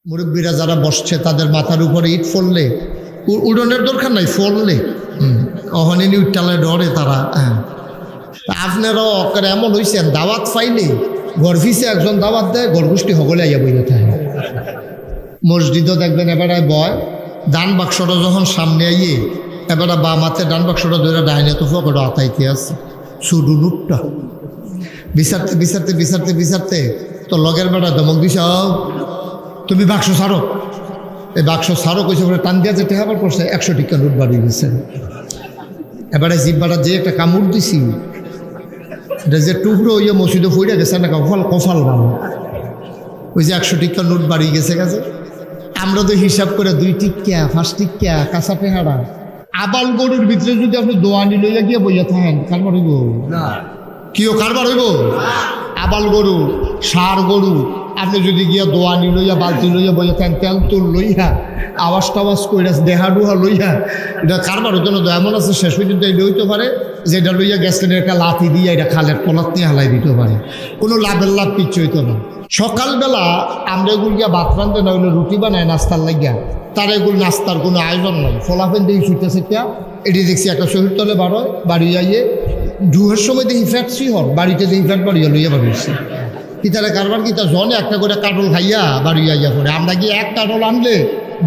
মুরব্বীরা যারা বসছে তাদের মাথার উপরে ইট ফললে উড়নের দরকার নাই, ফললে অহনিনি উঠটালে ডরে তারা। হ্যাঁ, আপনারাও অকারে এমন হয়েছেন, দাওয়াত পাইলে ঘর ফিসে একজন দাওয়াত দেয়, ঘরগোষ্ঠী সকলে আইয়া বইতে থাকে। মসজিদও দেখবেন এবারে বয়, ডান বাক্সটা যখন সামনে আইয়ে এবারে বা মাথে ডান বাক্সটা ধরে ডাইনে তো ফকড় আতাইতে আছে শুধু লুটটা বিচারতে বিচারতে বিচারতে বিচারতে তো লগের বেড়া ধমক দিস, তুমি বাক্স ছাড়ো। এই বাক্স ছাড়ো কইছে বলে টান দিয়া যে টেহাবার করছে 100 টাকা নোট বাড়িয়ে গেছে। এবারে জিব্বাটা যে একটা কামড় দিছি, এটা যে টুকরো হইয়া মসজিদে ফুড়ে গেছে না, কফাল ভালো ওই যে 100 টাকা নোট বাড়িয়ে গেছে গেছে। আমরা তো হিসাব করে 2 টিকা 5 টিকা কাঁচা পেহারা আবাল গরুর ভিতরে যদি আপনি দোয়ানি লইয়া গিয়ে বইয়া থাকেন, কারবার হইব না? কিও কারবার হইব? আবাল গরু সার গরু আপনি যদি গিয়া দোয়ানি লইয়া বালতি লইয়া বইয়া থাকেন, তেল তুল লইয়া আওয়াজ টাওয়াজ কইরা দেহা ডুহা লইয়া, এটা কারবার হইতো না। এমন আছে শেষ পর্যন্ত এটা হইতে পারে যে এটা লইয়া গেছেন একটা লাথি দিয়ে এটা খালের পলাত নিয়ে হালাই দিতে পারে, কোনো লাভের লাভ কিচ্ছু হইতো না। সকালবেলা আমরা এগুলো গিয়া ভাত রান্ধতে না হইলে রুটি বানায় নাস্তার লাগিয়া, তার এগুলো নাস্তার কোনো আয়োজন নাই। ফলাফেন দিয়ে ছুটতে সেটা এটি দেখছি একটা শহীদ তলে বাড়য়, বাড়ি যাইয়ে ডুহের সময় দেখি ফ্যাক্টরি হর, বাড়িতে দেখি ফ্যাট বাড়িয়া লইয়া বাড়িয়েছি। কি তাহলে কারবার কি তার জনে একটা করে কাটল খাইয়া বাড়ি যাইয়া পড়ে। আমরা কি এক কাটল আনলে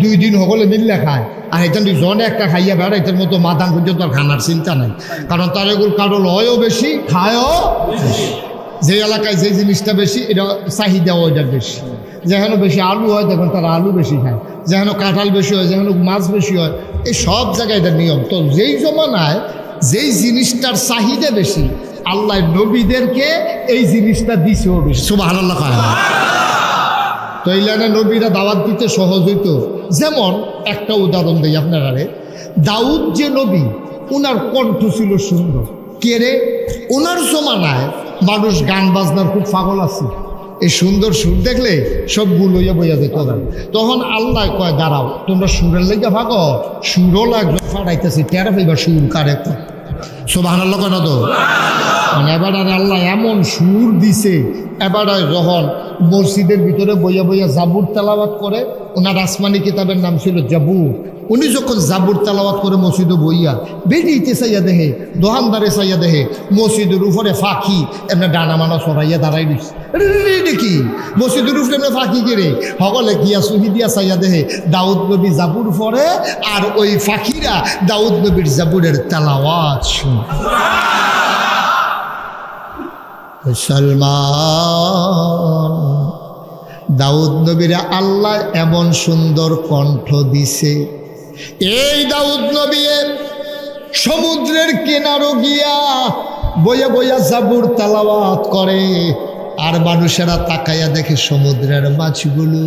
2 দিন সকলে মিললে খায়, আর এটা জনে একটা খাইয়া বেড়া, এটার মতো মাদান পর্যন্ত আর খানার চিন্তা নাই। কারণ তার এগুলো কাটল হয়ও বেশি, খায়ও বেশি। যে এলাকায় যে জিনিসটা বেশি এটা চাহিদাও ওইটা বেশি। যেখানে বেশি আলু হয় দেখুন তারা আলু বেশি খায়, যেখানে কাঁঠাল বেশি হয়, যেখানে মাছ বেশি হয়, এই সব জায়গায় এটা নিয়ম। তো যেই জমানায় যেই জিনিসটার চাহিদা বেশি, আল্লাহ নবীদেরকে এই জিনিসটা দিছেও বেশি। সুবহানাল্লাহ। তো এই লাইনে নবীরা দাওয়াত দিতে সহজ হইতো। যেমন একটা উদাহরণ দিই আপনারা, দাউদ যে নবী, ওনার কণ্ঠ ছিল সুন্দর। কে রে? ওনার জমানায় মানুষ গান বাজনার খুব পাগল আছে, এই সুন্দর সুর দেখলে সব ভুল হইয়া বইয়া যেত। তখন আল্লাহ কয় দাঁড়াও, তোমরা সুরের লেগে ভাগো, সুরও লাগবে ফাড়াইতেছি, টেরা পাইবা সুর কারে। সুবহানাল্লাহ কেন তো? মানে এবার আল্লাহ এমন সুর দিছে, এবার যখন মসজিদের ভিতরে বইয়া বইয়া জাবুর তেলাওয়াত করে, ওনার আসমানি কিতাবের নাম ছিল জাবুর। উনি যখন জাবুর তেলাওয়াত করে মসজিদে বইয়া বেরিয়েতে চাইয়া দেহে, দোকানদারে চাইয়া দেহে মসজিদের উপরে ফাঁকি এমনি ডানা মানা সরাইয়া দাঁড়াই দিচ্ছে। দেখি মসজিদের উপরে এমনি ফাঁকি কেড়ে সকলে গিয়া সুহি দিয়া চাইয়া দেহে দাউদ নবী জাবুর পরে, আর ওই ফাঁকিরা দাউদ নবীর জাবুরের তেলাওয়াত শুনে। মুসলমান, দাউদ নবীরা আল্লাহ এমন সুন্দর কণ্ঠ দিছে, এই দাউদ নবী সমুদ্রের কিনারো গিয়া বইয়া বইয়া জাবুর তেলাওয়াত করে, আর মানুষেরা তাকাইয়া দেখে সমুদ্রের মাছগুলো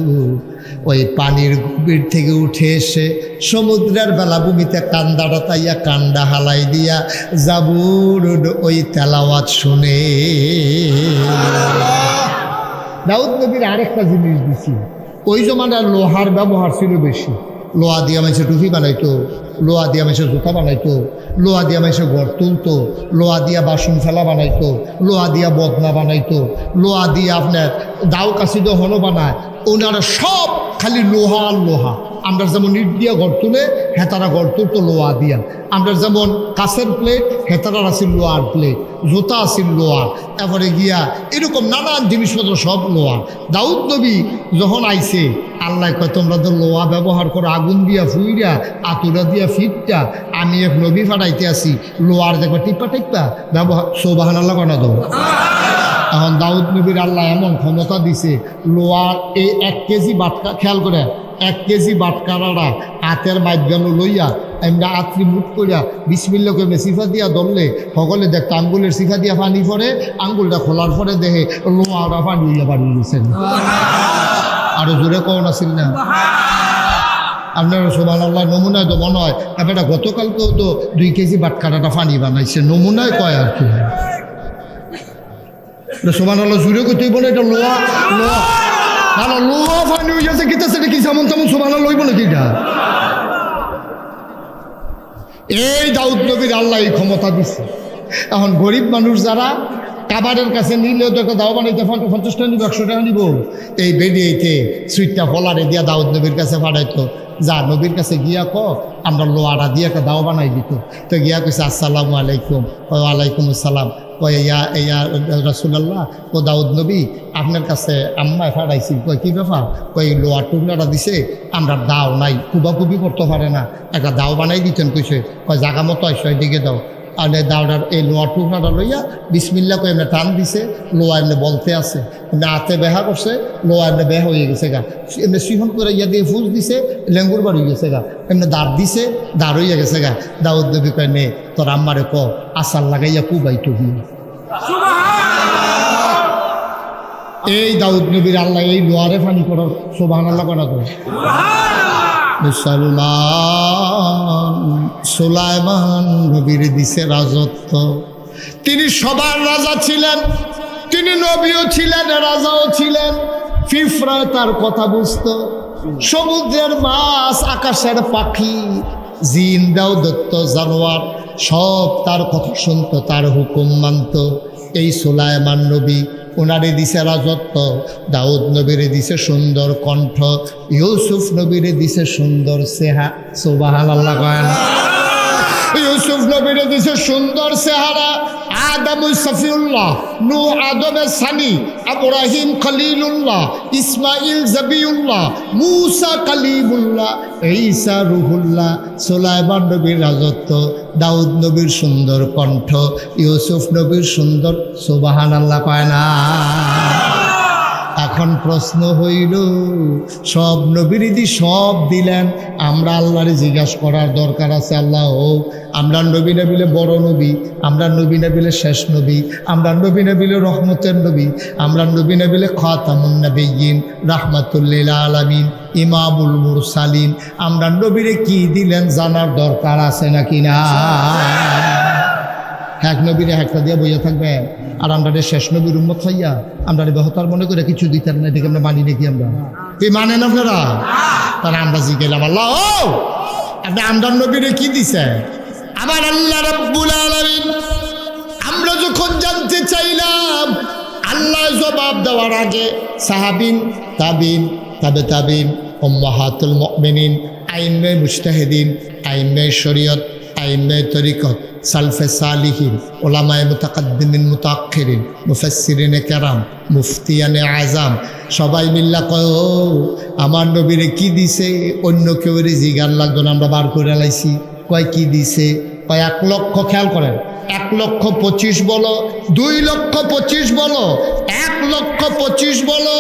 ওই পানির গভীর থেকে উঠে এসে সমুদ্রের বেলাভূমিতে কান্দাটা তাইয়া কান্ডা হালাই দিয়া জাবুর ওই তেলাওয়াত শুনে। দাউদ নবীর আরেকটা জিনিস দিছি, ওই জমানার লোহার ব্যবহার ছিল বেশি। লোহা দিয়া মানুষের টুপি বানাইতো, লোহা দিয়া মানুষের জুতা বানাইতো, লোহা দিয়া মানুষের ঘর তুলতো, লোহা দিয়া বাসন ফেলা বানাইতো, লোহা দিয়া বদনা বানাইতো, লোহা দিয়া আপনার দাও কাশি হলো বানায়। ওনারা সব খালি লোহা আর লোহা। আমরা যেমন ইট দিয়া ঘর তুলে, হেতারা ঘর তুলতো লোহা দিয়া। আমরা যেমন কাছের প্লেট, হেতারার আসিল লোহার প্লেট, জুতা আসিল লোহা, তারপরে গিয়া এরকম নানান জিনিসপত্র সব লোহা। দাউদ নবী যখন আইছে, আল্লাহ কয় তোমরা তো লোহা ব্যবহার করো, আগুন দিয়া ফুইরা আতুরা দিয়া ফিটটা, আমি এক নবী ফাটাইতে আসি, লোহার দেখো টিপা টিপা ব্যবহার। সুবহানাল্লাহ কেন তো? এখন দাউদ নবীর আল্লাহ এমন ক্ষমতা দিছে, লোহার এই 1 কেজি বাটকা, খেয়াল করে 1 কেজি বাটকারারা হাতের মাধ্যমে লইয়া এমনি আত্রি মুখ করিয়া বিসমিল্লাহ করে সিফা দিয়া ধরলে সকলে দেখতো আঙ্গুলের সিফা দিয়া পানি পড়ে, আঙ্গুলটা খোলার পরে দেখে লোহারা পানি হইয়া বাড়িয়ে গেছেন। আরো জোরে কখন আসিল না আপনারা? সুবহানাল্লাহ। নমুনায় তো মনে হয় এবারটা গতকালকেও তো 2 কেজি বাটকারাটা পানি বানাইছে, নমুনায় কয় আর কি। সুবহানাল্লাহ জুড়ে করতে বলে এটা লোহা, লোহা না লোহা পানি হয়ে গেছে, কিতা সেটা কি যেমন তেমন সুবহানাল্লাহ লইব নাকি এটা? এই দাউদ নবীর আল্লাহ এই ক্ষমতা দিচ্ছে। এখন গরিব মানুষ যারা, কাবারের কাছে নিলেও তো দাও বানাইতে 50 টাকা নিব, 100 টাকা নিব। এই বেরিয়েতে সুইটটা ফলারে দিয়া দাউদ নবীর কাছে পাঠাইতো, যা নবীর কাছে গিয়া আমরা লোয়ারা দিয়ে একটা দাও বানাই দিত। তো গিয়া কইছে আসসালামু আলাইকুম, ওয়ালাইকুম আসসালাম। ইয়া রাসূলুল্লাহ, ও দাউদ নবী আপনার কাছে আম্মায় ফাড়াইছি। কি ব্যাপার? লোয়ার টুকরাটা দিছে, আমরা দাও নাই, কুবাকুবি করতে পারে না, একটা দাও বানাই দিতেন। কইছে জাগা মতো আসো, এদিকে দাও। আর দাওটার এই লোয়ার টুকরাটা লইয়া বিসমিল্লাহ কই এমনি টান দিছে, লোয়া এমনি বলতে আছে, এমনি হাতে বেহা করছে, লোয়া এমনি বেহা হয়ে গেছে গা, এমনি সিহন করে ইয়া দিয়ে ফুস দিছে, লেঙ্গুর বাড়ি গেছে গা, এমনি দাঁড় দিছে, দাঁড় হইয়া গেছে গা। দাউদ নবী কয় নে তোর আম্মারে আসার লাগাইয়া কুবাই টুবি। এই দাউদ নবীর আল্লাহ এই লোয়ারে ফানি করার সুবহানাল্লাহ করা তো। সুলাইমান নবীর দিছে রাজত্ব, তিনি সবার রাজা ছিলেন, তিনি নবীও ছিলেন, রাজাও ছিলেন। ফিফরা তার কথা বুঝত, সমুদ্রের মাছ, আকাশের পাখি, জিন্দাও দত্ত জানোয়ার সব তার কথা শুনত, তার হুকুম মানত। এই সুলাইমান নবী, ওনারে দিছে রাজত্ব। দাউদ নবীরে দিছে সুন্দর কণ্ঠ, ইউসুফ নবীরে দিছে সুন্দর চেহারা। সুবহানাল্লাহ কয় না? ইউসুফ নবীরে দিছে সুন্দর চেহারা। আদম সফিউল্লাহ, নূহ আদমের সানি, ইব্রাহিম খলিলুল্লাহ, ইসমাইল জবিউল্লাহ, মূসা কালিমুল্লাহ, ঈসা রুহুল্লাহ। সুলাইমান নবীর রাজত্ব, দাউদ নবীর সুন্দর কণ্ঠ, ইউসুফ নবীর সুন্দর। সুবহানাল্লাহ কয় না? এখন প্রশ্ন হইল, সব নবীর দি সব দিলেন, আমরা আল্লাহরে জিজ্ঞাসা করার দরকার আছে, আল্লাহ আমরা নবী না বিলে বড় নবী, আমরা নবী না বিলে শেষ নবী, আমরা নবী না বিলে রহমতের নবী, আমরা নবী না বিলে খাতামুন নবিয়্যিন, রাহমাতুল লিল আলামিন, ইমামুল মুরসালিন, আমরা নবীরে কি দিলেন জানার দরকার আছে নাকি না? এক নবীরে একটা দিয়ে বইয়া থাকবে, আর আমরা শেষ নবীর উম্মত হইয়া আমরা বেহতার মনে করে কিছু দিতেন না, দেখে আমরা মানি নাকি? আমরা কি মানেন আপনারা? তারা আমরা জিজ্ঞাসা আল্লাহ আপনি আমদার নবীরে কি দিছে? আমার আল্লাহ রাব্বুল আলামিন আমরা যখন জানতে চাইলাম, আল্লাহ জবাব দেওয়ার আগে সাহাবিন, তাবিন, তাবে তাবিন, উম্মাহাতুল মুমিনিন, আইম্মায়ে মুজতাহিদিন, আইম্মায়ে শরীয়ত, আইম্মায়ে তরিকত, সালফে সালিহিন, ওলামায়ে মুতাকাদ্দিমিন মুতাআখিরিন, মুফাসসিরিনে কেরাম, মুফতিয়ানে আজাম সবাই মিল্লা কয় আমার নবীরে কি দিছে? অন্য কেউ জিগার লাগতো না, আমরা বার করে লাইছি। কয় কি দিছে? কয় 1 লক্ষ। খেয়াল করেন, 1,25,000 বলো, 2,25,000 বলো, 1,25,000 বলো,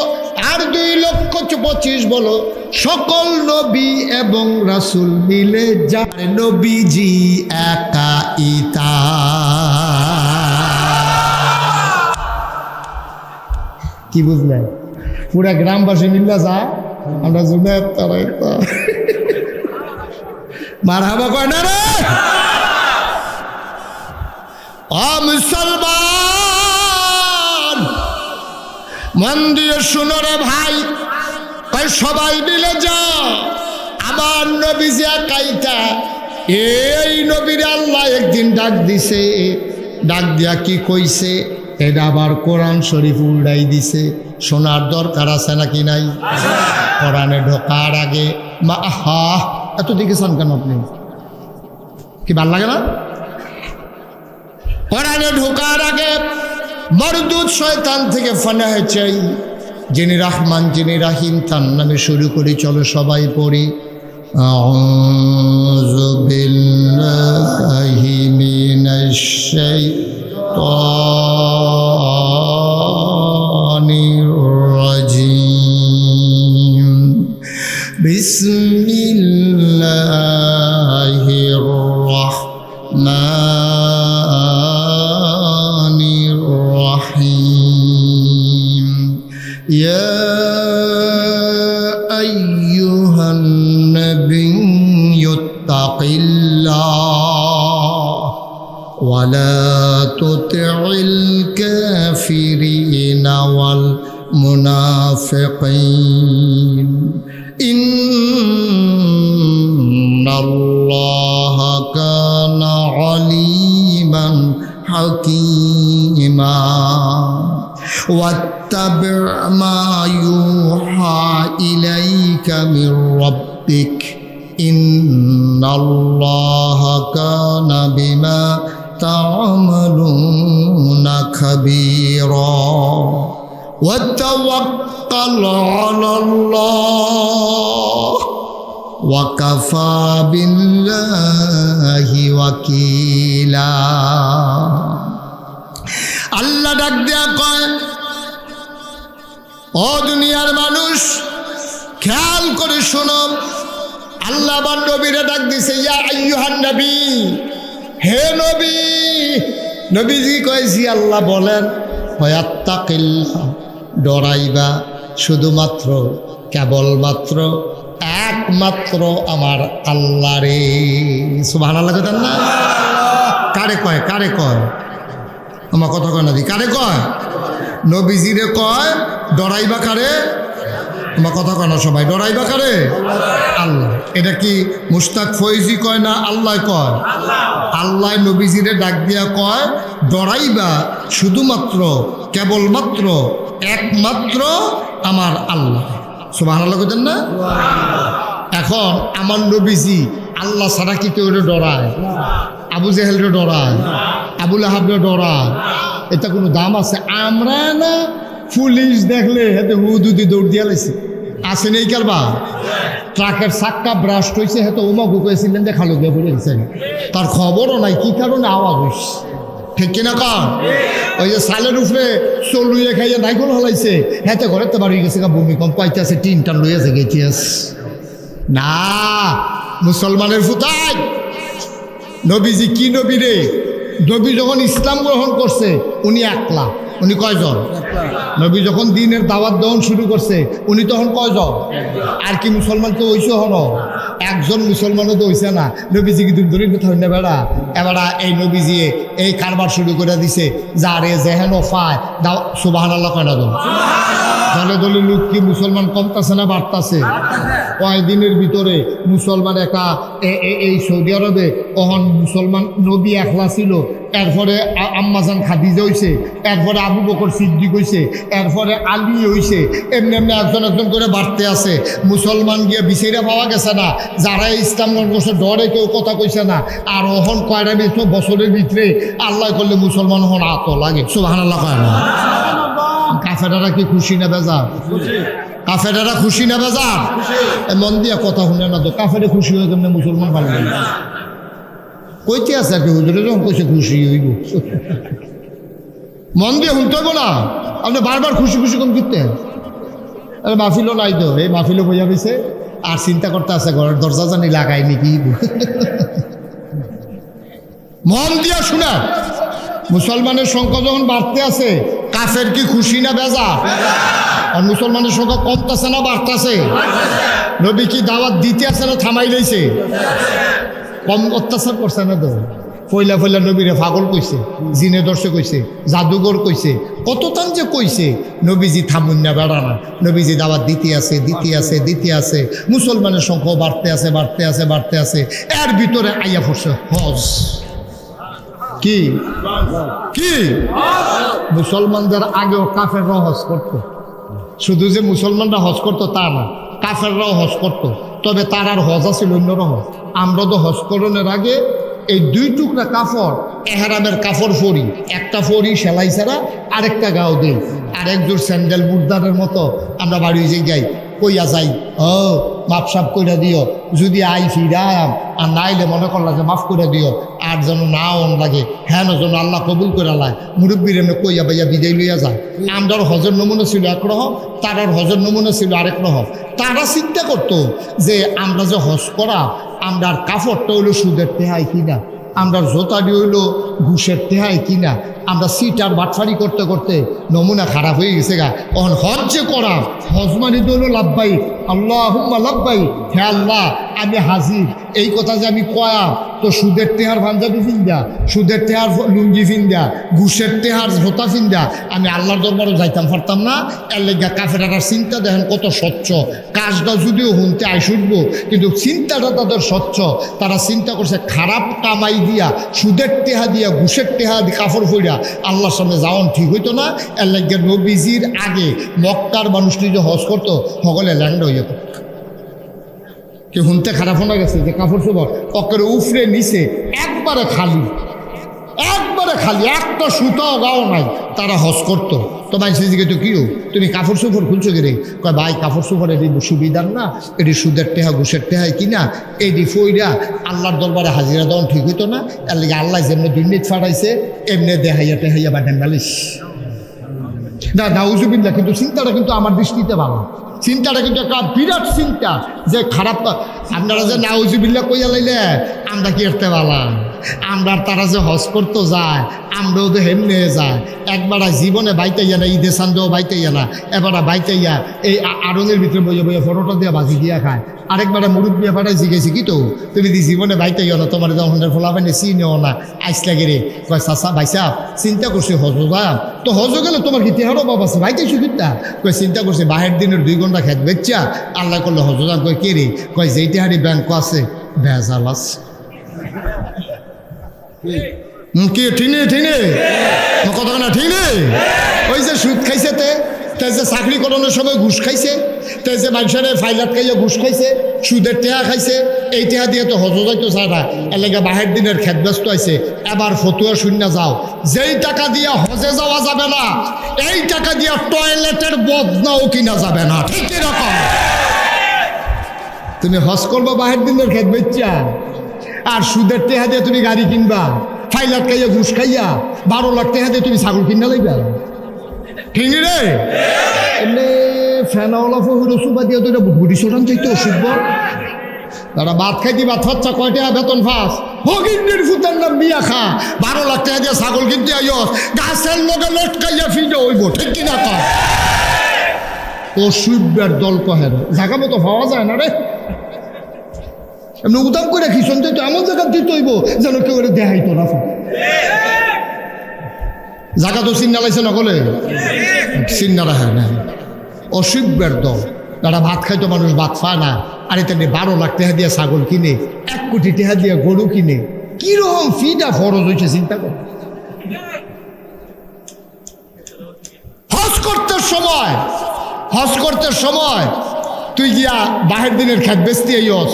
আর 2,25,000 বলো, সকল নবী এবং রাসূল মিলে যার নবীজি একা ইতা। কি বুঝলেন? পুরা গ্রামবাসী মিল্লা যায়, আমরা জুনায়েদ তারাই মারহাবা কয় না রে? মুসলমান মন দিয়ে শুনো রে ভাই, কয় সবাই মিলে যাও, আমার নবী যে একাইতা। এই নবীর আল্লাহ একদিন ডাক দিছে, ডাক দিয়া কি কইছে? এটা আবার কোরআন শরীফ উল্টাই দিছে। শোনার দরকার আছে নাকি নাই? কোরআনে ঢোকার আগে এত দেখেছেন কেন আপনি? কি ভাল লাগে না? কোরআনে ঢোকার আগে মরদুদ শয়তান থেকে ফানাহ চাই। যিনি রহমান, যিনি রাহিম, তার নামে শুরু করি, চলো সবাই পড়ি। আউযু বিল্লাহি মিনাশ শাইতানির রাজিম। বিসমিল্লাহির রাহমানির রাহিম। ইয়া আইয়ুহান নাবিয়্যু তাকিল্লাহ ওয়া লা তুতি'ল কাফিরিনা ওয়াল মুনাফিকিন ইন্নাল্লাহা কানা আলিমান হাকীমা। واتبع ما يوحى إليك من ربك إن الله كان بما تعملون خبيرا وتوكل على الله وكفى بالله وكيلا আল্লাহ ডাক দেয়া কয়, ও দুনিয়ার মানুষ খেয়াল করে শোনো, আল্লাহ আমার নবীরে ডাক দিছে, ইয়া আইয়ুহান নবী, হে নবী। নবীজি কয়েছি আল্লাহ বলেন, ওয়াত্তাকিল্লাহ, ডরাইবা শুধুমাত্র কেবলমাত্র একমাত্র আমার আল্লাহরে। সুবহানাল্লাহ কথা না? কারে কয়? কারে কয়? আমার কথা কয় না দি, কারে কয়? নবীজিরে কয় ডরাইবা কারে? আমার কথা কয় না সবাই, ডরাইবা কারে? আল্লাহ। এটা কি মুশতাক ফৈজি কয় না আল্লাহ কয়? আল্লাহ নবীজিরে ডাক দিয়া কয় ডরাইবা শুধুমাত্র কেবলমাত্র একমাত্র আমার আল্লাহ। সুবহানাল্লাহ কইতেন না? এখন আমার নবীজি আল্লাহ ছাড়া কি কেউ ডরায়? আবু জেহেলরে ডরায়, আবু লাহাবরে ডরায়? এটা কোনো দাম আছে? আমরা না পুলিশ দেখলে হাতে হুদুদি দৌড় দিয়া লাইছে, আসে নেই কারবা? ট্রাকের চাক্কা ব্রাস্ট হয়েছে, হয়তো ওমাগু কয়েছিলেন যে খালু গিয়ে পড়ে গেছে, তার খবরও নাই কি কারণে আওয়াজ হয়েছে। ঠিক কিনা কন? ওই যে সালের উপরে চোল লুইয়ে খাইয়ে নাইকল হলাইছে, হাতে ঘরে তো বাড়ি গেছে, ভূমিকম্প আইতেছে, টিন টান লইয়াছে গেছিয়াস না। মুসলমানের ফুতাই নবীজি কি নবী রে? নবী যখন ইসলাম গ্রহণ করছে উনি একলা। উনি কয়জন? নবী যখন দিনের দাওয়াত দেওয়ান শুরু করছে উনি তখন কয়জন? আর কি মুসলমান তো হইছে? হন একজন মুসলমানও তো হইছে না। নবীজি কি ধরে কথা হই না বেড়া? এবারা এই নবীজি এই কারবার শুরু করে দিছে, যারে যেহেন পায় দাও সুবহানাল্লাহ কয় না? দলে দলে লোক কি মুসলমান কমতাছে না বাড়তাছে? কয়েকদিনের ভিতরে মুসলমান একটা এই সৌদি আরবে কখন মুসলমান নবী একলা ছিল, এরপরে আম্মাজান খাদিজা হইছে, এরপরে আবু বকর সিদ্দিক হইছে, এরপরে আলী হইছে, এমনি এমনি একজন একজন করে বাড়তে আছে। মুসলমান গিয়ে বিছাইরা পাওয়া গেছে না, যারা ইসলাম করছে ডরে কেউ কথা কইছে না। আর ওহন কয়টা বছরের ভিতরে আল্লাহ করলে মুসলমান হন আত লাগে। সুবহানাল্লাহ কয় না? কাফেরারা কি খুশি না বেজার? কাফেরারা খুশি না বেজার? মন দিয়া কথা শুনে না তো, কাফেরে খুশি হয়ে কেমনে মুসলমান ভালো লাগে? কইতে আছে আর কি হুজুরে যখন কইছে খুশি হইব, মন দিয়ে শুনতে হইব না। আপনি বারবার খুশি খুশি কম করতে মাহফিলও নাই তো, এই মাহফিলও বোঝা পেয়েছে আর চিন্তা করতে আছে ঘরের দরজা জানি লাগাই নাকি। মন দিয়া শোনা, মুসলমানের সংখ্যা যখন বাড়তে আছে কাফের কি খুশি না বেজা? আর মুসলমানের সংখ্যা কমতেছে না বাড়তেছে? নবী কি দাওয়াত দিতে আছে না থামাই লইছে? কম অত্যাচার করছে না তো? ফইলা ফইলা নবীরে পাগল কইছে, জিনে দর্শক কইছে, জাদুঘর কইছে, কত তান যে কইছে। নবীজি থামুন না বেড়া না, নবীজি দাওয়াত দিতে আছে দিতে আছে দিতে আছে। মুসলমানের সংখ্যা বাড়তে আছে বাড়তে আছে বাড়তে আছে। এর ভিতরে আইয়া পড়ছে হজ। কি কি? মুসলমানদের আগেও কাফেররাও হজ করতো। শুধু যে মুসলমানরা হজ করতো তা না, কাফেররাও হজ করতো। তবে তার আর হজ আছিল অন্যরকম। আমরা তো হজ করণের আগে এই দুই টুকরা কাপড়, এহরামের কাপড় পরি, একটা পরি সেলাই ছাড়া, আরেকটা গাও দিই, আর একজোর স্যান্ডেল মুর্দারের মতো আমরা বাড়ি যে যাই, কইয়া যাই ও মাপ সাপ করে দিও, যদি আই ফিরাম আর নাইলে মনে করলা যে মাফ করে দিও, আর যেন না অন লাগে, হ্যাঁ যেন আল্লাহ কবুল করে লাই। মুরব্বীর এমনি কইয়া বাইয়া বিদায় লইয়া যায়। আমরার হজর নমুনা ছিল একরকম, তারার হজর নমুনা ছিল আরেক রকম। তারা চিন্তা করতো যে আমরা যে হজ করা, আমরার কাপড়টা হইলো সুদের টেহাই কিনা, আমরার জোতাটি হইলো ঘুষের টেহাই কিনা। আমরা সিট আর বাটফারি করতে করতে নমুনা খারাপ হয়ে গেছে গা। অন হজ যে করা, হজ মানে তো হইলো লাভবাই, আল্লাহুম্মা লাভবাই, হে আল্লাহ আমি হাজির, এই কথা যে আমি কয়া তো সুদের টেহার পাঞ্জাবি ফিন্দা, সুদের টেহার লুঙ্গি ফিন্দা, ঘুষের টেহার জোতা ফিন্দা আমি আল্লাহর দরবারও যাইতাম পারতাম না। এর লেগা কাফেরার চিন্তা দেখেন কত স্বচ্ছ, কাজটা যদিও হুনতে আইসুটবো কিন্তু চিন্তাটা তাদের স্বচ্ছ। তারা চিন্তা করছে খারাপ কামাই দিয়া, সুদের টেহা দিয়া, ঘুষের টেহা কাপড় ফইরা আল্লাহর সামনে যাওয়ান ঠিক হইতো না। এর লেগে নবীজির আগে মক্কার মানুষটি যে হজ করতো সকলে ল্যাংড হয়ে যেত। কেউ হুনতে খারাপ হয়ে গেছে যে কাপড় চোপড় অকের উফরে নিচে একবারে খালি, একবারে খালি, একটা সুতাও গাও নাই, তারা হজ করতো। তো মানুষ দিকে তো কিও তুমি কাপড় চোপড় খুলছো কে রে? কয় ভাই কাপড় চোপড় এটি সুবিধার না, এটি সুদের টেহা ঘুষের টেহাই কিনা, এটি ফইরা আল্লাহর দরবারে হাজিরা দেওয়ান ঠিক হইতো না। এর লিগে আল্লাহ যেমনি দুর্নীতি ফাটাইছে এমনি দেহাইয়া টেহাইয়া বাটেন গালিস না নাউজুবিল্লাহ। কিন্তু চিন্তাটা কিন্তু আমার দৃষ্টিতে ভালো, চিন্তাটা কিন্তু একটা বিরাট চিন্তা যে খারাপ। আপনারা যে নাউজুবিল্লাহ কইয়া লাইলে আমরা কি এরতে পারলাম? আমরা তারা যে হজ করতে যায় আমরাও তো হেমনে যায়। একবার জীবনে বাইতাইয়া না, ঈদে সান্দেও বাইতাইয়া না, এবার বাইতাইয়া এই আড়ঙের ভিতরে বইয়া বইয়া ফটোটা দিয়ে বাজি দিয়া খায়। আরেকবার মুরুব্বী পাঠাই জিজ্ঞেসি কি তো তুমি দি জীবনে বাইতাইয়া না, তোমার যখন ফোলাফানি চিনেও না আইসলা গেরে কয় চাচা ভাইসা চিন্তা করছি হজ যাম তো হজ গেলে তোমার কি তেহারও বাবা আছে বাইতাইছো কিতা? কয় চিন্তা করছি বাহের দিনের 2 ঘন্টা খেত বেচ্চা আল্লাহ করলে হজ যাম। কয় কে রে? কয় যেই তেহারি ব্যাংক আছে ভেজাল আছে। কি ঠিনে ঠিনে কতখানা ঠিনে? ওই যে সুদ খাইছে তাই যে চাকরি করানোর সময় ঘুষ খাইছে, তাই যে মানুষের ফাইলাত খাইয়া ঘুষ খাইছে, সুদের টেহা খাইছে, এই টেহা দিয়ে তো হজ যাইতো চায় না। এলাকা বাহের দিনের খেত ব্যস্ত আছে। এবার ফতুয়া শূন্য যাও, যেই টাকা দিয়া হজে যাওয়া যাবে না এই টাকা দিয়া টয়লেটের বদনাও কিনা যাবে না। ঠিক এরকম তুমি হজ করবো বাহের দিনের খেত বেচ্চা, আর সুদের টেহা দিয়ে তুমি গাড়ি কিনবা, ফাইলাত খাইয়া ঘুষ খাইয়া 12 লাখ টেহা দিয়ে তুমি ছাগল কিনা লাগবা। ঠিক রে? এমনি ফেনাওয়ালা ফহুর সুবা দিয়ে তো এটা বুড়ি সোটান চাইতে অসুখ। তারা ভাত খাইতে ভাত খরচা কয় টাকা বেতন ফাঁস হগিন্দির ফুতের নাম বিয়া খা 12 লাখ টাকা দিয়ে ছাগল কিনতে আইস গাছের লগে লটকাইয়া ফিরে হইব। ঠিক কিনা? কর অসুখের দল কহের জায়গা মতো পাওয়া যায় না রে। এমনি উদাম করে খিসন তো এমন জায়গা দিতে হইব যেন কেউ দেখাইতো না। জায়গা তো চিন্না লাইছে নকলে চিন্না রাখে না। অসুখের দল যারা ভাত খাইতো মানুষ ভাত পায় না, আর এটা 12 লাখ টাকা দিয়ে ছাগল কিনে, 1 কোটি টাকা দিয়ে গরু কিনে, কিরকম ফিটা ফরজ হয়েছে চিন্তা কর। হজ করতে সময় তুই গিয়া বাহের দিনের খেত বেচতে আইস,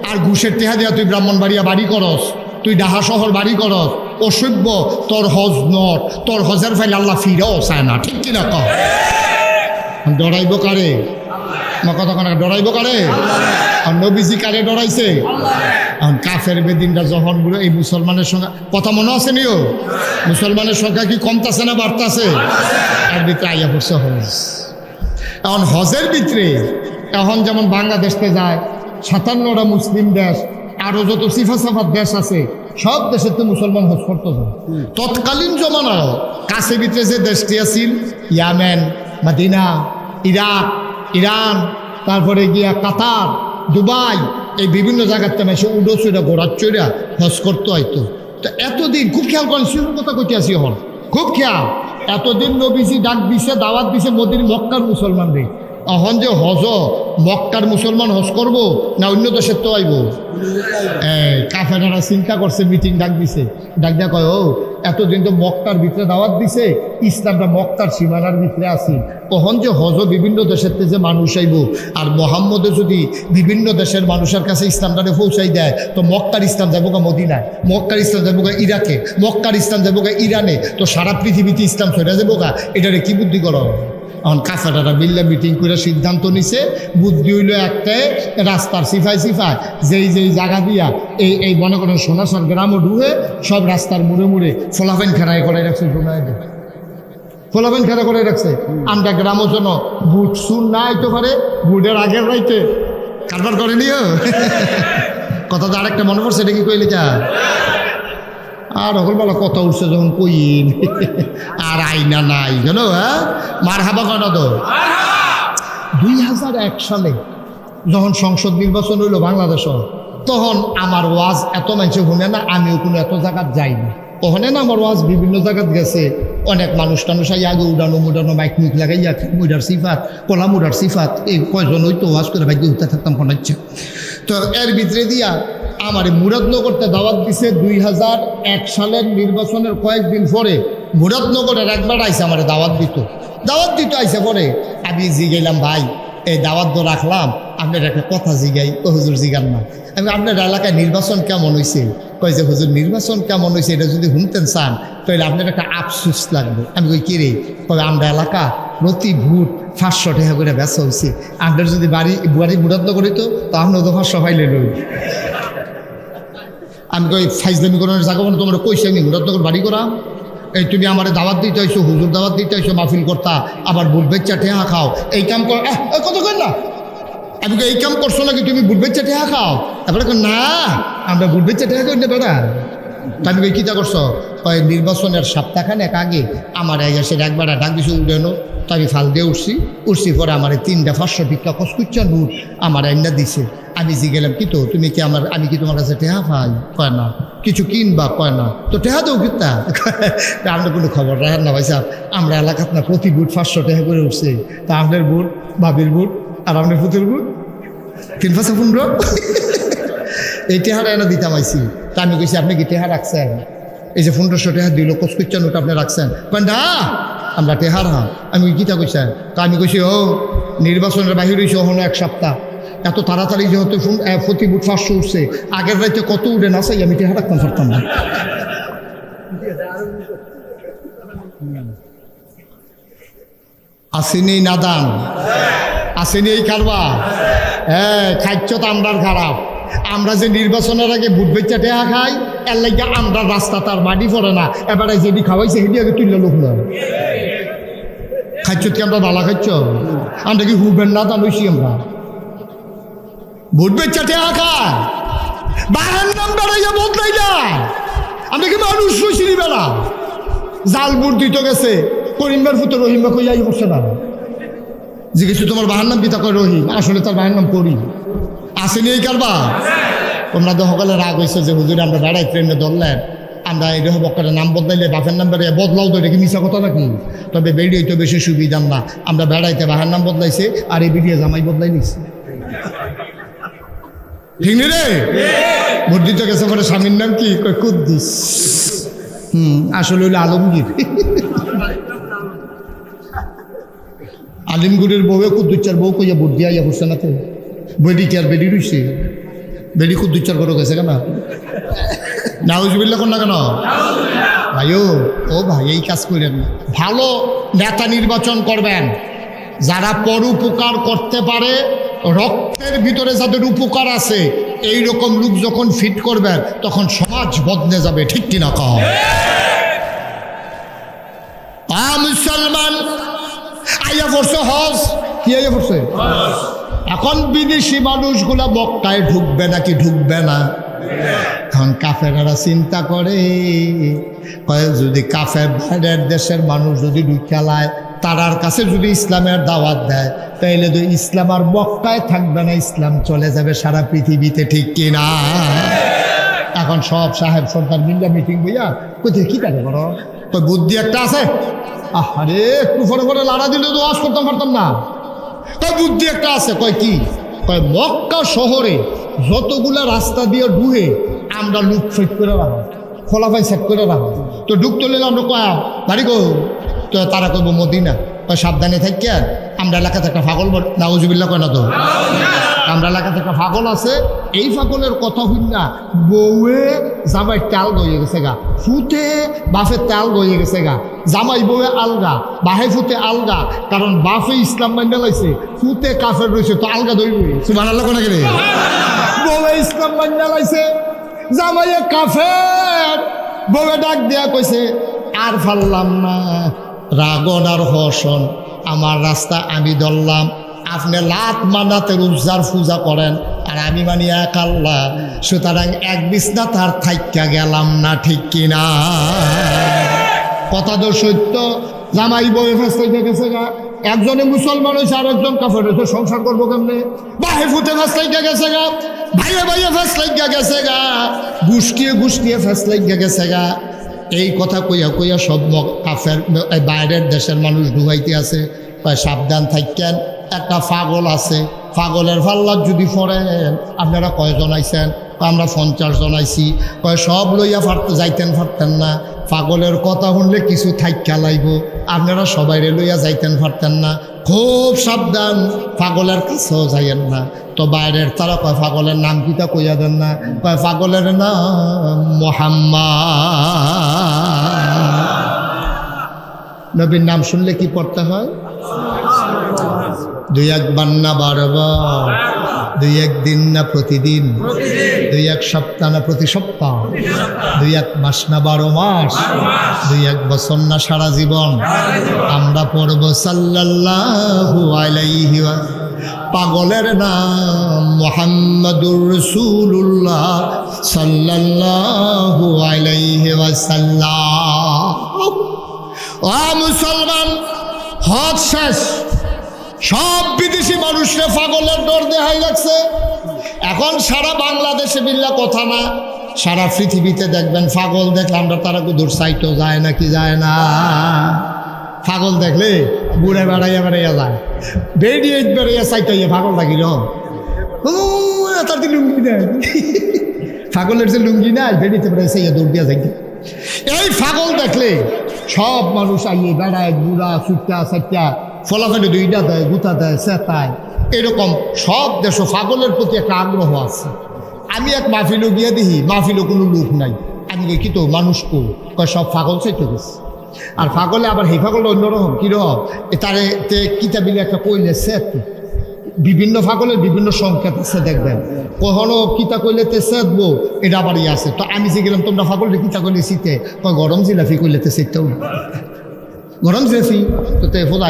আর ঘুষের টেহা দিয়া তুই ব্রাহ্মণবাড়িয়া বাড়ি করস, তুই ঢাকা শহর বাড়ি করস, অসভ্য তোর হজ নট, তোর হজের ফাইল আল্লাহ ফিরেও চায় না। ঠিক কিনা? কর ডরাইব কারে? কতক্ষণ ডরাইব কারে? আর নবীজি কারে ডরাইছে? এখন কাফের বেদিনটা যখন এই মুসলমানের সংখ্যা কথা মনে আছে নিও, মুসলমানের সংখ্যা কি কমতাছে না বাড়তাছে? এর ভিতরে আইয়া পড়ছে হজ। এখন হজের ভিতরে এখন যেমন বাংলাদেশতে যায় 57টা মুসলিম দেশ, আরও যত সিফা সাফাত দেশ আছে সব দেশের তো মুসলমান হজ করতে যায়। তৎকালীন জমানায় কাছে ভিতরে যে দেশটি আছিল ইয়ামেন, মদিনা, ইরাক, ইরান, তারপরে গিয়া কাতার, দুবাই, এই বিভিন্ন জায়গার তেমন এসে উডো চুরা গোড়ার চড়া হজ করতে হয়তো। তো এতদিন খুব খেয়াল করেন, শিশুর কথা কইতে আসি হন খুব খেয়াল। এতদিন নবীজি ডাক দিছে, দাওয়াত দিছে মদিনা মক্কার মুসলমানদের। এখন যে হজ মক্কার মুসলমান হজ করব না অন্য দেশের তো আইব? কাফেরারা চিন্তা করছে, মিটিং ডাক দিছে, ডাক দিয়া কয় ও এতদিন তো মক্কার ভিতরে দাওয়াত দিছে, ইসলামটা মক্কার সীমানার ভিতরে আছি, তখন যে হজ বিভিন্ন দেশের যে মানুষ আইব, আর মোহাম্মদে যদি বিভিন্ন দেশের মানুষের কাছে ইসলামটারে পৌঁছাই দেয় তো মক্কার ইসলাম যাবো গা মদিনায়, মক্কার ইসলাম যাবো গা ইরাকে, মক্কার ইসলাম যাবো গা ইরানে, তো সারা পৃথিবীতে ইসলাম ছড়া যাবো গা। এটারে কি বুদ্ধি করো? এখন কাফেরারা বিল্লা মিটিং করে সিদ্ধান্ত নিছে, বুদ্ধি হইল একটাই, রাস্তার সিফাই যেই জায়গা দিয়া এই মনে করেন সোনাসার গ্রামও ঢুকে সব রাস্তার মুড়ে মুড়ে ফোলাফেন খেরাই করে রাখছে, ফোলাফেন খেরা করে রাখছে। আমরা গ্রামের জন্য বুট সুন না আইতে পারে, বুটের আগের রাইতে কারবার করে নিও। কথা তো আরেকটা মনে পড়ছে, এটা কি কইলে যা আর হলবেলা কথা উঠছে যখন কইন আর আইনা নাই জানো। হ্যাঁ মার হাবা কাটা তো 2001 সালে যখন সংসদ নির্বাচন হইল বাংলাদেশ, তখন আমার ওয়াজ এত মানুষে শুনে না, আমিও কোনো এত জায়গাত যাইনি। ওখানে না আমার ওয়াজ বিভিন্ন জায়গাত গেছে, অনেক মানুষ টানুষ আগে উড়ানো মুডানো মাইক মুখ লাগাইয়া মুডার সিফাত কলা মুডার সিফাত এই কয়জন হইতো ওয়াজ করে ভাগ্য উঠতে থাকতাম কোনাচ্ছে। তো এর ভিতরে দিয়া আমার মুরাদনগরতে দাওয়াত দিছে 2001 সালের নির্বাচনের কয়েকদিন পরে। মুরাদনগরের একবার আইসে আমার দাওয়াত দিত আইসে পরে আমি জিগাইলাম, ভাই এই দাওয়াত তো রাখলাম, আপনার একটা কথা জিগাই। ও হুজুর জিগান না। আমি আপনার এলাকায় নির্বাচন কেমন হয়েছে? কই যে হুজুর নির্বাচন কেমন হয়েছে এটা যদি শুনতেন চান তাহলে আপনার একটা আফসোস লাগবে। আমি কই কিরে? কবে আমরা এলাকা প্রতি ভোট 500 টাকা করে বেচা হয়েছে, আপনার যদি বাড়ি মুরাদনগর হইতো তো আপনার তো 500 ফাইলে লই। আমি কই ফাইজলামি করার জায়গা মানে তোমরা কইছে আমি মুরাদনগর বাড়ি করা? এই তুমি আমার দাওয়াত দিতে আইসো, হুজুর দাওয়াত দিতে আইসো, মাহফিল করতা, আবার বুট বেচ্চা টেহা খাও, এই কাম কর। কত কর না? আমি এই কাম করছো নাকি তুমি বুট বেচ্চা টেহা খাও? তারপরে না আমরা বুট বেচ্চা টেহা করি না বেড়া। তা আমি কিতা করছো? ওই নির্বাচনের সপ্তাহখানেক আগে আমার এসে একবার ডাক দিছে উঠেনো। তো আমি ফাল দিয়ে উঠছি পরে আমার 3টা 500 টিকা কসকুচ্চা নোট আমার আইনা দিছে। আমি গেলাম কি তো তুমি কি আমি কি তোমার কাছে টেহা পাই? কয় না। কিছু কিনবা? কয় না। তো টেহা দেও কিতা? আমরা কোনো খবর রাখেন না ভাই সাহেব, আমরা এলাকাত না প্রতি বুট 500 টাকা করে উঠছে। তা আপনার বুট, বাবির বুট আর আপনার পুতুর বুট 3-5-15 এই টেহাটা এনে দিতাম আইসি। তা আমি কইছি আপনি কি টেহা রাখছেন? এই যে 1500 টাকা দিল কসকুচ্চা নোট আপনি রাখছেন? কয় না আমরা টেহার হা। আমি কিতা কইছেন? তা আমি কইছি ও নির্বাচনের বাহির হয়েছে ওখানে 1 সপ্তাহ, এত তাড়াতাড়ি যেহেতু প্রতি বুট 500 উঠছে, আগের রাইতে কত উঠে না চাই আমি টেহা রাখতাম পারতাম না। আসেনি নাদান, আসেনি এই কারবা। হ্যাঁ খাইছ তো আমরার খারাপ। আমরা যে নির্বাচনের আগে বুট বেচা টেহা খাই, এর লাগে আমরা রাস্তা তার বাড়ি পড়ে না। এবারে যেটি খাওয়াইছে সেটি আগে তুললে লোক না। খাইছ কি আমরা বালা খাইছ? আমরা কি হুবেন না তা লইছি আমরা ভোট বেচা টেহা খায় বাহার নাম বেড়াইয়া বদলাই না। আমরা কি মানুষ রইছি বেড়া? জাল বুট দিতে গেছে করিমবার ফুটো রহিমা কইয়াই বসে না। জিজ্ঞেস তোমার বাহার নাম পিতা কয় রহিম, আসলে তার বাহার নাম করিম। আসেনি এই কারবা? তোমরা তো সকালে রাগ হয়েছে যে হুজুরে আমরা বেড়াই ট্রেনে ধরলেন, আমরা এরকম বক্কারে নাম বদলাইলে বাপের নাম বেড়ে বদলাও তো, এটা কি মিশা কথা নাকি? তবে বেড়িয়ে তো বেশি সুবিধা না। আমরা বেড়াইতে বাহার নাম বদলাইছে আর এই বেরিয়ে জামাই বদলাই নিচ্ছে। ঠিক নি রে? ভোট দিতে গেছে পরে স্বামীর নাম কি? কয় কুদ্দুস। আসলে হইলো আলমগীর। আলিমগুড়ের বউয়ে কুদ্দুচ্চার বউ কইয়া ভোট দিয়া ইয়া করছে না তো। বেডি কি আর বেডি রইছে? বেডি কুদ্দুচ্চার করে গেছে কেন? নাউজুবিল্লাহ কোন না কেন? ভাইও ও ভাই এই কাজ করেন। ভালো নেতা নির্বাচন করবেন যারা পরোপকার করতে পারে, রক্তের ভিতরে যাদের উপকার আছে, এই রকম লোক যখন ফিট করবেন তখন সমাজ বদলে যাবে। ঠিক কিনা কও? মুসলমান আইয়া পড়ছে হজ। কি আইয়া পড়ছে? এখন বিদেশি মানুষগুলা মক্কায় ঢুকবে নাকি ঢুকবে না? এখন কাফেররা চিন্তা করে যদি কাফের বাইরের দেশের মানুষ যদি ঢুকালায়, তারার কাছে যদি ইসলামের দাওয়াত দেয়, তাইলে তো ইসলাম আর মক্কায় থাকবে না, ইসলাম চলে যাবে সারা পৃথিবীতে। ঠিক কিনা? এখন সব সাহেব সন্তান মিল্লা মিটিং বইয়া কোথায় কি কাজে করো? তো বুদ্ধি একটা আছে। আরে একটু ফোনে ফোনে লাড়া দিলে তো ওয়াজ করতাম পারতাম না। তো বুদ্ধি একটা আছে। কয় কি? কয় মক্কা শহরে যতগুলা রাস্তা দিয়ে ঢুকে আমরা লুক সেট করে রাখো, খোলাফাই সেট করে রাখো। তো ঢুকতে নিলে আমরা কয়া বাড়ি গো, তো তারা করবো মদিনা। কয় সাবধানে থাকি। আর আমরা এলাকাতে একটা ফাগল, নাউজুবিল্লাহ কয় না তো, আমরা এলাকাতে একটা ফাগল আছে। এই ফাগলের কথা হইল না, বউয়ে জামাই তেল গইয়ে গেছে গা, ফুতে বাফে তেল গইয়ে গেছে গা, জামাই বউয়ে আলগা, বাহে ফুতে আলগা। কারণ বাফে ইসলাম মাইনা লাইছে, ফুতে কাফের রয়েছে, তো আলগা ধরবে। সুবহানাল্লাহ কোন গেলে? বউয়ে ইসলাম মাইনা লাইছে, জামাইয়ে কাফের। বউয়ে ডাক দিয়া কইছে আর ফাললাম না, রাগন আর হসন, আমার রাস্তা আমি ধরলাম। আপনি লাত মানাতে উজ্জার পূজা করেন আর আমি মানি এক আল্লাহ, সুতরাং এক বিছনা তার থাইকা গেলাম না। ঠিক কিনা? কথা তো সত্য। জামাই বউয়ে ফেসতে গেছে গা, একজনে মুসলমান হয়েছে আর একজন কাফের হয়েছে, সংসার করবো কেমনে? বাহে ফুটে ফেস লাগিয়া গেছে গা, ভাইয়ে ভাইয়ে ফেস লাগিয়া গেছে গা, গুষ্টিয়ে গুষ্টিয়ে ফেস লাগিয়া গেছে গা। এই কথা কইয়া কইয়া সব কাফের বাইরের দেশের মানুষ ঢুকাইতে আছে। সাবধান থাকেন, একটা পাগল আছে, পাগলের ফাল্লার যদি পড়েন আপনারা কয়জন আইছেন? আমরা 50 জন আইছি। কয় সব লইয়া যাইতেন পারতেন না, পাগলের কথা শুনলে কিছু থাইকা লাইব, আপনারা সবাইরে লইয়া যাইতেন পারতেন না, খুব সাবধান, পাগলের কাছেও যাইয়েন না। তো বাইরের তারা কয় পাগলের নাম কিতা কইয়া দেন না? কয় পাগলের নাম মুহাম্মদ। নবীর নাম শুনলে কি পড়তে হয়? 2-1 না 12 বার, 2-1 দিন না প্রতিদিন, 2-1 সপ্তাহ না প্রতি সপ্তাহ, 2-1 মাস না 12 মাস, 2-1 বছর না সারা জীবন আমরা পড়ব সাল্লাল্লাহু আলাইহি ওয়া। পাগলের নাম মুহাম্মাদুর রাসূলুল্লাহ সাল্লাল্লাহু আলাইহি ওয়াসাল্লাম। ও মুসলমান, হজ শেষ, সব বিদেশি মানুষরা পাগলের ডর দেখাই লাগছে। এখন সারা বাংলাদেশে বিল্লা কথা না, সারা পৃথিবীতে দেখবেন পাগল দেখলে আমরা তারা দূর সাইটও যায় না, কি যায় না? পাগল দেখলে বুড়ে বেড়াইয়া বেড়াইয়া যায়, বেরিয়ে বেড়াইয়া সাইটাইয়া পাগল লাগিল তার লুঙ্গি নেয়, পাগলের যে লুঙ্গি নাই বেরিতে বেড়াইছে দৌড় দিয়া যাই। এই পাগল দেখলে সব মানুষ আইয়ে বেড়ায়, বুড়া সুট্টা সাইটা ফলাফলে 2টা দেয়, গুতা দেয়, চেতায়। এরকম সব দেশ পাগলের প্রতি একটা আগ্রহ আছে। আমি এক মাহফিলও গিয়ে দেখি, মাহফিলও কোনো লোক নাই। আমি কি তো মানুষ কয় সব পাগল চাইতে গেছে। আর পাগলে আবার সেই পাগল অন্যরকম কীরকম, তারে কিতাবিলে একটা কইলে সেত, বিভিন্ন পাগলের বিভিন্ন সংকেত আছে দেখবেন। কখনো কিতা কইলে তে সেদবো, এটা আবার ইয়ে আছে। তো আমি যে গেলাম তোমরা পাগলের কিতা কইলে শীতে, কয় গরম জিলাফি কইলে তে শীতটাও গরম জিলাফি, তো তে ফোদা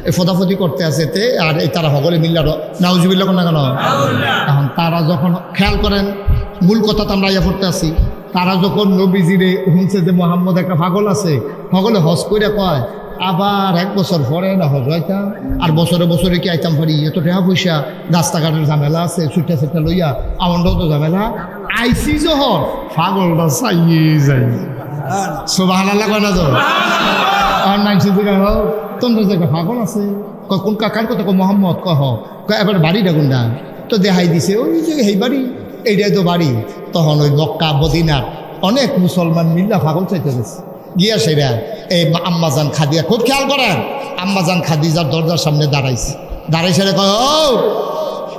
এই ফোদাফদি করতে আছে তে। আর এই তারা সকলে মিল্লার নাউজুবিল্লা কোন না কেন? এখন তারা যখন খেয়াল করেন, মূল কথা তো আমরা ইয়া করতে আসি, তারা যখন নবীজিরে শুনছে যে মোহাম্মদ একটা পাগল আছে, পাগলে হজ করে কয় আবার 1 বছর পরে না হজ হইতাম, আর বছরে বছরে কি আইতাম পারি, এত টাকা পয়সা, রাস্তাঘাটের ঝামেলা আছে, ছুটটা ছুটটা লইয়া আমারও তো ঝামেলা আইসি যখন পাগলটা চাইয়ে যাই। সুবহানাল্লাহ কয় না তো? আর নাইছি যে তোমরা যে একটা পাগল আছে, কোন কাকার কথা? মোহাম্মদ কহ, এবার বাড়িটা কোনটা? তো দেখাই দিছে ওই যে এই বাড়ি, এইটাই তো বাড়ি। তখন ওই মক্কা মদিনার অনেক মুসলমান মিল্লা পাগল চাইতে গেছে, গিয়া সেরা এই আম্মাজান খাদিয়া, খুব খেয়াল করেন, আম্মাজান খাদিজার দরজার সামনে দাঁড়াইছে, দাঁড়াইছে কয় ও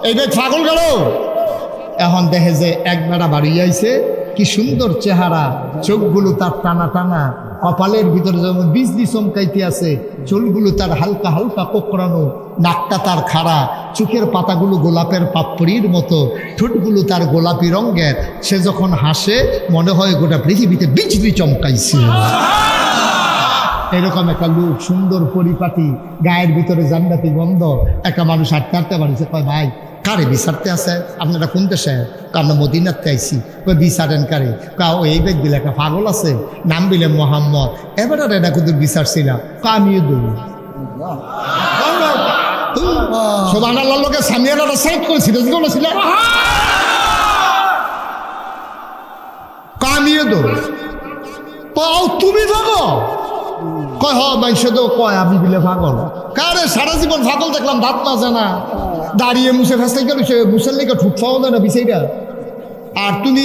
এই বেদ পাগল গেল। এখন দেখে যে এক বেড়া বাড়ি আইছে, কি সুন্দর চেহারা, চোখগুলো তার টানা টানা, কপালের ভিতরে যেমন বিজলি চমকাইতে আছে, চুলগুলো তার হালকা হালকা কোকড়ানো, নাকটা তার খাড়া, চোখের পাতাগুলো গোলাপের পাপড়ির মতো, ঠোঁটগুলো তার গোলাপি রঙের। সে যখন হাসে মনে হয় গোটা পৃথিবীতে বিজলি চমকাইছে। এরকম একটা লোক, সুন্দর পরিপাটি, গায়ের ভিতরে জান্নাতি গন্ধ, একটা মানুষ হাঁটতে হাঁটতে পারিছে। কয় ভাই কারে বিচারতে আছে? আপনারা কোন দেশে? আমরা মদিনাতে আইছি। কই বিচারেন কারে? কাও এই বেগ দিলে একটা পাগল আছে, নাম দিলে মোহাম্মদ, এবার আর এটা কুদুর বিচার ছিল। আমিও দেব সুবহানাল্লাহ, লোকে সামিয়ারা সাইড করেছিল, ছিল আমিও দেব। তুমি ভাগো কয় হ মাইসে তো কয় আমি বিলে পাগল। কারে সারা জীবন পাগল দেখলাম, দাঁত মাজে না, দাঁড়িয়ে মুছে ফেসলাই গেল, সে মুছের লেগে ঠুট পাওয়া যায় না বিষয়টা। আর তুমি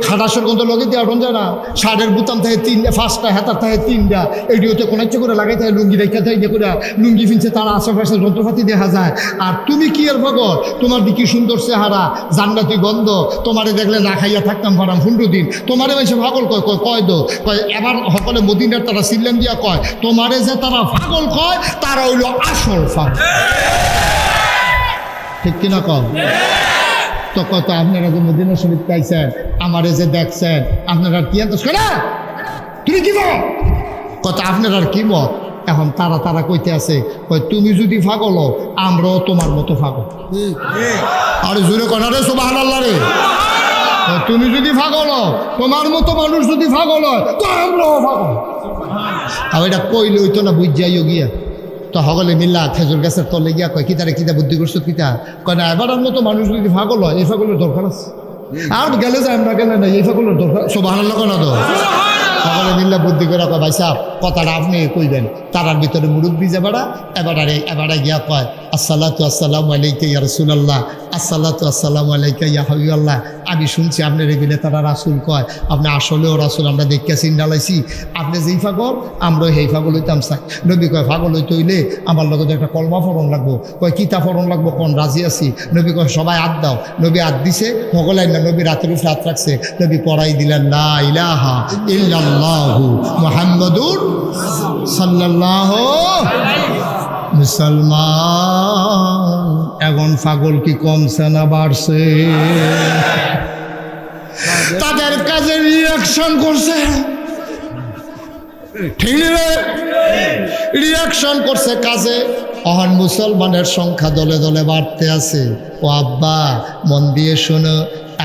খাটাসের গন্ধ লগে দিয়ে আটন যায় না, শার্টের বুতাম থাকে 5টা, হাতার থাকে 3টা, এটিওতে কোনো ইচ্ছে করে লাগাই থাকে, লুঙ্গি রেখা থাকে করে লুঙ্গি ফিনছে, তার আশেপাশে যন্ত্রপাতি দেখা যায়। আর তুমি কি আর পাগল? তোমার দিকে সুন্দর চেহারা, জান্নাতি গন্ধ, তোমারে দেখলে না খাইয়া থাকতাম পারাম 15 দিন। তোমারে বেশি পাগল কয়, কয় দো কয় এবার সকলে মদিনার তারা সিল্লাম দিয়া কয়, তোমারে যে তারা পাগল কয় তারা হইল আসল পাগল। ঠিক কিনা কম? তো কত আপনারা যে মদিনা শরীফ পাইছেন, আমারে যে দেখছেন, আপনারা কি আনতে তুমি কি বল কত আপনার কি মত? এখন তারা কইতে আছে, তুমি যদি পাগল আমরাও তোমার মতো পাগল। আরে জোরে কথা রে সুবহানাল্লাহ রে। তুমি যদি পাগল, তোমার মতো মানুষ যদি পাগল হয় তো আমরাও পাগল। আর এটা কইলে হইতো না, বুঝ যাইও গিয়া তো হগলে মিল্লা খেজুর গাছের তলে গিয়া কয় কিতারে কিতা বুদ্ধি করছো কিতা কয় না এবার মতো মানুষ যদি পাগল হয় এই পাগলের দরকার আছে আর গেলে যায় আমরা গেলে না এই পাগলের দরকার সুবহানাল্লাহ কেন তো সকলে মিল্লা বুদ্ধি করে কয় ভাই সাহেব কথাটা আপনি কইবেন তারার ভিতরে মুরব্বী যে এবারে গিয়া কয় আসসালাতু আসসালামু আলাইকা ইয়া রাসূলুল্লাহ আসসালাতু আসসালামু আলাইকা ইয়া হাবিবাল্লাহ আমি শুনছি আপনার এগুলো তারা রাসূল কয় আপনি আসলেও রাসূল আমরা দেখিয়া চিন্তালাইছি আপনি যেই পাগল আমরা সেই পাগল হইতাম চাই নবী কয় পাগল হইতে হইলে আমার লগত একটা কলমা ফরণ লাগবো কয় কিতা ফরণ লাগবো কোন রাজি আছি নবী কয় সবাই হাত দাও নবী হাত দিছে সকলাই না নবী রাতের উপরে হাত রাখছে নবী পড়াই দিলেন লা ইলাহা ইল্লাল্লাহু মুহাম্মাদুর সাল্লাল্লাহু মুসলমান এখন পাগল কি কমছে না বাড়ছে তাদের কাজে রিয়াকশন করছে ঠিক রে রিয়াকশন করছে কাজে অহন মুসলমানের সংখ্যা দলে দলে বাড়তে আছে ও আব্বা মন দিয়ে শোনো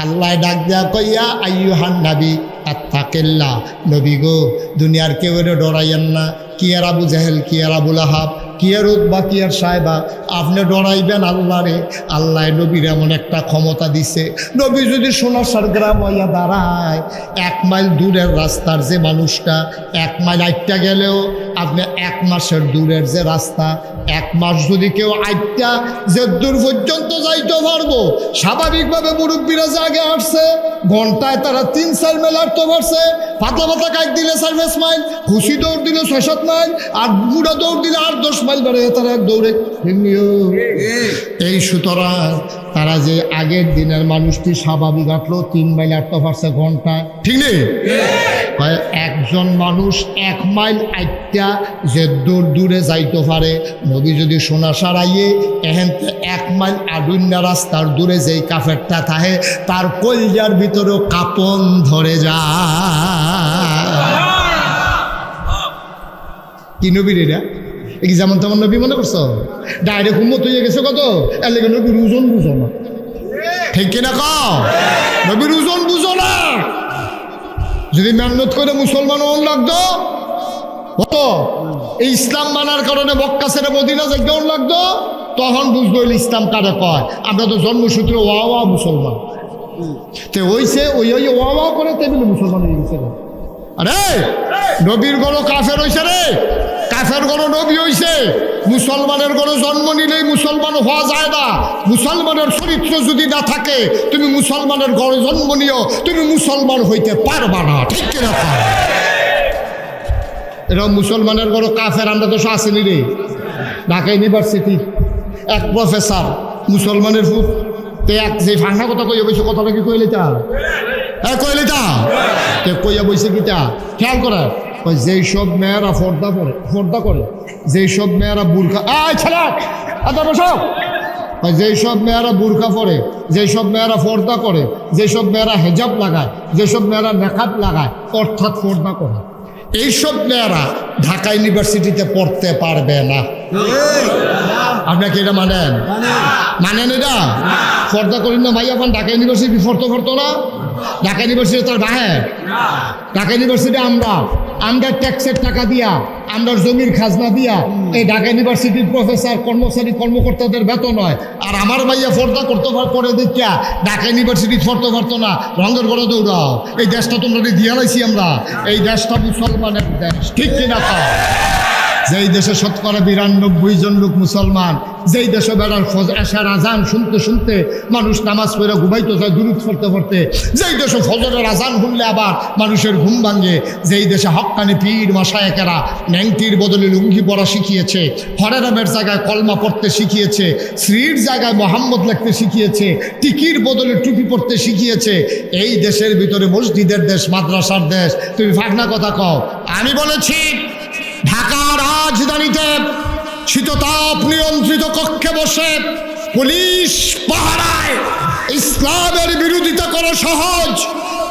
আল্লাহ ডাক দেয়া কইয়া আইয়ুহান নবী আত্তাকিল্লাহ নবী গো দুনিয়ার কেউ ডরাইয়েন না কি আর আবু জাহেল কি আর আবু লাহাব কি আর উতবা কি আর সাহেবা আপনি ডরাইবেন আল্লাহরে আল্লাহ নবীর এমন একটা ক্ষমতা দিছে নবী যদি সোনাসার গ্রাম হইয়া দাঁড়ায় 1 মাইল দূরের রাস্তার যে মানুষটা 1 মাইল আইটটা গেলেও আপনি 1 মাসের দূরের যে রাস্তা 1 মাস যদি কেউ আইটটা যে দূর পর্যন্ত যাইতে পারবো স্বাভাবিকভাবে মুরব্বীরা যে আগে আসছে ঘন্টায় তারা 3-4 মাইল হাঁটতে পারছে পাতলা পাতলা কাজ দিলে 4-5 মাইল খুশি দৌড় দিলে 6-7 মাইল আর বুড়া দৌড় দিলে 8-10 মাইল বেড়ে তারা দৌড়ে এই সুতরাং তারা যে আগের দিনের মানুষটি স্বাভাবিক হাঁটলো 3 মাইল হাঁটতে পারছে ঘন্টা ঠিক নেই একজন মানুষ 1 মাইল আইটা যে দূরে যাইতে পারে নবী যদি সোনা সারাইয়ে এহেন 1 মাইল আডুন্না রাস্তার দূরে যেই কাফেরটা থাকে তার কলজার ভিতরেও কাপন ধরে যায় কি নবীর এটা কি যেমন তেমন নবী মনে করছো ডাইরেক্ট উম্মত হয়ে গেছে কত এর লেগে নবীর ওজন বুঝো না ঠিক কিনা কও নবীর ওজন বুঝো না যদি মেহনত করে মুসলমান হন লাগতো কত এই ইসলাম মানার কারণে মক্কা ছেড়ে মদিনা যাইতে লাগতো তখন বুঝবো ইসলাম কারে কয় আমরা তো জন্মসূত্রে ওয়া মুসলমান তে হইছে ওই ওয়া করে তেমনি মুসলমান হয়ে গেছে আরে নবীর গরো কাফের হইছে রে কাফের গরো নবী হইছে মুসলমানের গরো জন্ম নিলেই মুসলমান হওয়া যায় না মুসলমানের চরিত্র যদি না থাকে তুমি মুসলমানের গরো জন্ম নিও তুমি মুসলমান হইতে পারবা না ঠিক কিনা এরকম মুসলমানের গরো কাফের আমরা তো আসেনি রে ঢাকা ইউনিভার্সিটি এক প্রফেসর মুসলমানের ফুট তে এক যে ফাঁকা কথা কইয়া বইছে কথাটা কি কইলে তা হ্যাঁ কইলে তা তে কইয়া বইছে কিটা খেয়াল করে যেই সব মেয়েরা পর্দা করে যেই সব মেয়েরা বুরখা ছেলে বসো যেই সব মেয়েরা বুরখা পরে যেই সব মেয়েরা পর্দা করে যেসব মেয়েরা হেজাব লাগায় যেসব মেয়েরা নেকাব লাগায় অর্থাৎ পর্দা করে এইসব মেয়েরা ঢাকা ইউনিভার্সিটিতে পড়তে পারবে না আপনাকে এটা মানেন এটা পর্দা করেন না ভাই এখন ঢাকা ইউনিভার্সিটি পড়তো না ঢাকা ইউনিভার্সিটি তার বাহে ঢাকা ইউনিভার্সিটি আমরা ট্যাক্সের টাকা দিয়া আমরা জমির খাজনা দিয়া এই ঢাকা ইউনিভার্সিটির প্রফেসর কর্মকর্তাদের বেতন হয় আর আমার ভাইয়া পর্দা করতে করে দেখিয়া ঢাকা ইউনিভার্সিটি পড়তে পারতো না রঙের ঘরে দৌড়াও এই দেশটা তোমরা দিয়া লাইছি আমরা এই দেশটা মুসলমানের দেশ ঠিক কিনা যেই দেশে 92% জন লোক মুসলমান যেই দেশে বেড়ার এশার আজান শুনতে শুনতে মানুষ নামাজ পড়ে ঘুমাইতে যায় দুরূদ পড়তে যেই দেশে ফজরের আজান শুনলে আবার মানুষের ঘুম ভাঙে যেই দেশে হক্কানি পীর মাশায়েখেরা ন্যাংটির বদলে লুঙ্গি পরা শিখিয়েছে হরেরামের জায়গায় কলমা পড়তে শিখিয়েছে শ্রীর জায়গায় মোহাম্মদ লিখতে শিখিয়েছে টিকির বদলে টুপি পড়তে শিখিয়েছে এই দেশের ভিতরে মসজিদের দেশ মাদ্রাসার দেশ তুমি ফাঁকনা কথা কও আমি বলেছি ঢাকার রাজধানীতে শীততাপ নিয়ন্ত্রিত কক্ষে বসে পুলিশ পাহারায় ইসলামের বিরোধিতা করা সহজ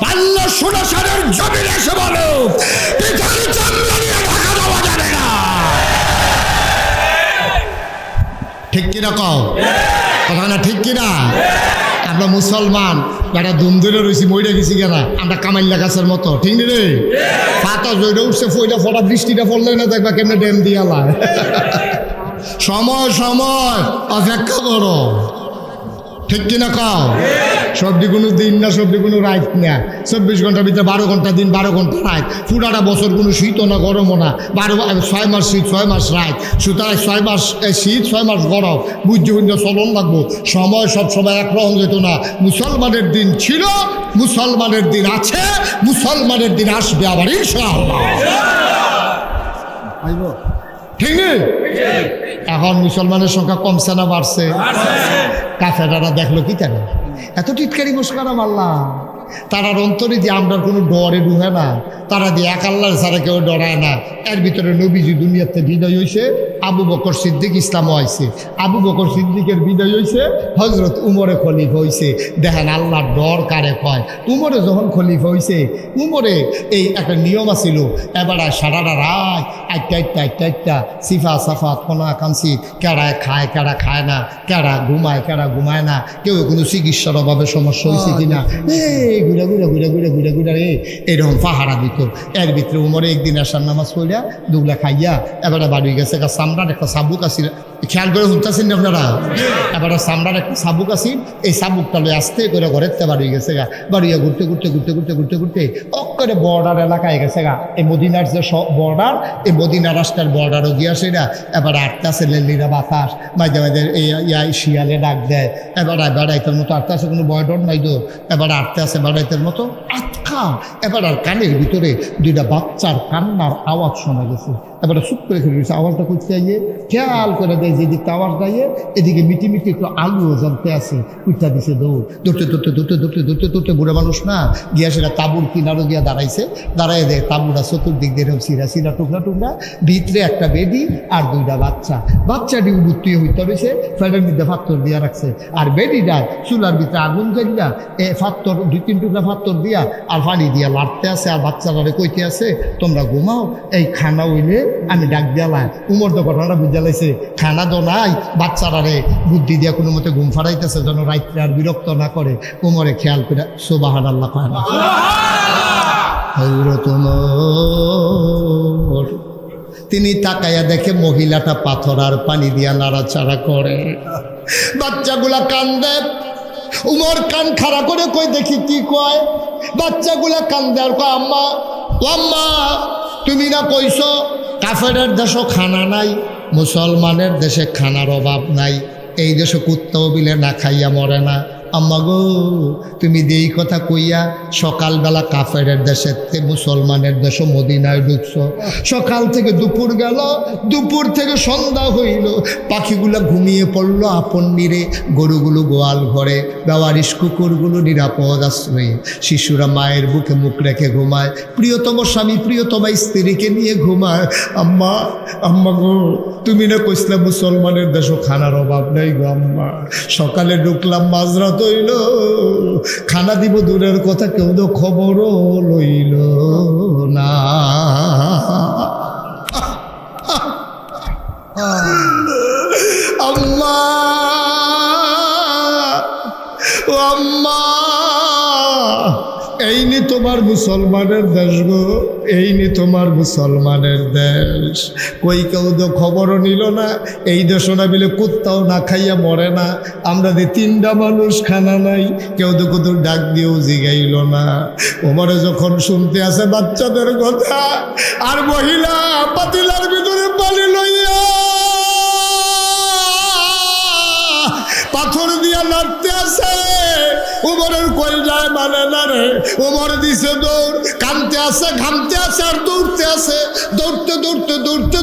পাল্লা সোনাসারের জমিন এসে বলো পিঠার চামড়া নিয়ে ঢাকা দেওয়া যাবে না ঠিক কিনা কও কথা না ঠিক কিনা আমরা মুসলমান যারা দুম ধরে রয়েছি মইরা গেছি কেনা আমরা কামাইল্লা গাছের মতো ঠিক নি রে পাতা জয়টা উঠছে ফইটা ফটা বৃষ্টিটা পড়লে না দেখবা কেমনে ড্যাম দিয়ালায় সময় সময় অপেক্ষা করো, ঠিক কিনা কাও? সবজি কোনো দিন না, সবজি কোনো রাত না, 24 ঘন্টার ভিতরে 12 ঘন্টা দিন, 12 ঘন্টা রাত। পুরাটা বছর কোনো শীতও না গরমও না, 6 মাস শীত 6 মাস রাত। সুতরাং 6 মাস শীত 6 মাস গরম, বুঝতে বুঝতে চলন লাগবো। সময় সবসময় একরকম যেত না। মুসলমানের দিন ছিল, মুসলমানের দিন আছে, মুসলমানের দিন আসবে আবার ইনশাআল্লাহ। ঠিক নেই? এখন মুসলমানের সংখ্যা কমছে না বাড়ছে? কাফেরারা দেখলো কি তারা এত টিটকারি মুস্কারা মারলাম, তারার অন্তরে দিয়ে আমরা কোনো ডরে ঢুকে না, তারা দিয়ে এক আল্লাহর ছাড়া কেউ ডরায় না। এর ভিতরে নবীজি দুনিয়াতে বিদায় হয়েছে, আবু বকর সিদ্দিক ইসলাম হয়েছে, আবু বকর সিদ্দিকের বিদায় হয়েছে, হজরত উমরে খলিফা হয়েছে। দেখেন আল্লাহর ডর কারে কয়। উমরে যখন খলিফা হয়েছে, উমরে এই একটা নিয়ম আছিল, এবারে সারাটা রাত একটা সিফা সাফাত কোনা কাঞ্চি, কেড়ায় খায় কেড়া খায় না, কেড়া ঘুমায় না, কেউ কোনো চিকিৎসার অভাবে সমস্যা হয়েছে কিনা, ঘুরে এরকম পাহারা দিত। এর ভিতরে উমরে একদিন আসার নামাজ পড়িয়া দুগলা খাইয়া এবারে বাড়ি গেছে। চামড়ার একটা চাবুক আসিল, খেয়াল করে শুনতেছেন না আপনারা? এবারে চামড়ার একটা চাবুক আসিল, এই চাবুকটা লয়ে আস্তে করে ঘরের তে বাড়ি গেছে গা। বাড়িয়া ঘুরতে অক্করে বর্ডার এলাকায় গেছে গা। এই মদিনার যে বর্ডার, এই মদিনা রাষ্ট্রের বর্ডারও গিয়াছে না। এবারে আটটাছে লেলিরা বাতাস, মাঝে মাঝে এই শিয়ালে ডাক দেয়। এবারে বেড়াইতের মতো আটটাছে, কোনো বয় ডর নাই তো। এবারে আটতে আছে বেড়াইতের মতো আটকা। এবার আর কানের ভিতরে দুইটা বাচ্চার কান্নার আওয়াজ শোনা গেছে। এবারে চুপ করে খেলে গেছে। আওয়াজটা করতে যাইয়ে খেয়াল করে দেয়, যেদিকটা আওয়াজ দাইয়ে এদিকে মিটি একটু আলুও জ্বলতে আছে, উঠা দিছে দৌড়তে বুড়ে মানুষ না গিয়া সেটা তাবুর কিনারও গিয়া দাঁড়ায় দেয়। তাবুরা চতুর্দিক দিয়ে সিরা টুকরা, ভিতরে একটা বেডি আর দুইটা বাচ্চাটি উবুত্তি হইতে রয়েছে, ফ্যানের মধ্যে ফাত্তর দিয়া রাখছে। আর বেডিটা চুলার ভিতরে আগুন জ্বালিয়া ফাত্তর 2-3 টুকরা ফাত্তর দিয়া আর পানি দিয়া লাড়তে আছে। আর বাচ্চারা কইতে আছে, তোমরা ঘুমাও, এই খানা হইলে আমি ডাক দিয়ালাই। উমর তো ঘটনাটা বুঝা লাইছে, খানা তো নাই, বাচ্চারা রে বুদ্ধি দিয়া কোনো মতে ঘুম ফাড়াইতেছে যেন রাত্রে আর বিরক্ত না করে। উমরে খেয়াল করে সুবহানাল্লাহ কয় না। হযরত ওমর তিনি তাকাইয়া দেখে মহিলাটা পাথর আর পানি দিয়া নাড়াচাড়া করে, বাচ্চাগুলা কান্দে। উমর কান খাড়া করে কই দেখি কি কয়। বাচ্চাগুলা কান্দে আর কয়, আম্মা ও আম্মা, তুমি না কইছো কাফেরের দেশও খানা নাই, মুসলমানের দেশে খানার অভাব নাই, এই দেশে কুত্তাও বিলে না খাইয়া মরে না। আম্মা গো, তুমি যেই কথা কইয়া সকালবেলা কাফেরের দেশের মুসলমানের দেশে মদিনায় ঢুকছো, সকাল থেকে দুপুর গেল, দুপুর থেকে সন্ধ্যা হইল, পাখিগুলো ঘুমিয়ে পড়লো আপন নিরে, গরুগুলো গোয়াল ঘরে, বেওয়ারিশ কুকুরগুলো নিরাপদ আশ্রয়ে, শিশুরা মায়ের বুকে মুখ রেখে ঘুমায়, প্রিয়তম স্বামী প্রিয়তমা স্ত্রীকে নিয়ে ঘুমায়। আম্মা আম্মা গো, তুমি না কইসলা মুসলমানের দেশও খানার অভাব নাই গো আম্মা। সকালে ঢুকলাম, মাঝরাত হইল, খানা দিব দূরের কথা, কেউ তো খবরও লইল না। আম্মা ও আম্মা, এই নি তোমার মুসলমানের দেশ গো, এই নি তোমার মুসলমানের দেশ। কই কেউ তো খবরও নিল না, এই দেশও না মিলে কুত্তাও না খাইয়া মরে না। আমরা যে 3টা মানুষ খানা নাই, কেউ তো কত ডাক দিয়েও জিগাইল না। ওমরে যখন শুনতে আসে বাচ্চাদের কথা, আর মহিলা পাতিলার ভিতরে পানি লইয়া পাথর দিয়া লড়তে আসে, উমরের কলজায় মানে না রে। উমর দিছে দৌড়, কানতে আসে, ঘামতে আসে আর দৌড়তে আসে।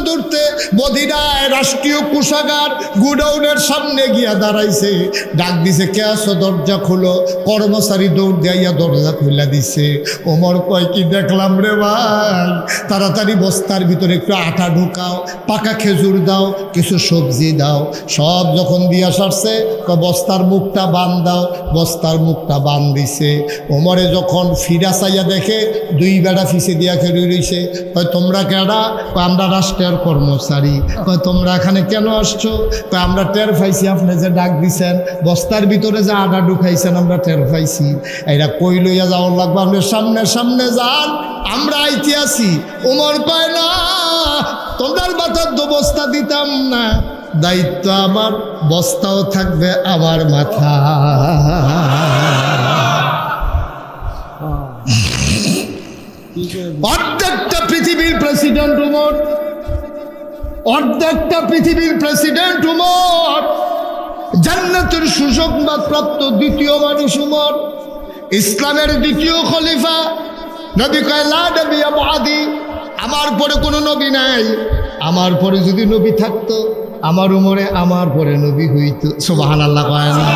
দৌড়তে মদিনায় রাষ্ট্রীয় কোষাগার গুডাউনের সামনে গিয়া দাঁড়াইছে। ডাক দিছে, কে আসো, দরজা খুলো। কর্মচারী দৌড় দিয়া দরজা খুলে দিছে। ওমর কয়, কি দেখলাম রে ভাই, তাড়াতাড়ি বস্তার ভিতরে একটু আটা ঢুকাও, পাকা খেজুর দাও, কিছু সবজি দাও। সব যখন দিয়া সারছে, বস্তার মুখটা বান দাও। বস্তার মুখটা বান দিছে। ওমরে যখন ফিরা চাইয়া দেখে 2 বেড়া ফিসে দিয়া খেয়ে রয়েছে। কয়, তোমরা কেডা? আমরা রাষ্ট্রের কর্মচারী। কয়, তোমরা এখানে কেন আসছো? কয়, আমরা টের পাইছি আপনি যে ডাক দিছেন, বস্তার ভিতরে যে আটা ঢুকাইছেন আমরা টের পাইছি। এরা কই লইয়া যাওয়ার লাগবে, আপনি সামনে যান, আমরা আইতে আসি। ওমর কয়, না, তোমরা মাথার বস্তা দিতাম না, দায়িত্ব আমার, বস্তাও থাকবে আমার মাথা। অর্ধেকটা পৃথিবীর প্রেসিডেন্ট উমর, অর্ধেকটা পৃথিবীর প্রেসিডেন্ট উমর, জান্নাতের সুসংবাদ প্রাপ্ত দ্বিতীয় মানুষ উমর, ইসলামের দ্বিতীয় খলিফা। নবী কয় লা নবিয়্যা বাদি, আমার পরে কোনো নবী নাই, আমার পরে যদি নবী থাকতো আমার উমরে আমার পরে নবী হইতো। সুবহানাল্লাহ কয় না?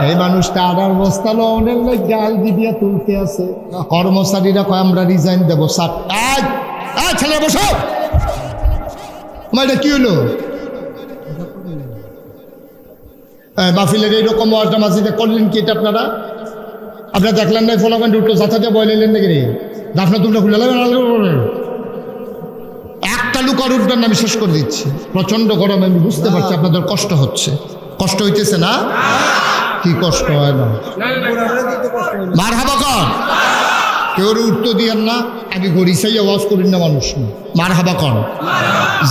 এই মানুষটা আদার বস্তা অনেক লোক গাল দিয়া তুলতে আছে। কর্মচারীরা কয় আমরা রিজাইন দেবো। ছেলে বসো, এটা কি হলো? মাহফিলের এইরকম ওয়াজটা মাঝিতে করলেন কি এটা আপনারা? আপনারা দেখলেন না ফলাফল উঠলো যাতা দিয়ে বয়লেন নাকি রে? দাফনা তুমটা খুলে একটা লুক আর উঠবেন না, আমি শেষ করে দিচ্ছি। প্রচন্ড গরমে আমি বুঝতে পারছি আপনাদের কষ্ট হচ্ছে। কষ্ট হইতেছে না? কি কষ্ট হয় না? মারহাবা কর, কেউ উত্তর দিয়েন না। আমি গরিসাই আওয়াজ করি না মানুষ, মারহাবা কর।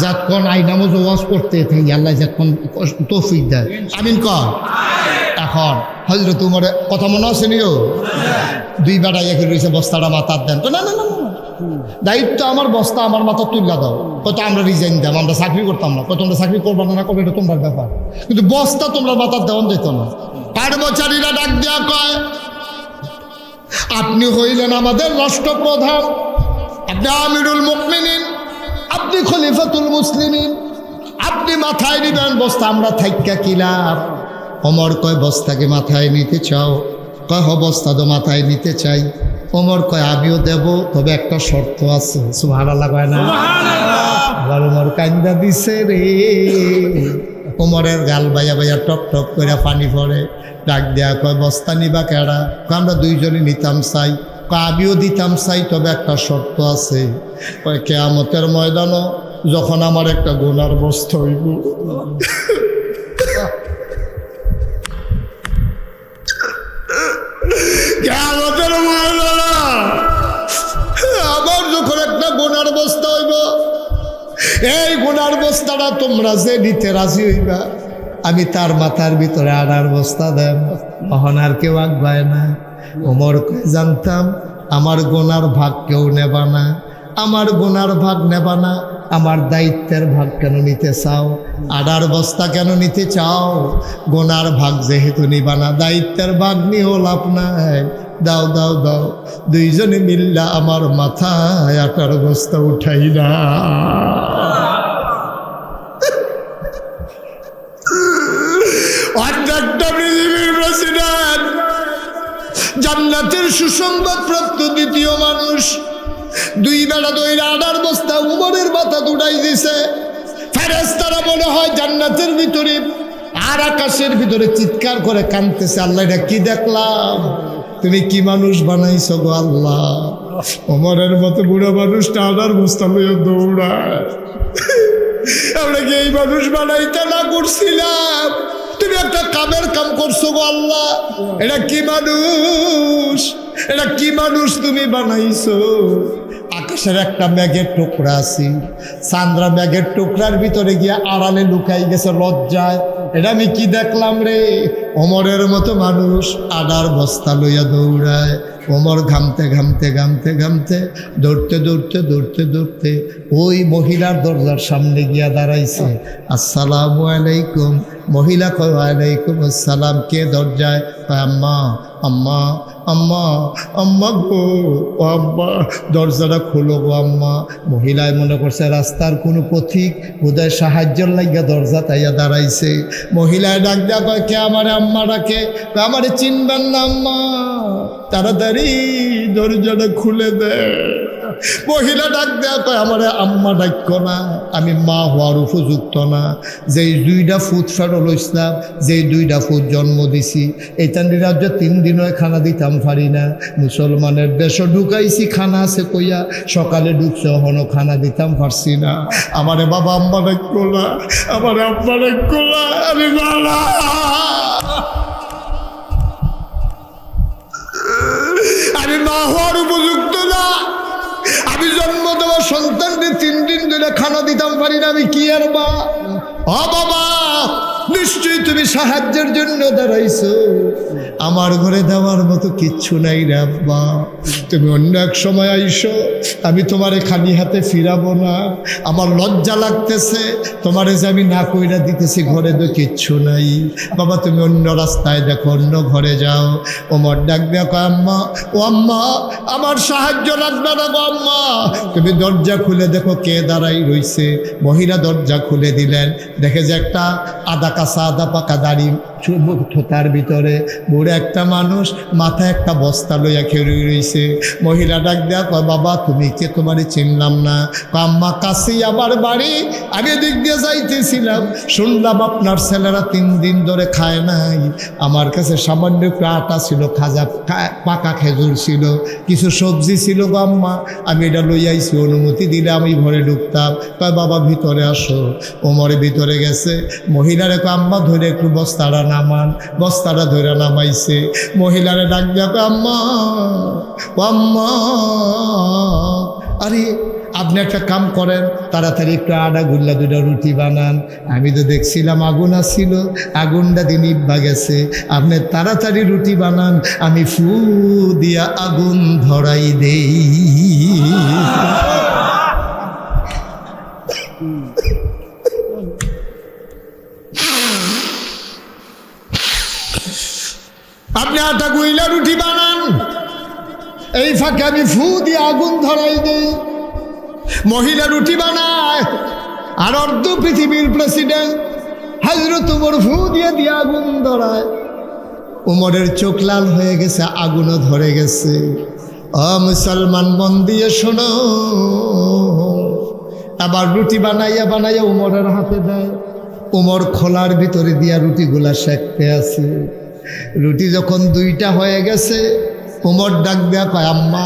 যতক্ষণ আইনামজ আওয়াজ করতে থাকি আল্লাহ যতক্ষণ তৌফিক দেয়, আমিন কর। এখন হযরত উমরের কথা মনে আছে নিও, দুই বেটা একে রয়েছে বস্তাটা মাথার দেন তো, না না না না, দায়িত্ব আমার, বস্তা আমার মাথা তুল্লা দাও। কত আমরা রিজাইন দাম, আমরা চাকরি করতাম না। কত তোমরা চাকরি করবো না করবে এটা তোমার ব্যাপার, কিন্তু বস্তা তোমরা মাথার দেওয়ান যেত না। কর্মচারীরা ডাক দেওয়া কয় আপনি হইলেন আমাদের রাষ্ট্রপ্রধান, আপনি আমিরুল মুমিনিন, আপনি খলিফাতুল মুসলিমিন, আপনি মাথায় নিবেন বস্তা, আমরা থাইক্কা কি লাভ? ওমর কয় বস্তাকে মাথায় নিতে চাও? কয় হ বস্তা তো মাথায় নিতে চাই। ওমর কয় আমিও দেব, তবে একটা শর্ত আছে। সুবহানাল্লাহ কয় না? আবার ওমর কান্দা দিছে রে। ওমরের গাল বাইয়া বাইয়া টপ টপ করে পানি পড়ে। ডাক দেয়া কয় বস্তা নিবা কেডা? আমরা দুইজনই নিতাম চাই। কয় আমিও দিতাম চাই, তবে একটা শর্ত আছে। কয় কিয়ামতের ময়দানও যখন আমার একটা গুনার বস্তা হইব, কিয়ামতের ময়দানে আমার যখন একটা গুনার বস্তা হইব, এই গুনার বস্তাটা তোমরা যে নিতে রাজি হইবা, আমি তার মাথার ভিতরে আনার বস্তা দেব, তখন আর কেউ আগবায় না। ওমর জানতাম আমার গুনার ভাগ কেউ নেবা না, আমার গুনার ভাগ নেবা না, আমার দায়িত্বের ভাগ কেন নিতে চাও? আডার বস্তা কেন নিতে চাও? গুনার ভাগ যেহেতু নিবা না, দায়িত্বের ভাগ নিয়েও লাভ নাই। দাও দাও দাও, দুইজনে মিল্লা আমার মাথায় আটার বস্তা উঠাই না। অর্ধেকটা পৃথিবীর প্রেসিডেন্ট, জান্নাতের সুসংবাদ প্রাপ্ত দ্বিতীয় মানুষ, দুই বেলা দইরা আডার বস্তা উমরের মাথা উঠাই দিছে। ফেরেশতারা মনে হয় জান্নাতের ভিতরে আর আকাশের ভিতরে চিৎকার করে কাঁদতেছে, আল্লাহ এটা কি দেখলাম? তুমি কি মানুষ বানাইছো গো আল্লাহ? ওমরের মতো বুড়ো মানুষটা আডার বস্তা লইয়া দৌড়ায়। আমরা কি এই মানুষ বানাইতে না করছিলাম? তুমি একটা কামের কাম করছো গো আল্লাহ। এটা কি মানুষ? এটা কি মানুষ তুমি বানাইছো? আকাশের একটা মেঘের টুকরা আছে, চান্দ্রা মেঘের টুকরার ভিতরে গিয়ে আড়ালে লুকাই গেছে লজ্জায়। এটা আমি কি দেখলাম রে? ওমরের মতো মানুষ আডার বস্তা লইয়া দৌড়ায়। ওমর ঘামতে ঘামতে ঘামতে ঘামতে দৌড়তে দৌড়তে দৌড়তে দৌড়তে ওই মহিলার দরজার সামনে গিয়া দাঁড়াইছে। আসসালামু আলাইকুম। মহিলা কয় ওয়ালাইকুম আসসালাম। কে দরজায়? আম্মা আম্মা আম্মা আম্মা গো, ও আম্মা দরজাটা খোলো গো আম্মা। মহিলায় মনে করছে রাস্তার কোনো পথিক বোধহয় সাহায্যের লাগিয়া দরজা তাইয়া দাঁড়াইছে। মহিলায় ডাক দেয়া কয় কে আমারে আম্মা ডাকে? আমারে চিনবেন না আম্মা, তাড়াতাড়ি দরজাটা খুলে দে। মহিলা ডাক দেয়া কয় আমারে আম্মা ডাক্য না, আমি মা হওয়ার উপযুক্ত না। যেই দুইটা ফুট ফেরল ইসলাম, যেই দুইটা ফুট জন্ম দিছি, এই তান্ডি রাজ্যে 3 দিন হয় খানা দিতাম পারি না। মুসলমানের দেশে ঢুকাইছি, খানা আছে কইয়া, সকালে ঢুকছে হনো খানা দিতাম পারছি না। আমারে বাবা আম্মা ডাক্য না, আমারে আম্মা ডাক্য না, আমি বাবা আমি মা হওয়ার উপযুক্ত না। আমি জন্ম দেওয়া সন্তানকে 3 দিন ধরে খানা দিতাম পারি না, আমি কি আর মা? ও বাবা, নিশ্চয়ই তুমি সাহায্যের জন্য দাঁড়াইছো, আমার ঘরে দেওয়ার মতো কিচ্ছু নাই রে আব্বা, তুমি অন্য এক সময় আইসো, আমি তোমারে খালি হাতে ফিরাবো না, আমার লজ্জা লাগতেছে, তোমারে যে আমি না কইরা দিতেছি ঘরে তো কিচ্ছু নাই, বাবা তুমি অন্য রাস্তায় দেখো, অন্য ঘরে যাও। ওমর ডাক দেখো, আম্মা, ও আম্মা, আমার সাহায্য লাগবে না গো আম্মা, তুমি দরজা খুলে দেখো কে দাঁড়াই রইছে। মহিলা দরজা খুলে দিলেন, দেখে যে একটা আদা কাঁচা আদা পাকা দাড়ি থোতার ভিতরে বুড়ো একটা মানুষ, মাথায় একটা বস্তা লইয়া খেয়ে রইছে। মহিলা ডাক দেয়া কয়, বাবা তুমি কে, তোমারে চিনলাম না। আম্মা, কাছেই আমার বাড়ি, আগে দিক দিয়ে যাইতেছিলাম, শুনলাম আপনার ছেলেরা 3 দিন ধরে খায় নাই, আমার কাছে সামান্য একটু আটা ছিল, খাজা পাকা খেজুর ছিল, কিছু সবজি ছিল গো আম্মা, আমি এটা লইয়াইছি, অনুমতি দিলে আমি ঘরে ঢুকতাম। কয় বাবা ভিতরে আসো। ওমরে ভিতরে গেছে, মহিলারে কয়, আম্মা ধরে একটু বস্তাটা নামান। বস্তাটা ধরে নামাইছে। মহিলারে ডাক দেখো, আম্মা, ও আম্মা, আরে আপনি একটা কাম করেন, তাড়াতাড়ি একটু আটা গুল্লা 2টা রুটি বানান, আমি তো দেখছিলাম আগুন আসছিল, আগুনটা দিন নিভা গেছে, আপনি তাড়াতাড়ি রুটি বানান, আমি ফু দিয়া আগুন ধরাই দেই। আপনি আটা গুইলা রুটি বানান, এই ফাঁকে আমি ফু দিয়ে আগুন ধরাই দেই। মহিলা রুটি বানায়, আর অর্ধ পৃথিবীর প্রেসিডেন্ট হযরত ওমর ফু দিয়ে আগুন ধরায়। ওমরের চোখ লাল হয়ে গেছে, আগুনও ধরে গেছে। ও মুসলমান, মন দিয়ে শোনো, আবার রুটি বানাইয়া বানাইয়া ওমরের হাতে দেয়। ওমর খোলার ভিতরে দিয়া রুটিগুলা সেঁকতে আছে। রুটি যখন 2টা হয়ে গেছে, ওমর ডাক দেয়া কয়, আম্মা,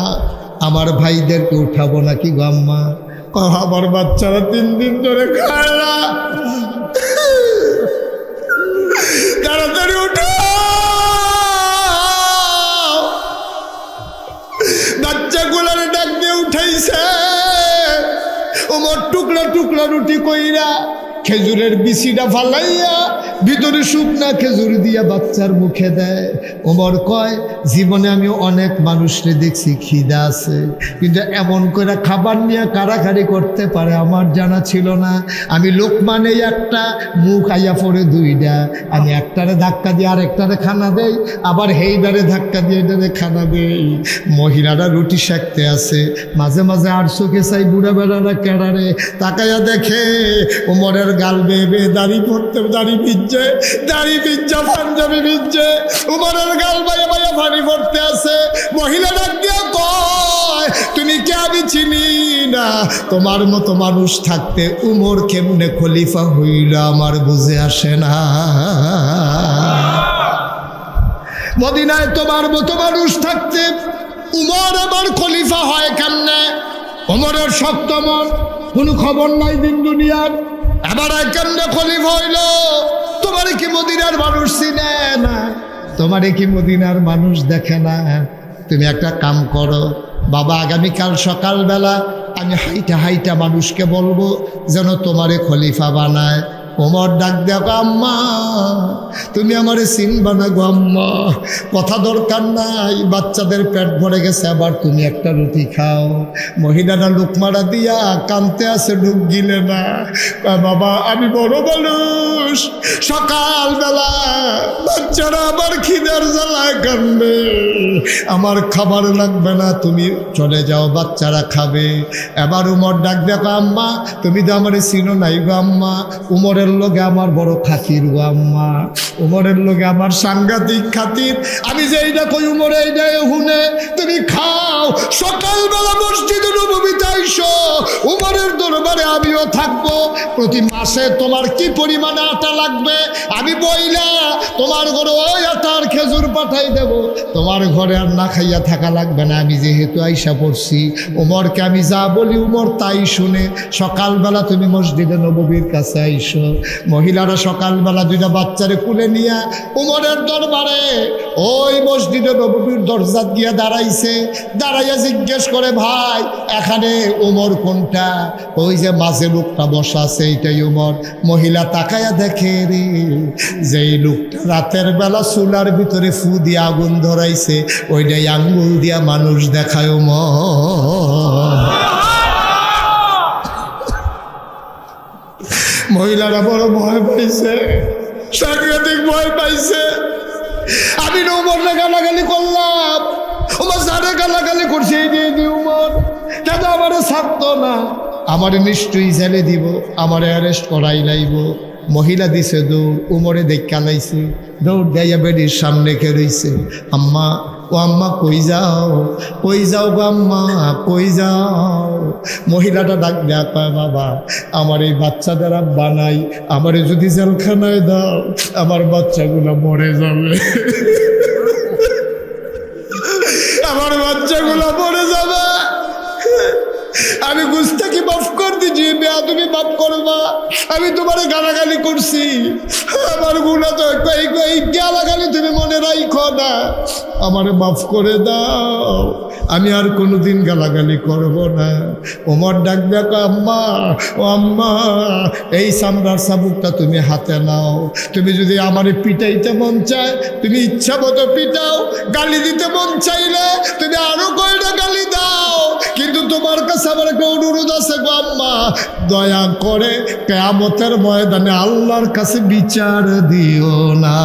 আমার ভাইদেরকে উঠাবো নাকি গো আম্মা? আমার বাচ্চারা 3 দিন ধরে খায় না, তাড়াতাড়ি উঠো। বাচ্চাগুলার ডাক দিয়ে উঠাইছে। ওমর টুকরা টুকরা রুটি কইরা খেজুরের বিচিটা ফালাইয়া ভিতরে শুকনা খেজুর দিয়া বাচ্চার মুখে দেয়। ওমর কয়, জীবনে আমি অনেক মানুষকে দেখছি খিদা আছে, কিন্তু এমন করে খাবার নিয়ে কারাকারি করতে পারে আমার জানা ছিল না। আমি লোকমানে একটা, মুখ আইয়া পড়ে 2টা, আমি একটারে ধাক্কা দিয়ে আরেকটারে খানা দেই, আবার হেইদারে ধাক্কা দিয়ে এটারে খানা দেই। মহিলারা রুটি সেঁকতে আছে, মাঝে মাঝে আর চোখে চাই বুড়া বেড়ারা কেড়ারে তাকাইয়া দেখে ওমরের গাল বেয়ে দাড়ি পড়তে, দাড়ি ভিজছে, দাড়ি ভিজা, পাঞ্জাবি ভিজছে, উমরের গাল বাইয়া বাইয়া পানি পড়তে আছে। মহিলা ডাক দিয়া কয়, তুমি কে, আমি চিনি না, তোমার মতো মানুষ থাকতে উমর কেমনে খলিফা হইল আমার বুঝে আসে না। মদিনায় তোমার মতো মানুষ থাকতে উমর আমার খলিফা হয় কেমনে? উমরের শক্ত মন, কোনো খবর নাই দিন দুনিয়ার, এবার কেমনে খলিফা হইল? তোমারে কি মদিনার মানুষ চিনে না? তোমারে কি মদিনার মানুষ দেখে না? তুমি একটা কাম করো বাবা, আগামীকাল সকালবেলা আমি হাইটা হাইটা মানুষকে বলবো যেন তোমারে খলিফা বানায়। ওমর ডাক দেখো, আম্মা, তুমি আমারে চিনবা না গো আম্মা, কথা দরকার নাই, বাচ্চাদের পেট ভরে গেছে, আবার তুমি একটা রুটি খাও। মহিলারা লোকমারা দিয়া কানতে আছে, ডুব গিলে না। বাবা, আমি বড় মানুষ, সকালবেলা বাচ্চারা আবার খিদার জ্বালায় কান্দে, আমার খাবার লাগবে না, তুমি চলে যাও, বাচ্চারা খাবে। এবার উমর ডাক দেখো, আম্মা, তুমি তো আমারে চিনো নাই গো আম্মা, উমরের লোকে আমার বড় খাতির গো আম্মা, উমরের লোকে আমার সাংঘাতিক খাতির, আমি যে এইটা কই উমরে এইটা হুনে, তুমি খাও। সকালবেলা মসজিদে নববীতে আইসো, উমরের দরবারে আমিও থাকবো, প্রতি মাসে তোমার কি পরিমাণে আটা লাগবে আমি বইলা তোমার ঘরে ওই আটার খেজুর পাঠাই দেব, তোমার ঘরে আর না খাইয়া থাকা লাগবে না। আমি যেহেতু আইসা পড়ছি, উমরকে আমি যা বলি উমর তাই শুনে। সকালবেলা তুমি মসজিদে নববীর কাছে আইসো। মহিলারা সকালবেলা 2টা বাচ্চারে কুলে নিয়ে উমরের দরবারে ওই মসজিদে নববীর দরজাত গিয়া দাঁড়াইছে, দাঁড়াইয়া জিজ্ঞেস করে ভাই এখানে ওমর কোনটা? ওই যে মাঝে লোকটা বসা আছে এইটাই ওমর। মহিলা তাকায়া দেখে রে যেই লোকটা রাতের বেলা চুলার ভিতরে ফু দিয়া আগুন ধরাইছে ওইটাই আঙ্গুল দিয়া মানুষ দেখায় ওমর। মহিলারা বড় ভয় পাইছে, সাংঘাতিক ভয় পাইছে। আমি না উমরটা গালাগালি করলাম, ওমর যারে গালাগালি করছে এই দিয়ে উমর দাদা আমারে ছাড়তো না, আমারে নিশ্চয়ই জেলে দিব, আমারে অ্যারেস্ট করাই লাইব। মহিলা দিছে দৌড়, উমরে দেখা লাইছে, দৌড় দেয়া বেডির সামনে কে রইছে। আম্মা ও আম্মা কই যাও, কই যাও গো আম্মা, কই যাও? মহিলাটা ডাক দেয়া কয় বাবা আমার এই বাচ্চাদের বানাই, আমারে যদি জেলখানায় দাও আমার বাচ্চাগুলো মরে যাবে, আমার বাচ্চাগুলো মরে যাবে। আমি গুস্তাকি মাফ কর দিজি, তুমি মাফ করবা, আমি তোমারে গালাগালি করছি, আমার গুণা তো এই গালাগালি তুমি মনে রাখো না, আমারে মাফ করে দাও, আমি আর কোনোদিন গালাগালি করব না। ওমর ডাক দেখো আম্মা ও আম্মা এই চামড়ার চাবুকটা তুমি হাতে নাও, তুমি যদি আমারে পিটাইতে মন চায় তুমি ইচ্ছা মতো পিটাও, গালি দিতে মন চাইলে তুমি আরো কয়টা গালি দাও, কিন্তু তোমার কাছে আমার একটা অনুরোধ আছে গো আম্মা, দয়া করে কিয়ামতের ময়দানে আল্লাহর কাছে বিচার দিও না।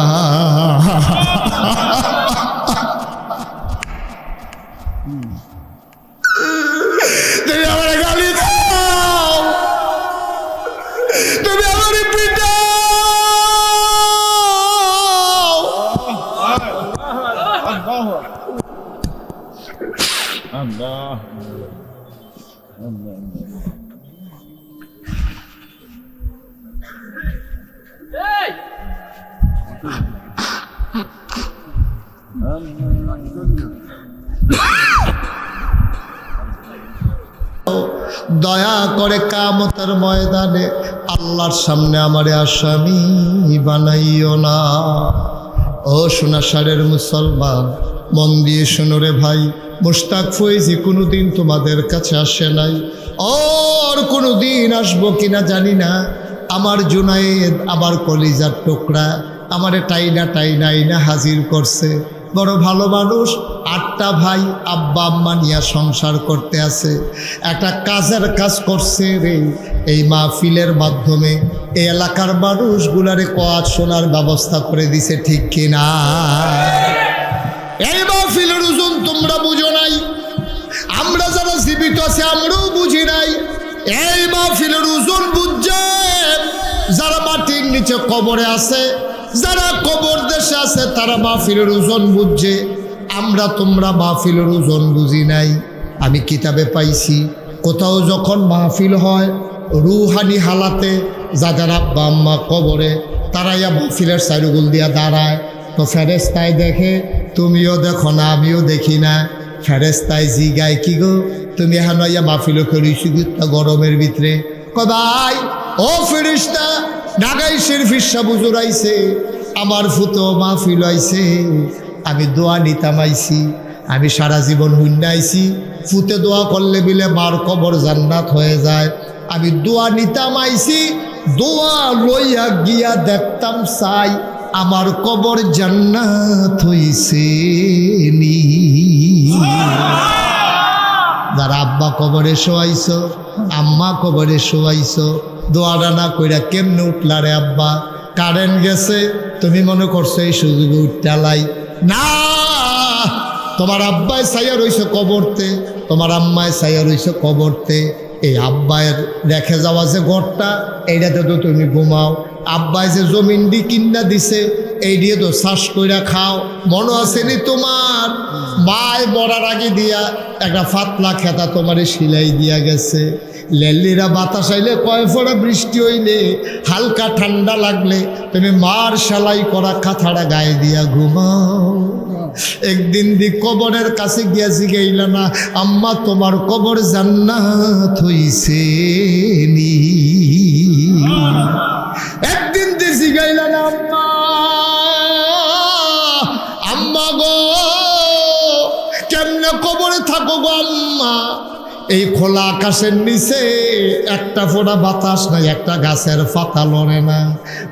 তুমি আমার গালি দাও, তুমি আমার পিটাও, দয়া করে কিয়ামতের ময়দানে আল্লাহর সামনে আমারে আসামি বানাইও না। ও সোনাসারের মুসলমান মন দিয়ে শোনো রে ভাই, মুশতাক ফয়েজি কোনোদিন তোমাদের কাছে আসে নাই, আর কোনোদিন আসবো কিনা জানি না। আমার জুনায়েদ আবার কলিজার টুকরা আমারে টাইনা টাইনা হাজির করছে, বড় ভালো মানুষ, 8টা ভাই আব্বা আম্মা নিয়ে সংসার করতে আছে, একটা কাজের কাজ করছে রে। এই মাহফিলের মাধ্যমে এই এলাকার মানুষগুলারে কোয়াজ শোনার ব্যবস্থা করে দিছে, ঠিক কিনা? এই মাহফিলের ওজন তোমরা বুঝো নাই, আমরা যারা জীবিত আছে আমরাও বুঝি নাই। এই মাহফিলের ওজন বুঝছে যারা মাটির নিচে কবরে আছে, যারা কবর দেশে আছে তারা মাহফিলের ওজন বুঝছে, আমরা তোমরা মাহফিলের ওজন বুঝি নাই। আমি কিতাবে পাইছি কোথাও যখন মাহফিল হয় রুহানি হালাতে যাদের আব্বা আম্মা কবরে, তারা ইয়া মাহফিলের সাইরুগুল দিয়া দাঁড়ায়, তো ফেরেস্তায় দেখে, তুমিও দেখো না আমিও দেখি না। ফেরেস্তায় জিগায় কি গো তুমি এখন ইয়া মাহফিল করিছি গরমের ভিতরে? কয় ভাই ও ফেরেস্তা ঢাকাই শরীফের সাবুজুর আইছে, আমার ফুতো মাহফিল আইছে, আমি দোয়া নিতাম আইছি, আমি সারা জীবন হুন্নাইছি, ফুতে দোয়া করলে বিলে মার কবর জান্নাত হয়ে যায়, আমি দোয়া নিতাম আইছি, দোয়া লইয়া গিয়া দেখতাম চাই আমার কবর জান্নাত হইছে নি। যারা আব্বা কবরে শোয়াইছো, আম্মা কবরে শোয়াইছো, দোয়াটা না কইরা কেমনে উঠলা রে আব্বা? কারেন্ট গেছে তুমি মনে করছো এই সুযোগে উঠটালাই না, তোমার আব্বায় ছাইয়া রইছে কবরতে, তোমার আম্মায় ছাইয়া রইছে কবরতে। এই আব্বায়ের রেখে যাওয়া যে ঘরটা এইটাতে তো তুমি ঘুমাও, আব্বাই যে জমিন দি কিনা দিছে এই দিয়ে তো শ্বাস কইরা খাও। মনে আছে নি তোমার মায় মরার আগে দিয়া একটা ফাতলা খেতা তোমারে সিলাই দিয়া গেছে, লেল্লিরা বাতাস আইলে কয় ফোঁটা বৃষ্টি হইলে হালকা ঠান্ডা লাগলে তুমি মার সেলাই করা কাঁথাটা গায়ে দিয়া ঘুমাও। একদিন দি কবরের কাছে গিয়া জিগাইলা না আম্মা তোমার কবর জান্নাত হইছে নি? একদিন দি জিগাইলা না আম্মা, আম্মা গো গো, কেমনে কবরে থাকো গো আম্মা? এই খোলা আকাশের নিচে একটা ফোঁটা বাতাস নাই, একটা গাছের পাতা লড়ে না,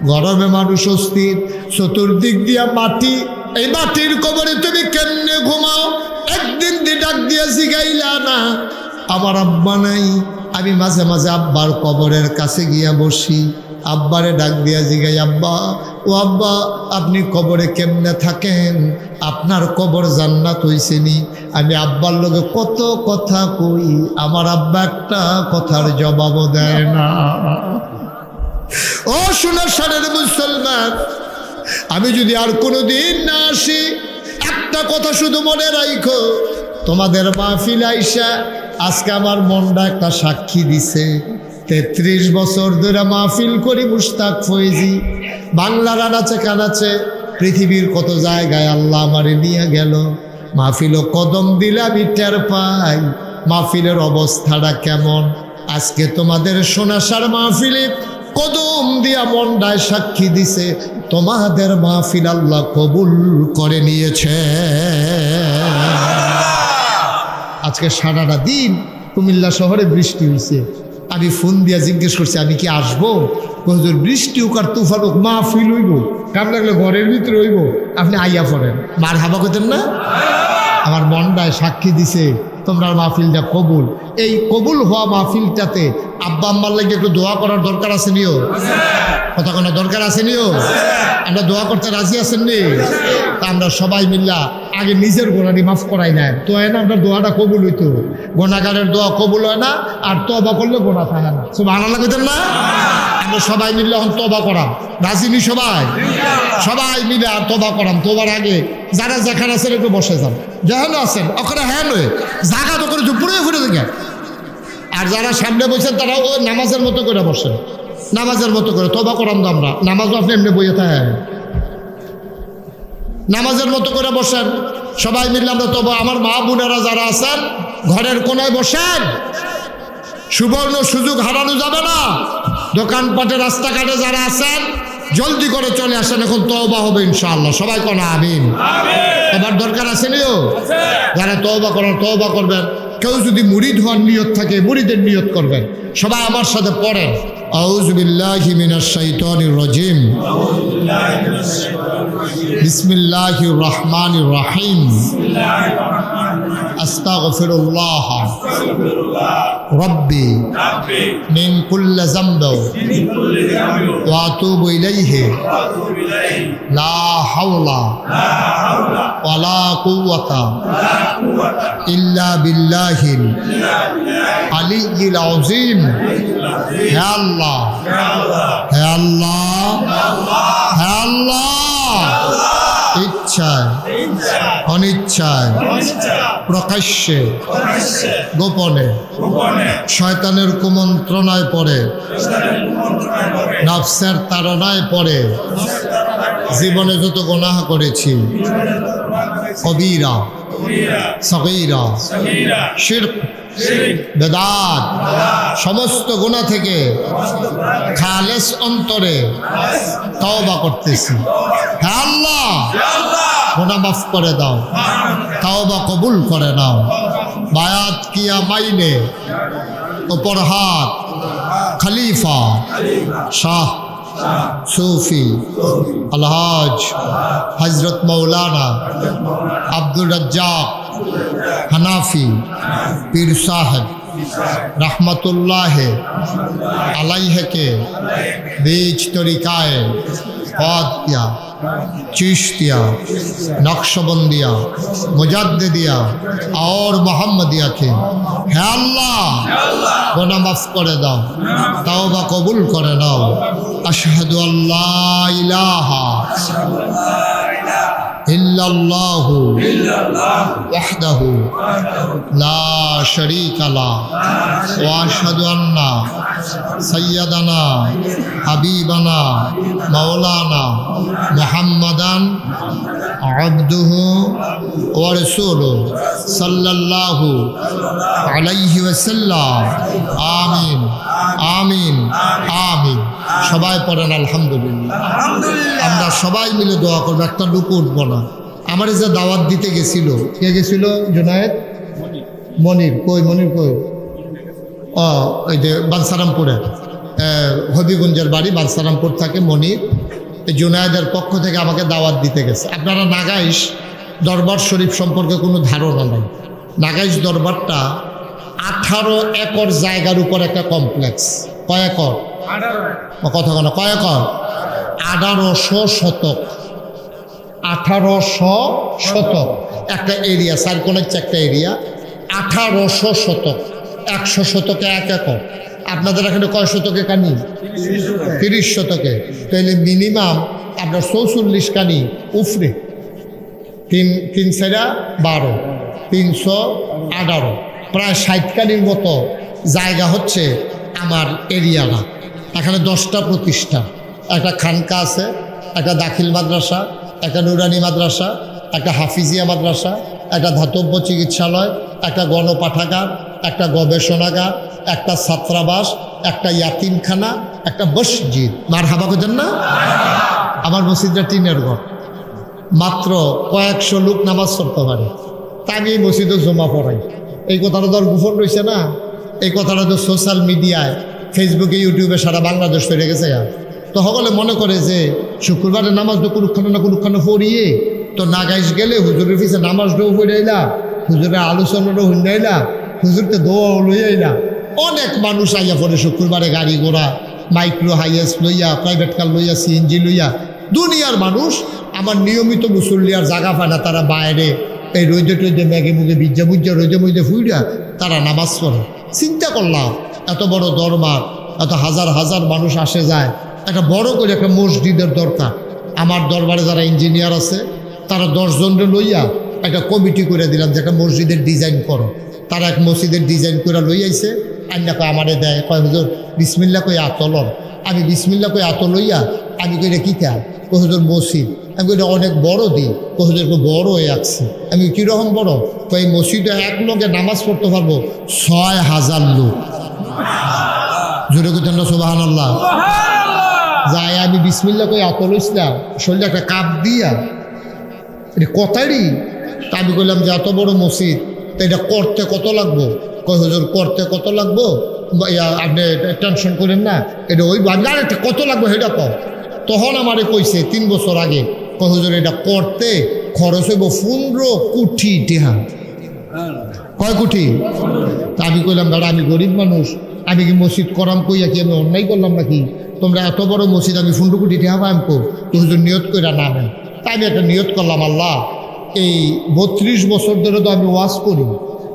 গরমে মানুষ অস্থির, চতুর্দিক দিয়া মাটি। এই মাটির কবরে তুমি কেমনে ঘুমাও? একদিন ডাক দিয়া জিগাইলা না আমার আব্বা নাই? আমি মাঝে মাঝে আব্বার কবরের কাছে গিয়া বসি, আব্বারে ডাক দিয়া জিগাই, আব্বা ও আব্বা, আপনি কবরে কেমনে থাকেন? আপনার কবর জান্নাত হইছেনি? আমি আব্বার লগে কত কথা কই, আমার আব্বা একটা কথার জবাবও দেয় না। ও সোনার সারের মুসলমান, আমি যদি আর কোনোদিন না আসি, একটা কথা শুধু মনে রাখো, তোমাদের মাহফিল আইসা আজকে আমার মনটা একটা সাক্ষী দিছে। 33 বছর ধরে মাহফিল করি মুশতাক ফয়েজি, বাংলার আনাচে কানাচে, পৃথিবীর কত জায়গায় আল্লাহ আমারে নিয়ে গেল। মাহফিলও কদম দিলে আমি টের পাই মাহফিলের অবস্থাটা কেমন। আজকে তোমাদের সোনাসার মাহফিলে কদম দিয়া মনটায় সাক্ষী দিছে, তোমাদের মাহফিল আল্লাহ কবুল করে নিয়েছে। আজকে সারাটা দিন কুমিল্লা শহরে বৃষ্টি হয়েছে। আমি ফোন দিয়া জিজ্ঞেস করছি আমি কি আসবো? হুজুর বৃষ্টি হোক আর তুফান হোক, মাহফিল হইব, কাম লাগলে ঘরের ভিতরে হইব, আপনি আইয়া পড়েন। মার হাবা করতেন না? আমার মনটায় সাক্ষী দিছে তোমরা মাহফিলটা কবুল। এই কবুল হওয়া মাহফিলটাতে আব্বা আম্মার লাগে একটু দোয়া করার দরকার আছে নিও, কথা কোনো দরকার আছে নিও। আমরা দোয়া করতে রাজি আছেন নি? তা আমরা সবাই মিল্লা আগে নিজের গোনানি মাফ করাই না, তো না আমরা দোয়াটা কবুল হইতো। গোনাগারের দোয়া কবুল হয় না, আর তবা করলে গোনা থাকে না। সব ভালো লাগতেন না? আমরা সবাই মিললে এখন তবা করাম, রাজি নি সবাই? সবাই মিলে আর তবা করাম। তোবার আগে যারা যেখানে আছেন একটু বসে যান, যেখানে আছেন ওখানে হ্যাঁ নয়, জায়গা তো করে পুরো ঘুরে দেখে। আর যারা সামনে বসেন তারা ও নামাজের মতো করে বসেন, নামাজের মতো করে তবা করাম। তো আমরা নামাজও আপনি এমনি বইয়ে থাকেন, নামাজের মতো করে বসেন। সবাই মিললে আমরা তবা। আমার মা বোনেরা যারা আছেন ঘরের কোনায় বসেন, সুবর্ণ সুযোগ হারানো যাবে না। দোকানপাটে রাস্তাঘাটে যারা আছেন জলদি করে চলে আসেন, এখন তওবা হবে ইনশাআল্লাহ। সবাই কোন আমিন। এবার দরকার আছে নিও, যারা তওবা করার তওবা করবেন। কেউ যদি মুরিদ হওয়ার নিয়ত থাকে মুরিদের নিয়ত করবেন। সবাই আমার সাথে পড়েন, আউযু বিল্লাহি মিনাশ শাইতানির রাজিম, বিসমিল্লাহির রহমানির রহিম, আস্তাগফিরুল্লাহ রব্বি মিন কুল্লি যামবি ওয়া আতুবু ইলাইহি লা হাওলা ওয়ালা কুওয়াতা ইল্লা বিল্লাহিল আলিয়্যিল আযীম। হে আল্লাহ, হে আল্লাহ, হে আল্লাহ, ইচ্ছায় অনিচ্ছায় প্রকাশ্যে গোপনে শয়তানের কুমন্ত্রণায় পড়ে, নফসের তাড়নায় পড়ে জীবনে যত গুনাহ করেছি, কবিরা সগীরা শিরক বেদাত সমস্ত গুনাহ থেকে খালেস অন্তরে তওবা করতেছি। হে আল্লাহ, গুনাহ মাফ করে দাও, তওবা কবুল করে নাও। বায়াত কিয়া মাইনে উপর হাত খলিফা শাহ सूफी अलहाज हजरत मौलाना अब्दुल रज्जाक हनाफी पीर साहब रहमतुल्लाह अलैह के बीच तरीकाए कादिया चिश्तिया नक्शबंदिया मुजद्दिदिया और मोहम्मदिया के हे अल्लाह गुनाह माफ करे दाओ, तौबा कबूल करे नाओ। अशहदु अल्ला इलाहा इल्लल्लाहु वहदहु ला शरीका ला व अशहदु अन्ना सय्यदना हबीबना मौलाना मुहम्मदन अब्दुहु व रसूलुहु सल्लल्लाहु अलैहि वसल्लम। आमीन आमीन आमीन। সবাই পড়েন আলহামদুলিল্লাহ। আমরা সবাই মিলে দোয়া করবো, একটা লুকু উঠবো না। আমার যে দাওয়াত দিতে গেছিল, কে গেছিল? জুনায়েদ মনির। কই মনির কই? ও ওই যে বালসারামপুরে, হবিগঞ্জের বাড়ি, বালসারামপুর থাকে মনির। জুনায়েদের পক্ষ থেকে আমাকে দাওয়াত দিতে গেছে। আপনারা নাগাইশ দরবার শরীফ সম্পর্কে কোনো ধারণা নাই। নাগাইশ দরবারটা 18 একর জায়গার উপর একটা কমপ্লেক্স। কয় একর? কথা কেন? কয় একর? 1800 শতক। 1800 শতক একটা এরিয়া, সার্কোনাইজ একটা এরিয়া। 1800 শতক, 100 শতকে 1 একর। আপনাদের এখানে কয় শতকে কানি? 30 শতকে। তাহলে মিনিমাম আপনার 44 কানি উফরে, 3 সেরা 12, 318, প্রায় 60 কানির মতো জায়গা হচ্ছে আমার এরিয়াটা। এখানে 10টা প্রতিষ্ঠান, একটা খানকা আছে, একটা দাখিল মাদ্রাসা, একটা নুরানি মাদ্রাসা, একটা হাফিজিয়া মাদ্রাসা, একটা ধাতব্য চিকিৎসালয়, একটা গণপাঠাগার, একটা গবেষণাগার, একটা ছাত্রাবাস, একটা ইয়াতিমখানা, একটা মসজিদ। মার হাবা করতেন না? আমার মসজিদটা টিনের ঘর, মাত্র কয়েকশো লোক নামাজ পড়তে পারে। তা আমি এই মসজিদে জমা পড়াই। এই কথাটা তো আর গোপন রয়েছে না, এই কথাটা তো সোশ্যাল মিডিয়ায়, ফেসবুকে, ইউটিউবে সারা বাংলাদেশ ফিরে গেছে। তো সকলে মনে করে যে শুক্রবারে নামাজ তো কোনখানে না কোনখানে পড়িয়ে তো নাগাইশ গেলে হুজুরের পিছিয়ে নামাজটাও পড়ে আইলা, হুজুরের আলোচনাটাও শুনে আইলা, হুজুরকে দোয়াও লই আইলা। অনেক মানুষ আইয়া পড়ে শুক্রবারে, গাড়ি ঘোড়া, মাইক্রো হাইয়েস লইয়া, প্রাইভেট কার লইয়া, সিএনজি লইয়া। দুনিয়ার মানুষ আমার নিয়মিত মুসল্লি আর জাগা পায় না, তারা বাইরে এই রোদে টৈদে ম্যাগে মুগে বিজ্জা বুজ্জা রোদে মধ্যে ফুইরা তারা নামাজ পড়ে। চিন্তা করলাম এত বড় দরবার, এত হাজার হাজার মানুষ আসে যায়, একটা বড় করে একটা মসজিদের দরকার। আমার দরবারে যারা ইঞ্জিনিয়ার আছে তারা 10 জনরে লইয়া একটা কমিটি করে দিলাম যে একটা মসজিদের ডিজাইন করো। তারা এক মসজিদের ডিজাইন করে লই আইছে, আইনা কয় আমারে দেয়, কয় হুজুর বিসমিল্লা কই আতলন। আমি বিসমিল্লা কই আত লইয়া আমি কইলে কী কা? কই হুজুর মসজিদ। আমি কইলে অনেক বড় দিই। কই হুজুর বড় হয়ে আসছি। আমি কীরকম বড়? কই এই মসজিদে এক লোকে নামাজ পড়তে পারবো 6000 লোক। জোরে কইতেন না সুবহানাল্লাহ? যাই আমি বিসমিল্লা কই আতল ইসলাম, শরীরে একটা কাপ দিয়া এটা কথারই। তা আমি কইলাম যে এত বড় মসজিদ, তো এটা করতে কত লাগবো? কই হুজুর করতে কত লাগবো আপনি টেনশন করেন না, এটা ওই আর একটা কত লাগবে সেটা কম। তখন আমারে কইছে 3 বছর আগে, কই হুজুর এটা করতে খরচ হইব 15 কোটি টাকা। কয় কোটি? তা আমি কইলাম দাদা আমি গরিব মানুষ, আমি কি মসজিদ করাম কইয়া কি আমি অন্যায় করলাম নাকি? তোমরা এত বড় মসজিদ আমি 15 কোটি টাকা পাইম কো? তো হুজুর নিয়ত কইরা নামেন। তাই আমি একটা নিয়ত করলাম, আল্লাহ এই 32 বছর ধরে তো আমি ওয়াজ করি,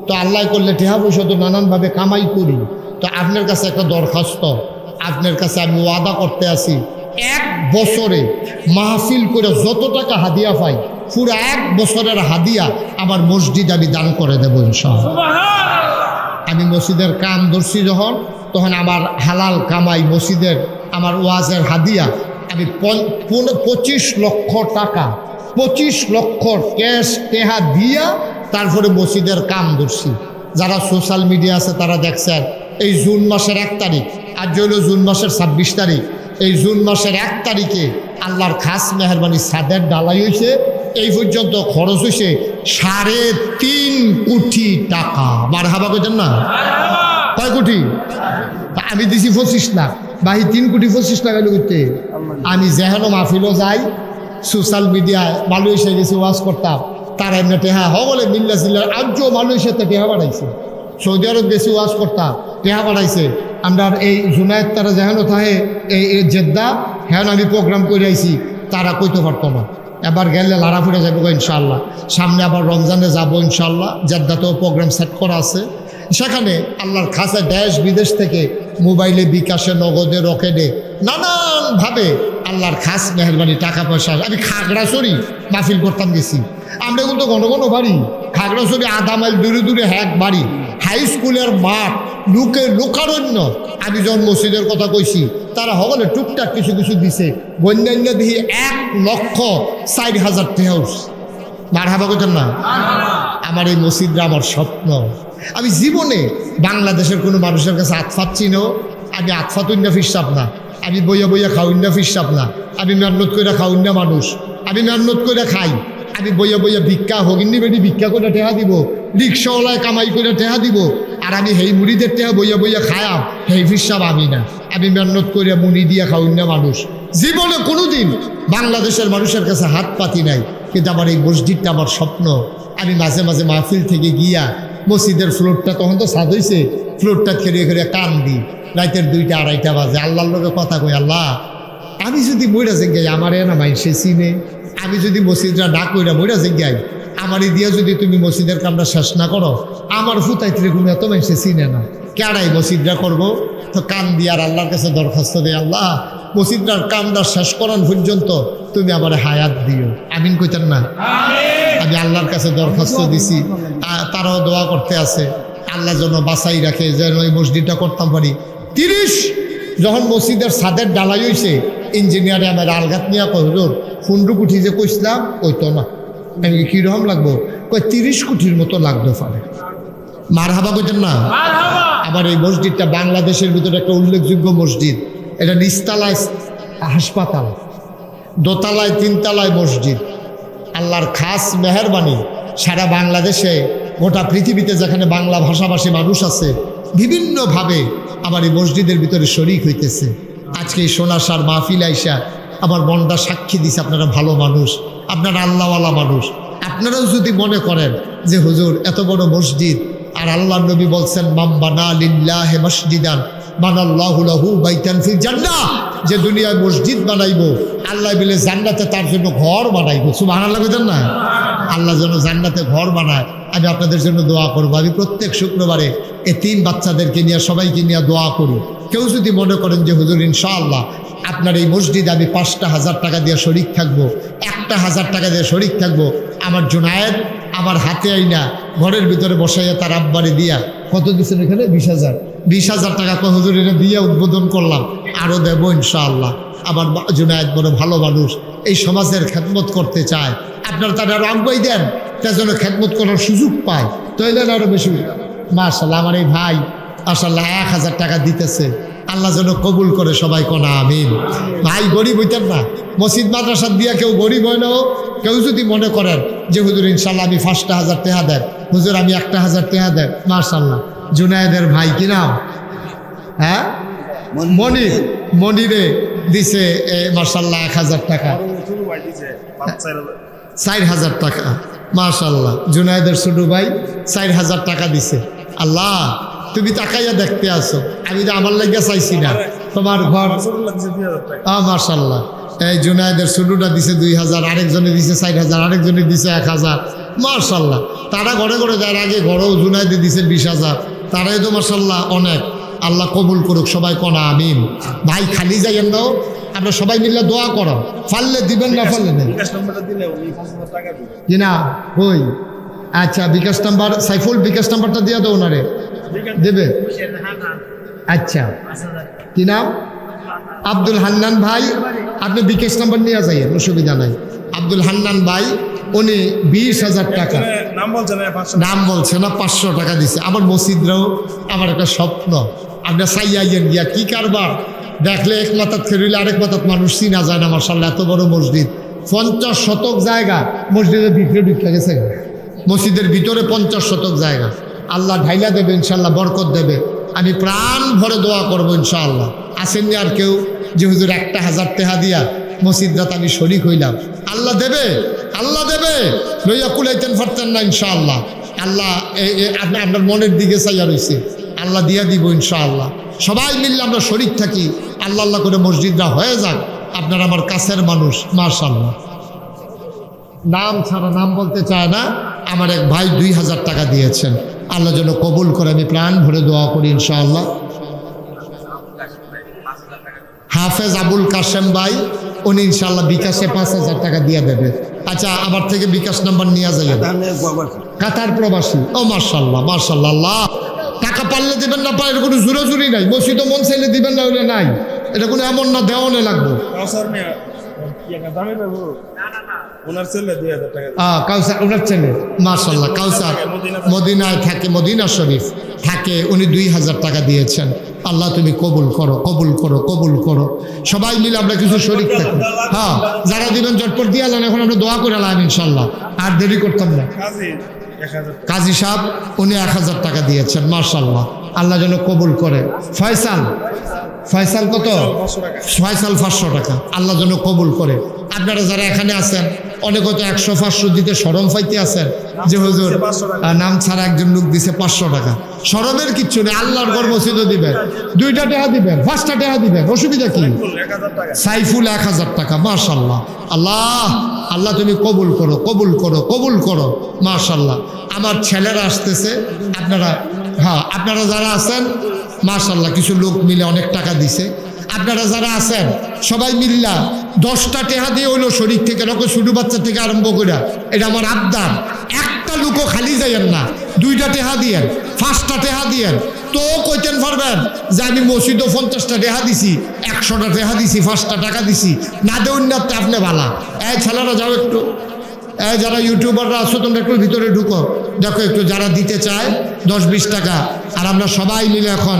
তো আল্লাহ করলে টেহা পয়সা তো নানানভাবে কামাই করি, তো আপনার কাছে একটা দরখাস্ত, আপনার কাছে আমি ওয়াদা করতে আসি, 1 বছরে মাহফিল করে যত টাকা হাদিয়া পাই পুরো 1 বছরের হাদিয়া আমার মসজিদ আমি দান করে দেবো ইনশাআল্লাহ। আমি মসজিদের কাম ধরছি যখন, তখন আমার হালাল কামাই মসজিদের আমার ওয়াজের হাদিয়া আমি 25 লক্ষ টাকা, 25 লক্ষ ক্যাশ টেহা দিয়া তারপরে মসজিদের কাম ধরছি। যারা সোশ্যাল মিডিয়া আছে তারা দেখছেন, এই জুন মাসের 1 তারিখ, আজ হইল জুন মাসের 26 তারিখ, এই জুন মাসের 1 তারিখে আল্লাহর খাস মেহরবানি ছাদের ডালাই হয়েছে। এই পর্যন্ত খরচ হয়েছে 3.5 কোটি টাকা। মারহাবা কইতেন না? কয় কোটি? আমি দিছি 25 লাখ, বাহি 3 কোটি 25 লাখ এলো করতে। আমি যেহেন মাহফিলও যাই, সোশ্যাল মিডিয়ায় মালয়েশিয়া গেছি ওয়াজ করতাম, তারা এমনি টেহা হগলে মিল্লা জিল্লার আজও মালয়েশিয়াতে টেহা বাড়াইছে। সৌদি আরব গেছি ওয়াজ করতাম, টেহা বাড়াইছে। আমরা এই জুনায়েদ তারা যেহেন থাকে এই জেদ্দা, হ্যাঁ আমি প্রোগ্রাম করে আইছি, তারা কইতে পারতো না। এবার গেলে লাড়া ফুটে যাবো ইনশাল্লাহ। সামনে আবার রমজানে যাবো ইনশাল্লাহ, জেদ্দাতেও প্রোগ্রাম সেট করা আছে। সেখানে আল্লাহর খাসে দেশ বিদেশ থেকে মোবাইলে, বিকাশে, নগদে, রকেটে নানানভাবে আল্লাহর খাস মেহরবানি টাকা পয়সা। আমি খাগড়াছড়ি মাহফিল করতাম গেছি, আমরা কিন্তু ঘন ঘন বাড়ি খাগড়াছড়ি 1/2 মাইল দূরে দূরে এক বাড়ি, হাই স্কুলের মাঠ, লোকারণ্য। আমি যখন মসজিদের কথা কইছি তারা সকলে টুকটাক কিছু কিছু দিছে, বন্যান্য দিয়ে 1,04,000 টাকা উঠছে। মারহাবা কইতেন না? আমার এই মসজিদটা আমার স্বপ্ন। আমি জীবনে বাংলাদেশের কোনো মানুষের কাছে আতফাত চিনো, আমি আতফাতুন্না ফিরসাব না, আমি বইয়া বইয়া খাউন্না ফিরসাব না, আমি মেহনত করে খাউন্না মানুষ, আমি মেহনত করে খাই। আমি বইয়া বইয়া ভিক্ষা হগিন্নি বেটি ভিক্ষা করে টেহা দিব, রিক্সাওয়ালায় কামাই করে টেহা দিব, আর আমি হেই মুড়িদের টেহা বইয়া বইয়া খায়াম, হেই ফিসাব আমি না। আমি মেহনত করে মুড়ি দিয়া খাওয়াই না মানুষ। জীবনে কোনোদিন বাংলাদেশের মানুষের কাছে হাত পাতি নাই, কিন্তু আমার এই মসজিদটা আমার স্বপ্ন। আমি মাঝে মাঝে মাহফিল থেকে গিয়া মসজিদের ফ্লোরটা, তখন তো সাদ হয়েছে, ফ্লোরটা খেয়ে খেয়ে কান দিই, রাতের 2টা 2:30 বাজে আল্লাহর লোকে কথা কই, আল্লাহ আমি যদি মইরা যাই আমার না মাইসে চিনে, আমি যদি মসজিদটা না কইরা মইরা যাই, আমারই দিয়া যদি তুমি মসজিদের কামটা শেষ না করো, আমার ফুতাইত্রে কোনো এত মাইসে চিনে না, কেডাই মসজিদটা করবো? তো কান দিয়ে আর আল্লাহর কাছে দরখাস্ত দেয়, আল্লাহ মসজিদটার কামটা শেষ করান পর্যন্ত তুমি আমার হায়াত দিও। আমিন কইতেন না? আমি আল্লাহর কাছে দরখাস্ত দিছি, তারাও দোয়া করতে আছে আল্লাহ যেন বাঁচাই রাখে, যেন ওই মসজিদটা করতাম পারি। 30 যখন মসজিদের ছাদের ডালাই হয়েছে, ইঞ্জিনিয়ারে আমার আলগাত নিয়ে হুজুর 15 কোটি যে কইছিলাম ওই তো না। আমি কীরকম লাগবো? কই 30 কোটির মতো লাগতে পারে। মারহাবা কইতেন না? আবার এই মসজিদটা বাংলাদেশের ভিতরে একটা উল্লেখযোগ্য মসজিদ। এটা নিচতলায় হাসপাতাল, দোতলায় 3 তলায় মসজিদ। আল্লাহর খাস মেহেরবানি, সারা বাংলাদেশে গোটা পৃথিবীতে যেখানে বাংলা ভাষাভাষী মানুষ আছে বিভিন্নভাবে আমার এই মসজিদের ভিতরে শরিক হইতেছে। আজকে এই সোনাসার মাহফিল আইসা আমার মনটা সাক্ষী দিছে, আপনারা ভালো মানুষ, আপনারা আল্লাহওয়ালা মানুষ। আপনারাও যদি মনে করেন যে হুজুর এত বড় মসজিদ, আর আল্লাহ নবী বলছেন মাম বানা লিল্লাহি মসজিদান বানাল্লাহু লাহু বাইতান ফিল জান্নাহ, যে দুনিয়ায় মসজিদ বানাইবো আল্লাহ বলে জান্নাতে তার জন্য ঘর বানাইবো। সুবহানাল্লাহ বলেন না? আল্লাহ যেন জান্নাতে ঘর বানায়। আমি আপনাদের জন্য দোয়া করবো। আমি প্রত্যেক শুক্রবারে এতিম বাচ্চাদেরকে নিয়ে সবাইকে নিয়ে দোয়া করি। কেউ যদি মনে করেন যে হুজুর ইনশাআল্লাহ আপনার এই মসজিদে আমি 5টা 1000 টাকা দিয়ে শরিক থাকবো, 1টা 1000 টাকা দিয়ে শরিক থাকবো, আমার জুনায়েদ আমার হাতে আইনা ঘরের ভিতরে বসাইয়া তার আব্বারে দিয়া, কত দিচ্ছেন এখানে? 20,000 টাকা তো হুজুর এটা দিয়ে উদ্বোধন করলাম, আরও দেবো ইনশাআল্লাহ। আমার জুনায়েদ বড় ভালো মানুষ, এই সমাজের খেদমত করতে চায়। আপনারা তারা আরও আগ্রহী দেন, তার জন্য খেদমত করার সুযোগ পায়, তৈলেন আরও বেশি। মাশাআল্লাহ আমার এই ভাই মাশাআল্লাহ 1000 টাকা দিতেছে, আল্লাহ যেন কবুল করে, সবাই কোনা আমিন। ভাই গরিব হইতেন না, মসজিদ মাদ্রাসা দিয়া কেউ গরিব হয় না। কেউ যদি মনে করেন যে হুজুর ইনশাল্লাহ আমি 5টা 1000 টাকা দেন, হুজুর আমি 1টা 1000 টাকা দেন, মাশাআল্লাহ। জুনায়েদের ভাই কি নাম? হ্যাঁ মনির, মনিরে দিছে মাশাআল্লাহ 1000 টাকা, 4000 টাকা মাশাআল্লাহ। জুনায়েদের ছোট ভাই 4000 টাকা দিছে। আল্লাহ তুমি তাকাইয়া দেখতে আসো, আমি তো আমার লাগিয়া চাইছি না, তোমার ঘর মাশাআল্লাহ। এই জুনায়েদের ছোটটা দিছে 2000, আরেকজনে দিছে 4000, আরেকজনে দিছে 1000 মাশাআল্লাহ। তারা ঘরে ঘরে যার আগে ঘরেও জুনায়েদে দিছে 20,000, তারাই তো মাশাআল্লাহ অনেক। আল্লাহ কবুল করুক, সবাই কোনা আমিন। ভাই খালি যাইয়েন নাও, আমরা সবাই মিলে দোয়া করো, ফাললে দিবেন না ফাললে নেই কি না ওই। আচ্ছা বিকাশ নাম্বার, সাইফুল বিকাশ নাম্বারটা দিয়ে দাও ওনারে, দেবে? আচ্ছা কি নাম? আব্দুল হান্নান ভাই, আপনি বিকাশ নাম্বার নিয়ে যাইয়েন, অসুবিধা নাই। আব্দুল হান্নান ভাই উনি 20,000 টাকা নাম বলছে না, 500 টাকা দিছে। আমার মসজিদরাও আমার একটা স্বপ্ন, আপনার চাইয়াইয়েন গিয়া কি কারবার দেখলে এক মাথাত খেলিলে আরেক মাথাত মানুষ চিনা যায় না। মাশাআল্লাহ এত বড় মসজিদ, 50 শতক জায়গা মসজিদের ভিতরে ঢুকে গেছে। মসজিদের ভিতরে 50 শতক জায়গা, আল্লাহ ঢাইলা দেবে ইনশাআল্লাহ, বরকত দেবে। আমি প্রাণ ভরে দোয়া করবো ইনশাআল্লাহ। আসেননি আর কেউ যে হুজুর 1টা 1000 টাকা দিয়া মসজিদরাত আমি শরিক হইলাম? আল্লাহ দেবে, আল্লাহ দেবে, লইয়া কুলাইতেন পারতেন না ইনশাআল্লাহ। আল্লাহ আপনার মনের দিকে চাইয়া রয়েছে, আল্লাহ দিয়া দিব ইনশাআল্লাহ। সবাই মিললে আমরা শরিক থাকি, আল্লাহ আল্লাহ করে মসজিদরা হয়ে যাক। আপনার আমার কাছের মানুষ মাশাআল্লাহ। নাম ছাড়া নাম বলতে চায় না, আমার এক ভাই 2000 টাকা দিয়েছেন, আল্লাহ যেন কবুল করে। আমি প্রাণ ভরে দোয়া করি ইনশাআল্লাহ। হাফেজ আবুল কাশেম ভাই, উনি ইনশাআল্লাহ বিকাশে 5000 টাকা দিয়ে দেবে। আচ্ছা আমার থেকে বিকাশ নাম্বার নিয়ে যাই, কাতার প্রবাসী। ও মাশাআল্লাহ মাশাআল্লাহ। আল্লাহ টাকা পারলে দিবেন, না পারলে কোনো জোরাজুরি নাই, মসজিদ মন চাইলে দিবেন না হইলে নাই, এটা কোনো এমন না দেওয়ানে লাগবে। কাউসার ওনার ছেলে মাশাআল্লাহ, কাউসার মদিনায় থাকে, মদিনা শরীফ থাকে, উনি 2000 টাকা দিয়েছেন। আল্লাহ তুমি কবুল করো, কবুল করো, কবুল করো। সবাই মিলে আমরা কিছু শরীক থাকি। হ্যাঁ, যারা দিবেন চটপট দিয়ে আলেন, এখন আমরা দোয়া করে আলাম ইনশাল্লাহ, আর দেরি করতাম না। কাজী সাহেব উনি 1000 টাকা দিয়েছেন, মাশাআল্লাহ, আল্লাহ যেন কবুল করে। ফয়সাল, ফয়সাল কত? ফয়সাল 500 টাকা, আল্লাহ যেন কবুল করে। আপনারা যারা এখানে আছেন অনেক হয়তো 100-500 দিতে শরম পাইতে আছেন যে হুজুর নাম ছাড়া একজন লোক দিছে 500 টাকা। শরমের কিচ্ছু নেই, আল্লাহর ঘর মসজিদও দিবেন, 2টা টাকা দিবেন, 5টা টাকা দিবেন, অসুবিধা কি? সাইফুল 1000 টাকা, মাশাআল্লাহ। আল্লাহ, আল্লাহ তুমি কবুল করো, কবুল করো, কবুল করো, মাশাআল্লাহ। আমার ছেলেরা আসতেছে, আপনারা, হ্যাঁ আপনারা যারা আছেন মাশাআল্লাহ, কিছু লোক মিলে অনেক টাকা দিছে। আপনারা যারা আছেন সবাই মিল্লা 10টা টাকা দিয়ে হইলো শরীর থেকে, রকম ছোটো বাচ্চা থেকে আরম্ভ করে, এটা আমার আবদার। একটা লোকও খালি যাইয়েন না, 2টা টাকা দিয়েন, 5টা টাকা দিয়েন। তো কইতেন পারবেন যে আমি মসজিদও 50টা টাকা দিছি, 100টা টাকা দিছি, 5টা টাকা দিছি, না দেউন না তো আপনি ভালা। এই ছেলেরা যাও একটু, যারা ইউটিউবাররা আছো তোমরা একটু ভিতরে ঢুকো, দেখো একটু যারা দিতে চায় 10-20 টাকা। আর আমরা সবাই মিলে এখন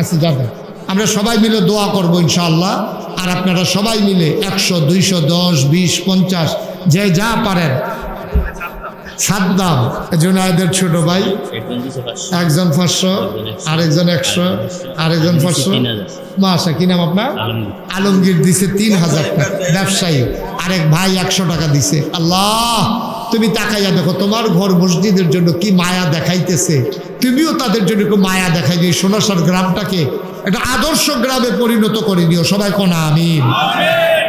আছে যাবে, আমরা সবাই মিলে দোয়া করবো ইনশাআল্লাহ। আর আপনারা সবাই মিলে 100, 200, 10, 20, 50 যে যা পারেন। সাদ্দাম জুনায়েদের ছোট ভাই একজন 500, আরেকজন 100, আরেকজন 500। মাশা, কি নাম আপনার? আলমগীর দিছে 3000 টাকা, ব্যবসায়ী। আরেক ভাই 100 টাকা দিছে। আল্লাহ তুমি তাকাইয়া দেখো, তোমার ঘর মসজিদের জন্য কি মায়া দেখাইতেছে, তুমিও তাদের জন্য একটু মায়া দেখাই দিও। সোনাসার গ্রামটাকে একটা আদর্শ গ্রামে পরিণত করে দিও। সবাই কোন আমিন।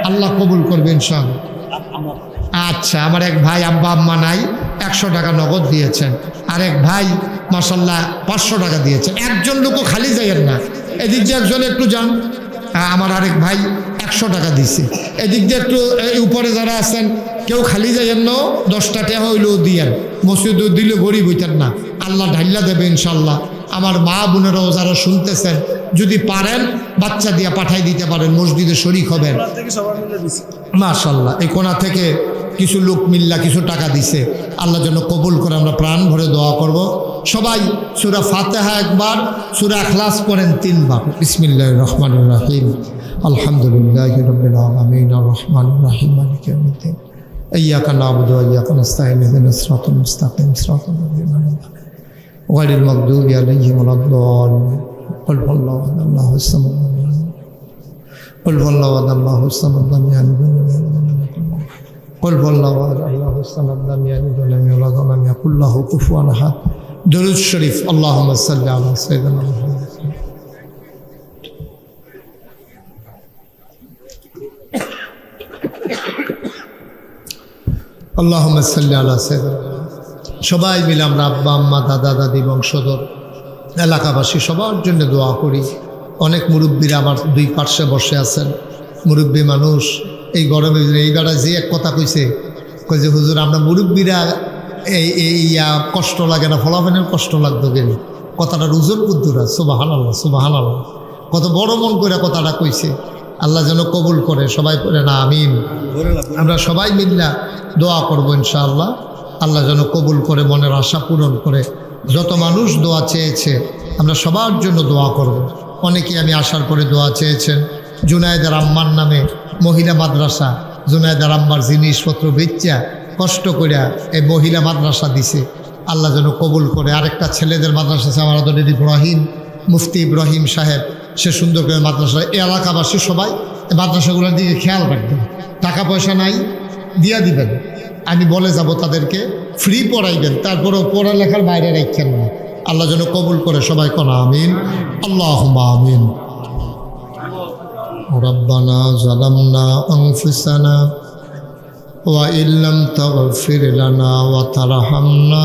আল্লাহ কবুল করবে ইনশাআল্লাহ। আচ্ছা, আমার এক ভাই আব্বা আম্মা নাই, 100 টাকা নগদ দিয়েছেন। আরেক ভাই মাশাআল্লাহ 500 টাকা দিয়েছেন। একজন লোকও খালি যাইয়েন না, এদিক দিয়ে একজন একটু যান। আমার আরেক ভাই 100 টাকা দিছে, এদিক দিয়ে একটু উপরে যারা আছেন কেউ খালি যাইয়েন না, 10টা টাকা হইলেও দিয়েন, মসজিদও দিলে গরিব হইতেন না, আল্লাহ ঢাইলা দেবে ইনশাল্লাহ। আমার মা বোনেরাও যারা শুনতেছেন যদি পারেন বাচ্চা দিয়ে পাঠাই দিতে পারেন, মসজিদে শরীক হবেন। মাশাআল্লাহ, এই কোণা থেকে কিছু লোক মিল্লা কিছু টাকা দিছে, আল্লাহ যেন কবুল করে। আমরা প্রাণ ভরে দোয়া করব। সবাই সূরা ফাতিহা একবার, সূরা ইখলাস পড়েন 3 বার। বিসমিল্লাহির রহমানির রহিম, আলহামদুলিল্লাহি রাব্বিল আলামিন, আর রহমানির রহিম, মালিকি ইয়াউমিদ্দিন, ইয়্যাকা না'বুদু ওয়া ইয়্যাকা নাস্তাঈন, ইহদিনাস সিরাতাল মুস্তাকিম, সিরাতাল লাযীনা আন'আমতা আলাইহিম গায়রিল মাগদুবি আলাইহিম ওয়ালাদ-দাল্লিন। قل هو الله احد الله الصمد قل هو الله احد الله الصمد لم يلد ولم يولد قل هو الله احد الله الصمد لم يلد ولم يولد ولم يكن له كفوا احد। درود শরীফ, اللهم صل على سيدنا محمد। اللهم صل على سيدنا। সবাই মিলে আমরা আব্বা আম্মা দাদা দাদি বংশধর এলাকাবাসী সবার জন্য দোয়া করি। অনেক মুরব্বীরা আমার 2 পার্শ্বে বসে আছেন, মুরব্বী মানুষ। এই গরমে এই বেড়ায় যে এক কথা কইছে, কই যে হুজুর আমরা মুরব্বীরা কষ্ট লাগে না, ফলাফলের কষ্ট লাগতো কেন? কথাটার ওজন কুদ্দুরা। সুবহানাল্লাহ, সুবহানাল্লাহ, কত বড় মন করে কথাটা কইছে। আল্লাহ যেন কবুল করে। সবাই পড়ে না আমিন। আমরা সবাই মিল্লা দোয়া করবো ইনশাআল্লাহ, আল্লাহ যেন কবুল করে, মনের আশা পূরণ করে। যত মানুষ দোয়া চেয়েছে আমরা সবার জন্য দোয়া করব। অনেকেই আমি আসার পরে দোয়া চেয়েছেন। জুনায়েদের আম্মার নামে মহিলা মাদ্রাসা, জুনায়েদের আম্মার জিনিসপত্র বেচা কষ্ট করে এই মহিলা মাদ্রাসা দিছে, আল্লাহ যেন কবুল করে। আরেকটা ছেলেদের মাদ্রাসা আছে, আমার আদরের ইব্রাহিম, মুফতি ইব্রাহিম সাহেব, সে সুন্দর করে মাদ্রাসা। এই এলাকাবাসী সবাই এই মাদ্রাসাগুলোর দিকে খেয়াল রাখবেন। টাকা পয়সা নাই, দিয়া দিবেন, আমি বলে যাব তাদেরকে, ফ্রি পড়াইবেন, তারপরেও পড়ালেখার বাইরে রাখছেন না। আল্লাহ যেন কবুল করে। সবাই কোন আমিন। আল্লাহুম্মা আমিন। রব্বানা যালামনা আনফুসানা ওয়া ইল্লাম তাগফির লানা ওয়া তারহামনা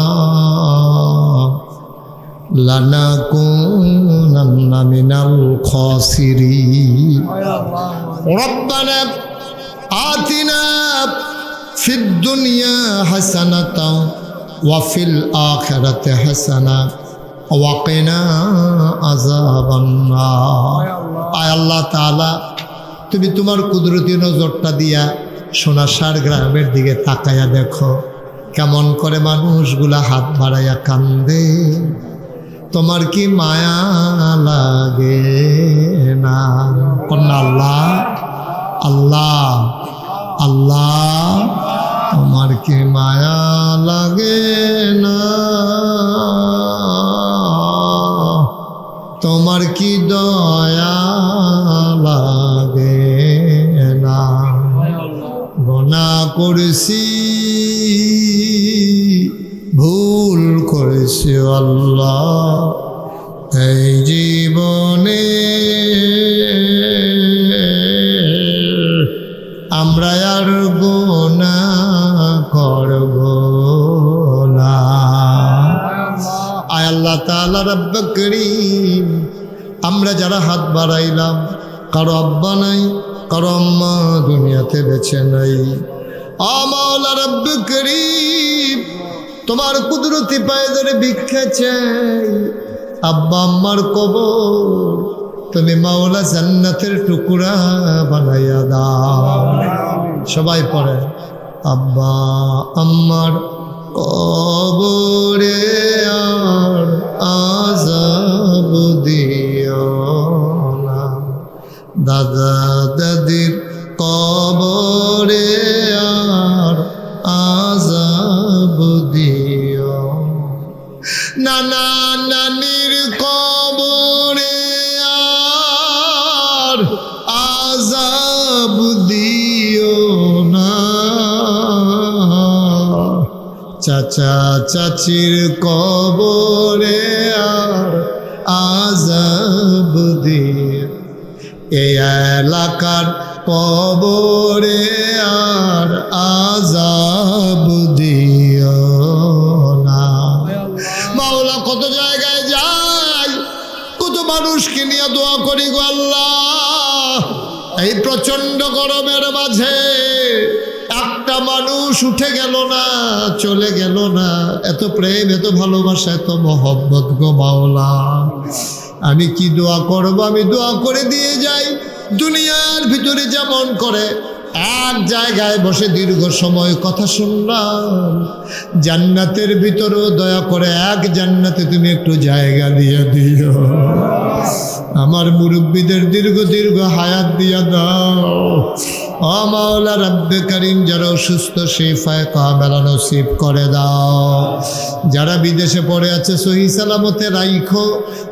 লানাকুনান্না মিনাল খাসিরিন। রব্বানা আতিনা ফিদ দুনিয়া হাসানাতাও ওয়া ফিল আখিরাতি হাসানা ওয়া কিনা আযাবান নার। আয় আল্লাহ তাআলা, তুমি তোমার কুদরতি নজরটা দিয়া সোনাসার গ্রামের দিকে তাকায়া দেখো কেমন করে মানুষগুলা হাত বাড়াইয়া কান্দে। তোমার কি মায়া লাগে না? কন্যা আল্লাহ আল্লাহ আল্লাহ, তোমার কি মায়া লাগে না? তোমার কি দয়া লাগে না? গুনাহ করেছি, ভুল করেছি আল্লাহ এই জীবনে, আমরা আর গুনাহ করব না। আয় আল্লাহ তাআলা রব্বে করিম, আমরা যারা হাত বাড়াইলাম, কারো আব্বা নাই, কারো আম্মা দুনিয়াতে বেঁচে নাই, ও মাওলা রব্বে করিম, তোমার কুদরতি পায়ে ধরে ভিক্ষা চাই, আব্বা আম্মার কবর তুমি মাওলা জান্নাতের টুকরা বানাইয়া দাও। সবাই পড়ে, আব্বা আম্মার কবরে আর আযাব দিও না, দাদা দাদির কবরে আর আযাব দিও, নানা নানির কবরে আর আযাব দিও না, চাচা চাচির কবরে আর আযাব দিও, এই এলাকার কবরে আর আযাব দিও না। মাওলা কত জায়গায় যাই, কত মানুষকে নিয়ে দোয়া করি গো আল্লাহ, এই প্রচন্ড গরমের মাঝে একটা মানুষ উঠে গেল না, চলে গেল না, এত প্রেম, এত ভালোবাসা, এত মহব্বত গো মাওলা। আমি কি দোয়া করব? আমি দোয়া করে দিয়ে যাই। দুনিয়ার ভিতরে যেমন করে এক জায়গায় বসে দীর্ঘ সময় কথা শুনলাম, জান্নাতের ভিতরেও দয়া করে এক জান্নাতে তুমি একটু জায়গা দিয়ে দিও। আমার মুরব্বীদের দীর্ঘ দীর্ঘ হায়াত দিয়া দাও। ও মাওলা রব্বে করিম, যারা অসুস্থ শিফায়ে কামেলা নসিব করে দাও। যারা বিদেশে পড়ে আছে সহি সালামতে রাইখো,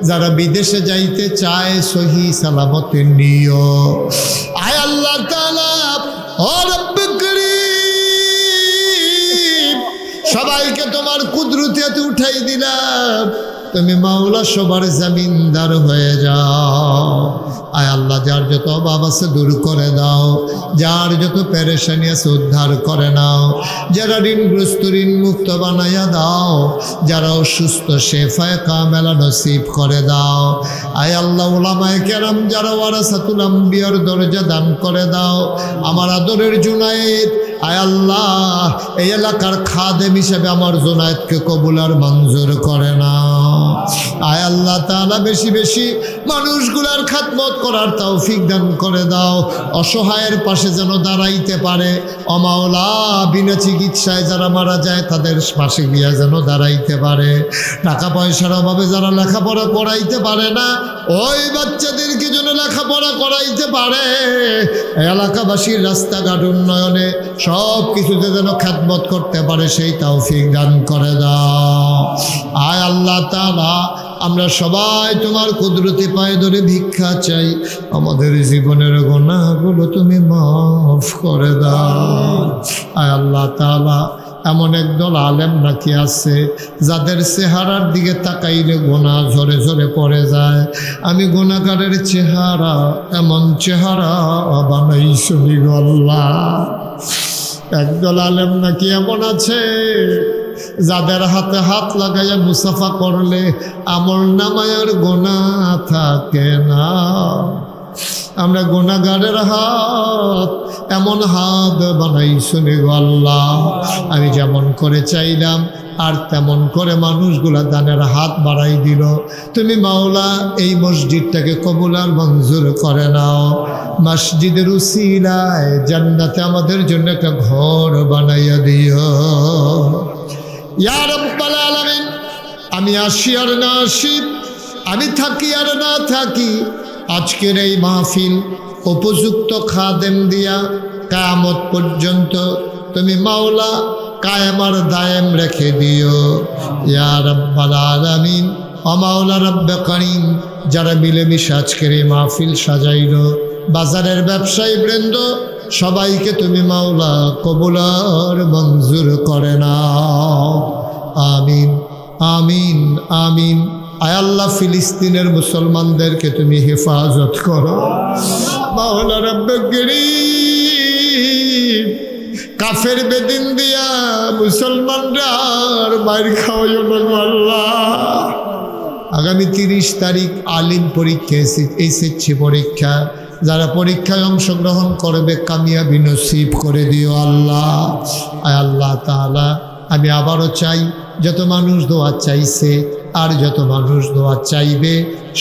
যারা বিদেশে যাইতে চায় সহি সালামতে নিও। আয় আল্লাহ তাআলা, ও রব্বে করিম, সবাইকে তোমার কুদরতে উঠাই দিলাম, তুমি মাওলা সবার জামিনদার হয়ে যাও। আয় আল্লাহ, যার যত অভাব আছে দূর করে দাও, যার যত পেরেশানি আছে উদ্ধার করে নাও, যারা ঋণগ্রস্ত ঋণ মুক্ত বানাইয়া দাও, যারা অসুস্থ শেফায়ে কামেলা নসিব করে দাও। আয় আল্লাহ, উলামায়ে কেরাম যারা ওয়ারাসাতুল আম্বিয়ার দরজা দান করে দাও। আমার আদরের জুনায়েদ, আয় আল্লাহ, এই এলাকার খাদেম হিসেবে আমার জুনায়েদকে কবুল আর মঞ্জুর করে নাও। আয় আল্লাহ তাআলা, বেশি বেশি মানুষগুলার খাদমত করার তৌফিক দান করে দাও। অসহায়ের পাশে যেন দাঁড়াইতে পারে। ও মাওলা, বিনা চিকিৎসায় যারা মারা যায় তাদের পাশে গিয়া যেন দাঁড়াইতে পারে। টাকা পয়সার অভাবে যারা লেখাপড়া করাইতে পারে না, ওই বাচ্চাদেরকে যেন লেখাপড়া করাইতে পারে। এলাকাবাসীর রাস্তাঘাট উন্নয়নে সব কিছুতে যেন খেদমত করতে পারে, সেই তৌফিক দান করে দাও। আয় আল্লাহ তাআলা, আমরা সবাই তোমার কুদরতি পায়ে ধরে ভিক্ষা চাই, আমাদের জীবনের গুনাহগুলো তুমি মাফ করে দাও। আয় আল্লাহ তাআলা, এমন একদল আলেম নাকি আছে যাদের চেহারার দিকে তাকাইলে গুনাহ ঝরে ঝরে পড়ে যায়। আমি গুনাহগারের চেহারা, এমন চেহারা বানাইছো গো আল্লাহ। একদল আলেম নাকি এমন আছে যাদের হাতে হাত লাগাইয়া মুসাফা করলে আমল নামায় আর গুনাহ থাকে না। আমরা গুনাহগারের হাত, এমন হাত বানাইছো গো আল্লাহ। আমি যেমন করে চাইলাম আর তেমন করে মানুষগুলা দানের হাত বাড়াই দিল। তুমি মাওলা এই মসজিদটাকে কবুল আর মঞ্জুর করে নাও। মসজিদের উসিলায় জান্নাতে আমাদের জন্য একটা ঘর বানাইয়া দিও ইয়া রাব্বাল আলামিন। আমি আসি আর না আসি, আমি থাকি আর না থাকি, আজকের এই মাহফিল উপযুক্ত খাদেম দিয়া কিয়ামত পর্যন্ত তুমি মাওলা কায়েম আর দায়েম রেখে দিও ইয়া রাব্বাল আলামিন। ও মাওলা রব্বে কারীম, যারা মিলেমিশে আজকের এই মাহফিল সাজাইল, বাজারের ব্যবসায়ী বৃন্দ, সবাইকে তুমি মাওলা কবুল আর মঞ্জুর করে নাও। আমিন আমিন আমিন। আয় আল্লাহ, ফিলিস্তিনের মুসলমানদেরকে তুমি হেফাজত করো মাওলা রব্বে কারীম। কাফের বেদিন দিয়া মুসলমানরা আর মায়ের খাওয়াইও না গো আল্লাহ। আগামী 30 তারিখ আলিম পরীক্ষা, এসএসসি পরীক্ষা, যারা পরীক্ষায় অংশগ্রহণ করবে কামিয়াবি নসিব করে দিও আল্লাহ। আয় আল্লাহ তাআলা, আমি আবারও চাই, যত মানুষ দোয়া চাইছে আর যত মানুষ দোয়া চাইবে,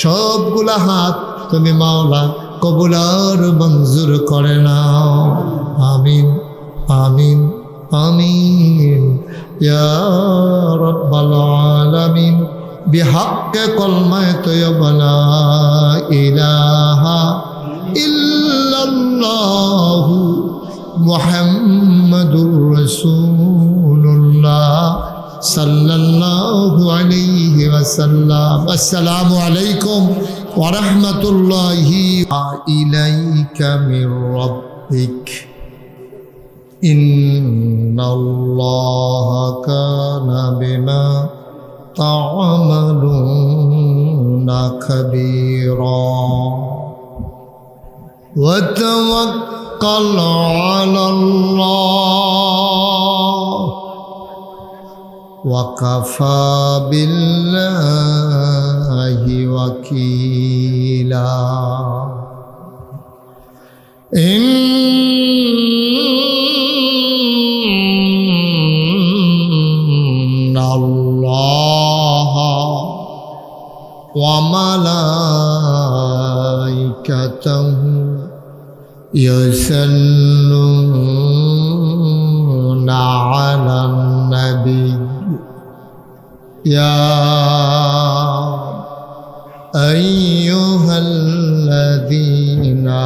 সবগুলা হাত তুমি মাওলা কবুল আর মঞ্জুর করে নাও। আমিন আমিন আমিন ইয়া রাব্বাল আলামিন। বিহাক্কে কলমায়ে তয়্যিবা লা ইলাহা ইল্লাল্লাহু মুহাম্মাদুর রাসূলুল্লাহ সাল্লাল্লাহু আলাইহি ওয়াসাল্লাম। আসসালামু আলাইকুম ওয়া রাহমাতুল্লাহি ইলাইকা মির রাব্বিক। ইন্নাল্লাহা কানা বিমা তা'মালুনা খাবীরা। ওয়া তাওয়াক্কাল আলাল্লাহ ওয়া কাফা বিল্লাহি ওয়াকিলা। ইন্নাল্লাহা ওয়া মালাইকাতাহু ইউসাল্লুনা আলান নবী ইয়া আইয়ুহাল্লাযীনা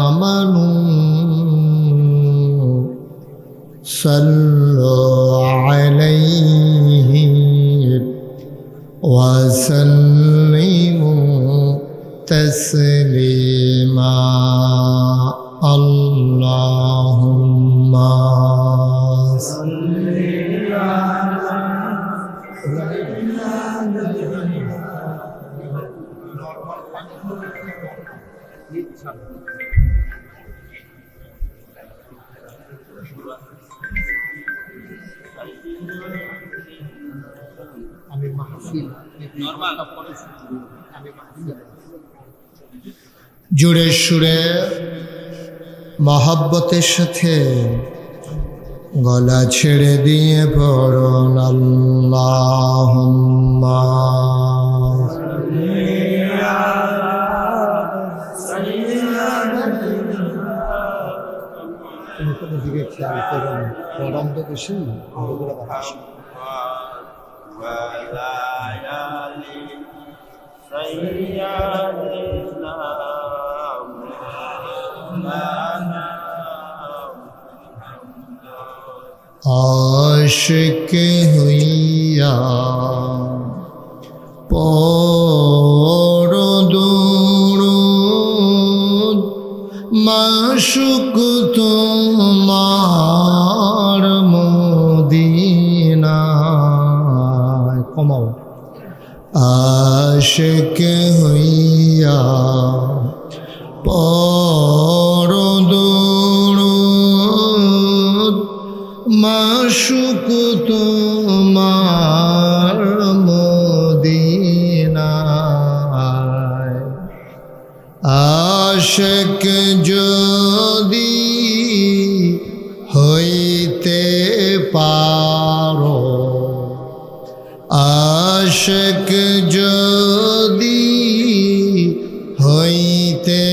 আমানু সাল্লু আলাইহি ওয়া সাল্লিমু তাসলিমা। আল্লাহুম্মা সাল্লি আলা আমি মাহফিল জোরে সুরে মহব্বতের সাথে গলা ছেড়ে দিয়ে পড়ুন আল্লাহুম্মা কোনো দিকে খেয়াল করুন, গরম তো বেশি, ওগুলো বাতাস आशिक हुइया पढ़ो दुरूद माशुक तुम्हार मदीनाয় কমাও। आशिक हुइया पढ़ो दुरूद माशुक तुम्हार मदीनाয়। आशिक যদি হইতে পারো, आशिक যদি হইতে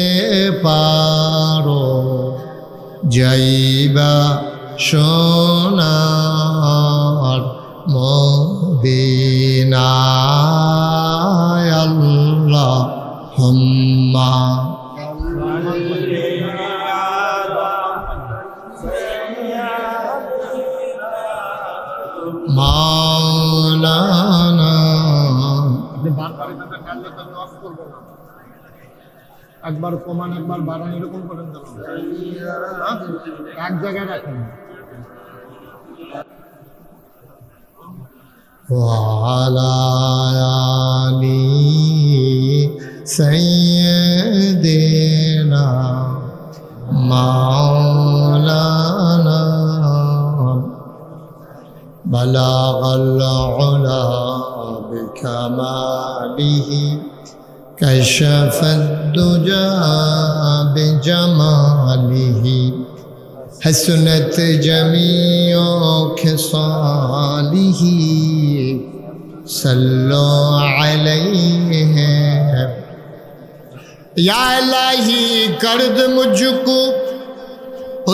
পারো, যাইবা সোনার মদিনায়। সাইয়্যিদিনা আল্লাহুম্মা মাওলানা। একবার কমান একবার বাড়ান এরকম করেন, এক জায়গায় রাখেন। وعلى آل سيدنا مولانا بلغ العلا بكماله كشف الدجى بجماله حسنت جميع خصاله صلوا عليه या इलाही कर दे मुझको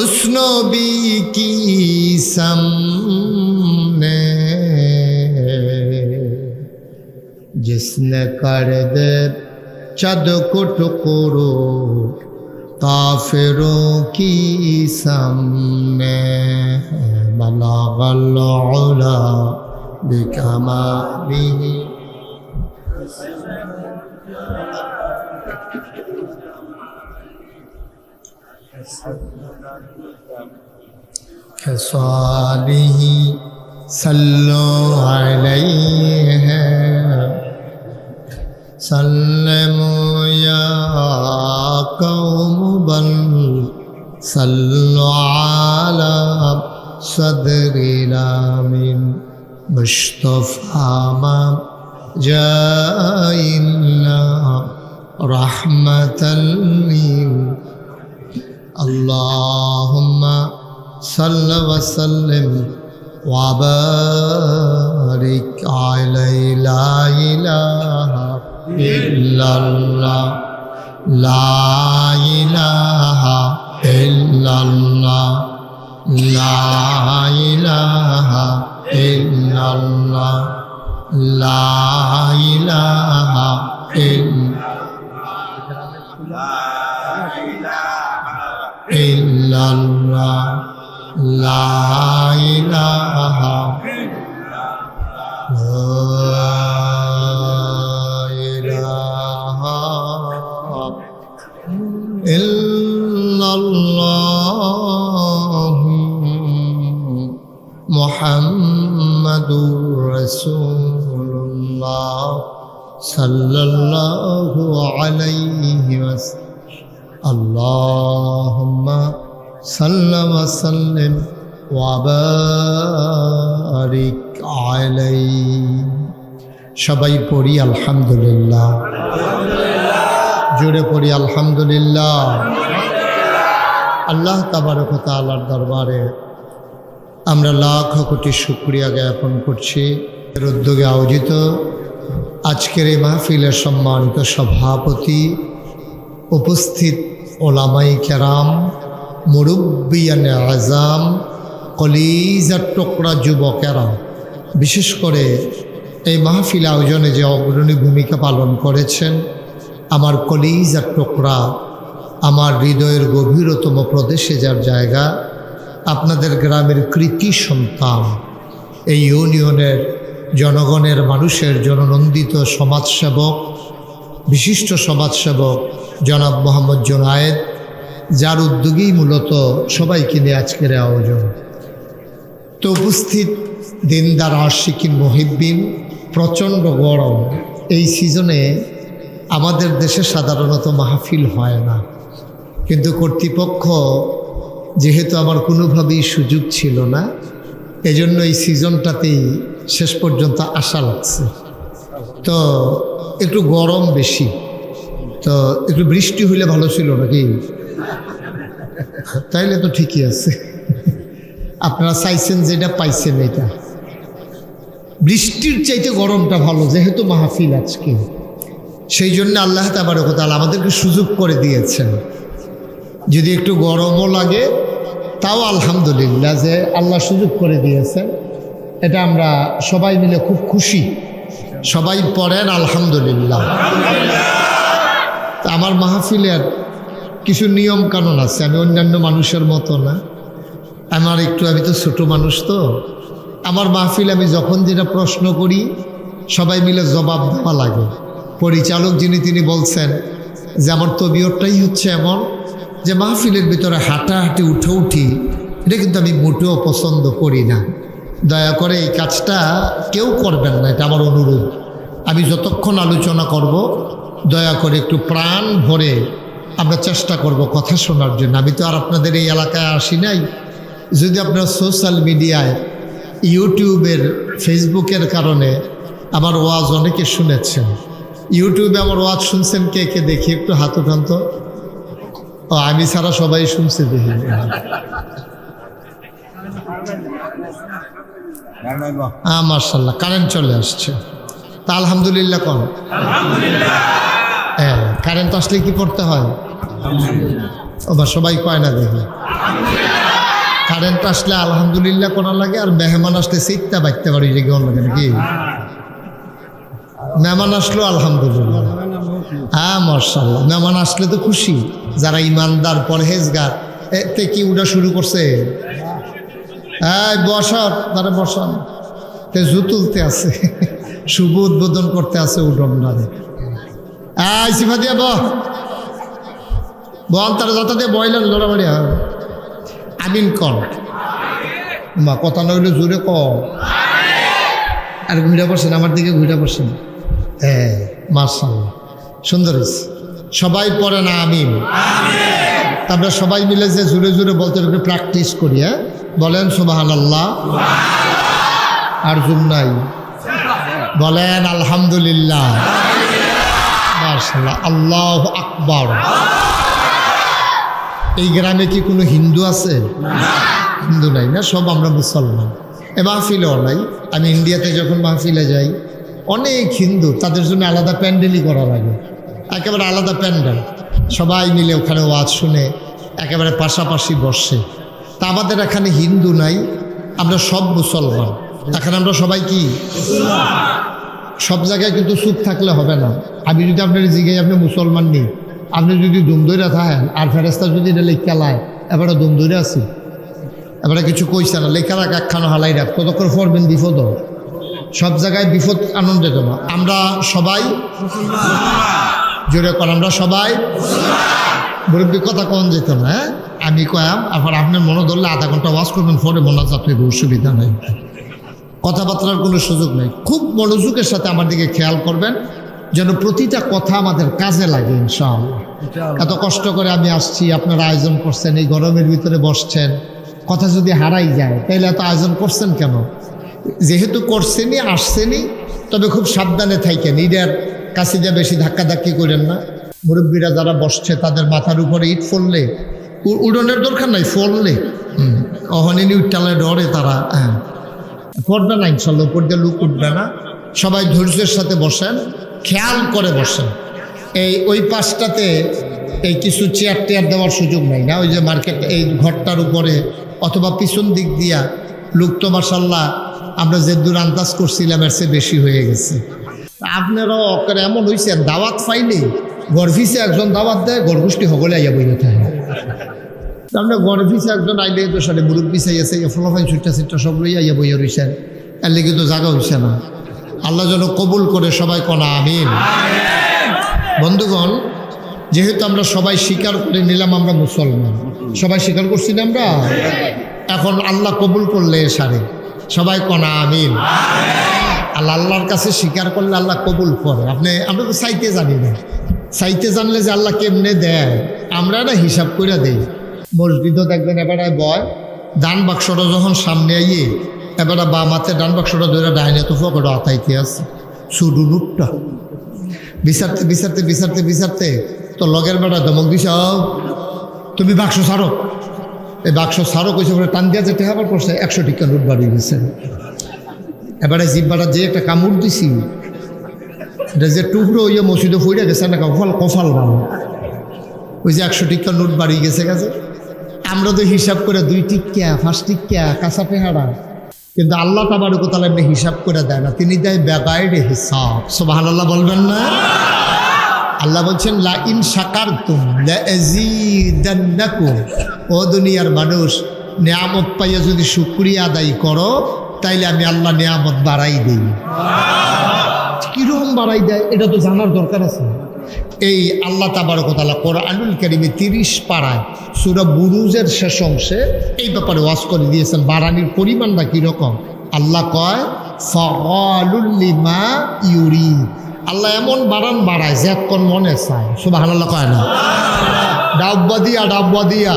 उस नबी की सामने जिसने कर दे चद को टुकड़ो काफिरों की सामने बलागल उला बिकमालिही खसालिही सल्लो अलैहि सल्लमु या कौम बल सल्लु अला सदरिल आमीन मुस्तफा मा जाइना रहमतल लिल अल्लाहुम्मा सल्लि व सल्लिम व बारिक अलैहि ला इलाहा इल्लल्लाह ला इलाहा इल्लल्लाह ला इलाहा इल्लल्लाह ला इलाहा इल्लल्लाह ला इलाहा इल्लल्लाह मुहम्मदुर रसूलुल्लाह सल्लल्लाहु अलैहि वसल्लम अल्लाहुम्मा सल्लि व सल्लिम व बारिक अलैहि। সবাই পড়ি আলহামদুলিল্লাহ, জোরে পড়ি আলহামদুলিল্লাহ। আল্লাহ তাবারক ওয়া তাআলার দরবারে আমরা লাখ কোটি শুকরিয়া জ্ঞাপন করছি। এর উদ্যোগে আয়োজিত আজকের এই মাহফিলের সম্মানিত সভাপতি, উপস্থিত ওলামাই কেরাম, মুরব্বিয়ানে আজাম, কলিজার টুকরা যুবকেরা, বিশেষ করে এই মাহফিল আয়োজনে যে অগ্রণী ভূমিকা পালন করেছেন, আমার কলিজার টুকরা, আমার হৃদয়ের গভীরতম প্রদেশে যার জায়গা, আপনাদের গ্রামের কৃতি সন্তান, এই ইউনিয়নের জনগণের মানুষের জননন্দিত সমাজসেবক, বিশিষ্ট সমাজসেবক জনাব মোহাম্মদ জুনায়েদ, যার উদ্যোগেই মূলত সবাইকে নিয়ে আজকের আয়োজন। তো উপস্থিত দিনদার আশিকিন মুহিব্বিন, প্রচণ্ড গরম এই সিজনে আমাদের দেশে সাধারণত মাহফিল হয় না, কিন্তু কর্তৃপক্ষ যেহেতু আমার কোনোভাবেই সুযোগ ছিল না, এজন্য এই সিজনটাতেই শেষ পর্যন্ত আশা লাগছে। তো একটু গরম বেশি, তো একটু বৃষ্টি হইলে ভালো ছিল নাকি? তাইলে তো ঠিকই আছে, আপনারা চাইছেন যেটা পাইছেন, এটা বৃষ্টির চাইতে গরমটা ভালো, যেহেতু মাহফিল আজকে, সেই জন্য আল্লাহ তাবারক ওয়া তাআলা আমাদেরকে সুযোগ করে দিয়েছেন। যদি একটু গরমও লাগে তাও আলহামদুলিল্লাহ যে আল্লাহ সুযোগ করে দিয়েছেন, এটা আমরা সবাই মিলে খুব খুশি। সবাই পড়েন আলহামদুলিল্লাহ। তা আমার মাহফিলের কিছু নিয়ম কানুন আছে, আমি অন্যান্য মানুষের মতো না। আমি তো ছোট মানুষ, তো আমার মাহফিল আমি যখন যেটা প্রশ্ন করি সবাই মিলে জবাব দেওয়া লাগে। পরিচালক তিনি বলছেন যে আমার তবিয়তটাই হচ্ছে এমন যে মাহফিলের ভিতরে হাঁটাহাঁটি উঠি এটা কিন্তু আমি মোটেও পছন্দ করি না। দয়া করে এই কাজটা কেউ করবেন না, এটা আমার অনুরোধ। আমি যতক্ষণ আলোচনা করব দয়া করে একটু প্রাণ ভরে আমরা চেষ্টা করব কথা শোনার জন্য। আমি তো আর আপনাদের এই এলাকায় আসি নাই। যদি আপনারা সোশ্যাল মিডিয়ায় ইউটিউবের ফেসবুকের কারণে আমার ওয়াজ অনেকে শুনেছেন, ইউটিউবে আমার ওয়াজ শুনছেন কে কে দেখি একটু হাত উঠান তো। ও আমি ছাড়া সবাই শুনছে দেখি। মাশাআল্লাহ, কারেন্ট চলে আসছে, তা আলহামদুলিল্লাহ কোন। হ্যাঁ, কারেন্ট আসলে কি পড়তে হয়? সবাই কয় না দেখি। কারেন্ট আসলে আলহামদুলিল্লাহ কোন লাগে, আর মেহমান আসলে সিটটা বাঁচতে পারি যে কেমন লাগে নাকি? মেহমান আসলো আলহামদুলিল্লাহ। হ্যাঁ মাশাআল্লাহ, মেহমান আসলে তো খুশি। যারা ইমানদার পরহেজগার এতে কি উঠা শুরু করছে? হ্যাঁ বসার, তারা বসান তেজু তুলতে আছে, শুভ উদ্বোধন করতে আছে উঠোনটারে। সিফা দিয়া বল তারা যাতা দিয়ে বইলেন লড়াবাড়ি হয়। আমিন কর মা, কথা না হইলে জোরে ক। আর ঘুরে বসেন, আমার দিকে ঘুরে বসেন। হ্যাঁ মাশাআল্লাহ, সুন্দর হয়েছে। সবাই পড়ে না আমিন। তারপরে সবাই মিলে যে জোরে জোরে বলতে একটু প্র্যাকটিস করি। হ্যাঁ বলেন সুবহানাল্লাহ। আর জুম নাই, বলেন আলহামদুলিল্লাহ। মাশাআল্লাহ, আল্লাহু আকবার। এই গ্রামে কি কোনো হিন্দু আছে? হিন্দু নাই না, সব আমরা মুসলমান। এ মাহফিলেও নাই। আমি ইন্ডিয়াতে যখন মাহফিলে যাই অনেক হিন্দু, তাদের জন্য আলাদা প্যান্ডেলই করা লাগে, একেবারে আলাদা প্যান্ডেল। সবাই মিলে ওখানে ওয়াজ শুনে একেবারে পাশাপাশি বসে। তা আমাদের এখানে হিন্দু নাই, আমরা সব মুসলমান। এখানে আমরা সবাই কি সব জায়গায় কিন্তু চুপ থাকলে হবে না। আমি যদি আপনার জিগাই আপনি মুসলমান নেই, আপনি যদি দুম ধরে থাকেন আর ফেরেস্তা যদি এটা লেখা লায় এবারে দুম ধরে আছি, এবারে কিছু কইছে না, লেখা রাখ একখানো হালাই রাখ, ততক্ষণ পড়বেন বিপদ। সব জায়গায় বিপদ আনন্দের জন্য আমরা সবাই জোরে কর, আমরা সবাই মুরব্বী কথা কন যেত না। হ্যাঁ আমি কয়াম, আবার আপনার মনে ধরলে আধা ঘন্টা ওয়াজ করবেন, পরে মোনাজাত হইব, অসুবিধা নেই, কথাবার্তার কোনো সুযোগ নেই। খুব মনোযোগের সাথে আমার দিকে খেয়াল করবেন যেন প্রতিটা কথা আমাদের কাজে লাগে ইনশাআল্লাহ। এত কষ্ট করে আমি আসছি, আপনারা আয়োজন করছেন, এই গরমের ভিতরে বসছেন, কথা যদি হারাই যায় তাহলে এত আয়োজন করছেন কেন? যেহেতু করছেনই, আসছেনই, তবে খুব সাবধানে থাকেন, ঈদের কাছে যা বেশি ধাক্কাধাক্কি করেন না। মুরব্বীরা যারা বসছে তাদের মাথার উপরে ইট ফললে উড়নের দরকার নাই, ফললে অহনিনি উঠটালে ডরে তারা। হ্যাঁ পড়বে না ইনশাল্লাহ, উপর দিয়ে লুক উঠবে না। সবাই ধৈর্যের সাথে বসেন, খেয়াল করে বসেন। ওই পাশটাতে এই কিছু চেয়ার টেয়ার দেওয়ার সুযোগ নাই না, ওই যে মার্কেট এই ঘরটার উপরে অথবা পিছন দিক দিয়া লোক তো মাশাল্লাহ আমরা যে দূর আন্দাজ করছিলাম এর চেয়ে বেশি হয়ে গেছে। আপনারাও অকারে এমন হয়েছে, দাওয়াত পাইলে গর্ভিসে একজন দাওয়াত দেয়, গর্ভুষ্টি হগলে আইয়া বই থাকে। আমরা গর্ভিসে একজন আইলে তো সাথে মুরব্বী চাইছে, ফলাফাই ছুটটা ছিটটা সব লইয়া আইয়া বইয়া রয়েছেন, এর লেগে তো জায়গা হইছে না। আল্লাহ যেন কবুল করে, সবাই কনা আমিন। বন্ধুগণ, যেহেতু আমরা সবাই স্বীকার করে নিলাম আমরা মুসলমান, সবাই স্বীকার করছি না আমরা, এখন আল্লাহ কবুল করলে সারে সবাই কনা আমিন। আল্লাহর কাছে স্বীকার করলে আল্লাহ কবুল করে। আমরা তো চাইতে জানি না, চাইতে জানলে যে আল্লাহ কেমনে দেয় আমরা না হিসাব করে দেই। মসজিদও দেখবেন এবারে বয়, দান বাক্সটা যখন সামনে আইয়ে এবারে বাম হাতে ডান বাক্সটা ধরে ডাইনে তো ফকটা আতাইতে আছে, শুধু লুটটা বিচারতে বিচারতে বিচারতে বিচারতে তো লগের বেড়া ধমক দিস, তুমি বাক্স ছাড়ো। এই বাক্স ছাড়ো কইছে, টান দিয়া যেতে আবার করছে 100 টিকা নোট বাড়িয়ে গেছে। এবারে জিব্বাটা যে একটা কামড় দিছি, এটা যে টুকরো ওই মসজিদে ফুইরা গেছে না, কফাল ভালো, ওই যে 100 টিকা নোট বাড়িয়ে গেছে। আমরা তো হিসাব করে 2 টিকা 5 টিকা কাঁচা পেহারা কিন্তু আল্লাহ তাবারক ওয়া তাআলা এমনি হিসাব করে দেয় না, তিনি দেয় বেগাইরে হিসাব। সুবহানাল্লাহ বলবেন না? আল্লাহ বলছেন লা ইন শাকারতুম লা আযীদান্নাকুম। ও দুনিয়ার মানুষ, নিয়ামত পাইয়া যদি শুকরিয়া আদায় করো তাইলে আমি আল্লাহ নিয়ামত বাড়াই দিই। কিরকম বাড়াই দেয় এটা তো জানার দরকার আছে। এই আল্লাহ তাবারক ওয়া তাআলা কোরআনুল কারীমে 30 পারায় সূরা বুরুজের শেষ অংশে এই ব্যাপারে ওয়াজ করে দিয়েছেন, বাড়ানির পরিমাণটা কীরকম। আল্লাহ কয় ফাআলুল লিমা ইউরিদ। আল্লাহ এমন বাড়ায় যে কোন মনে চায়। সুবহানাল্লাহ কয় না? ডাব্বা দিয়া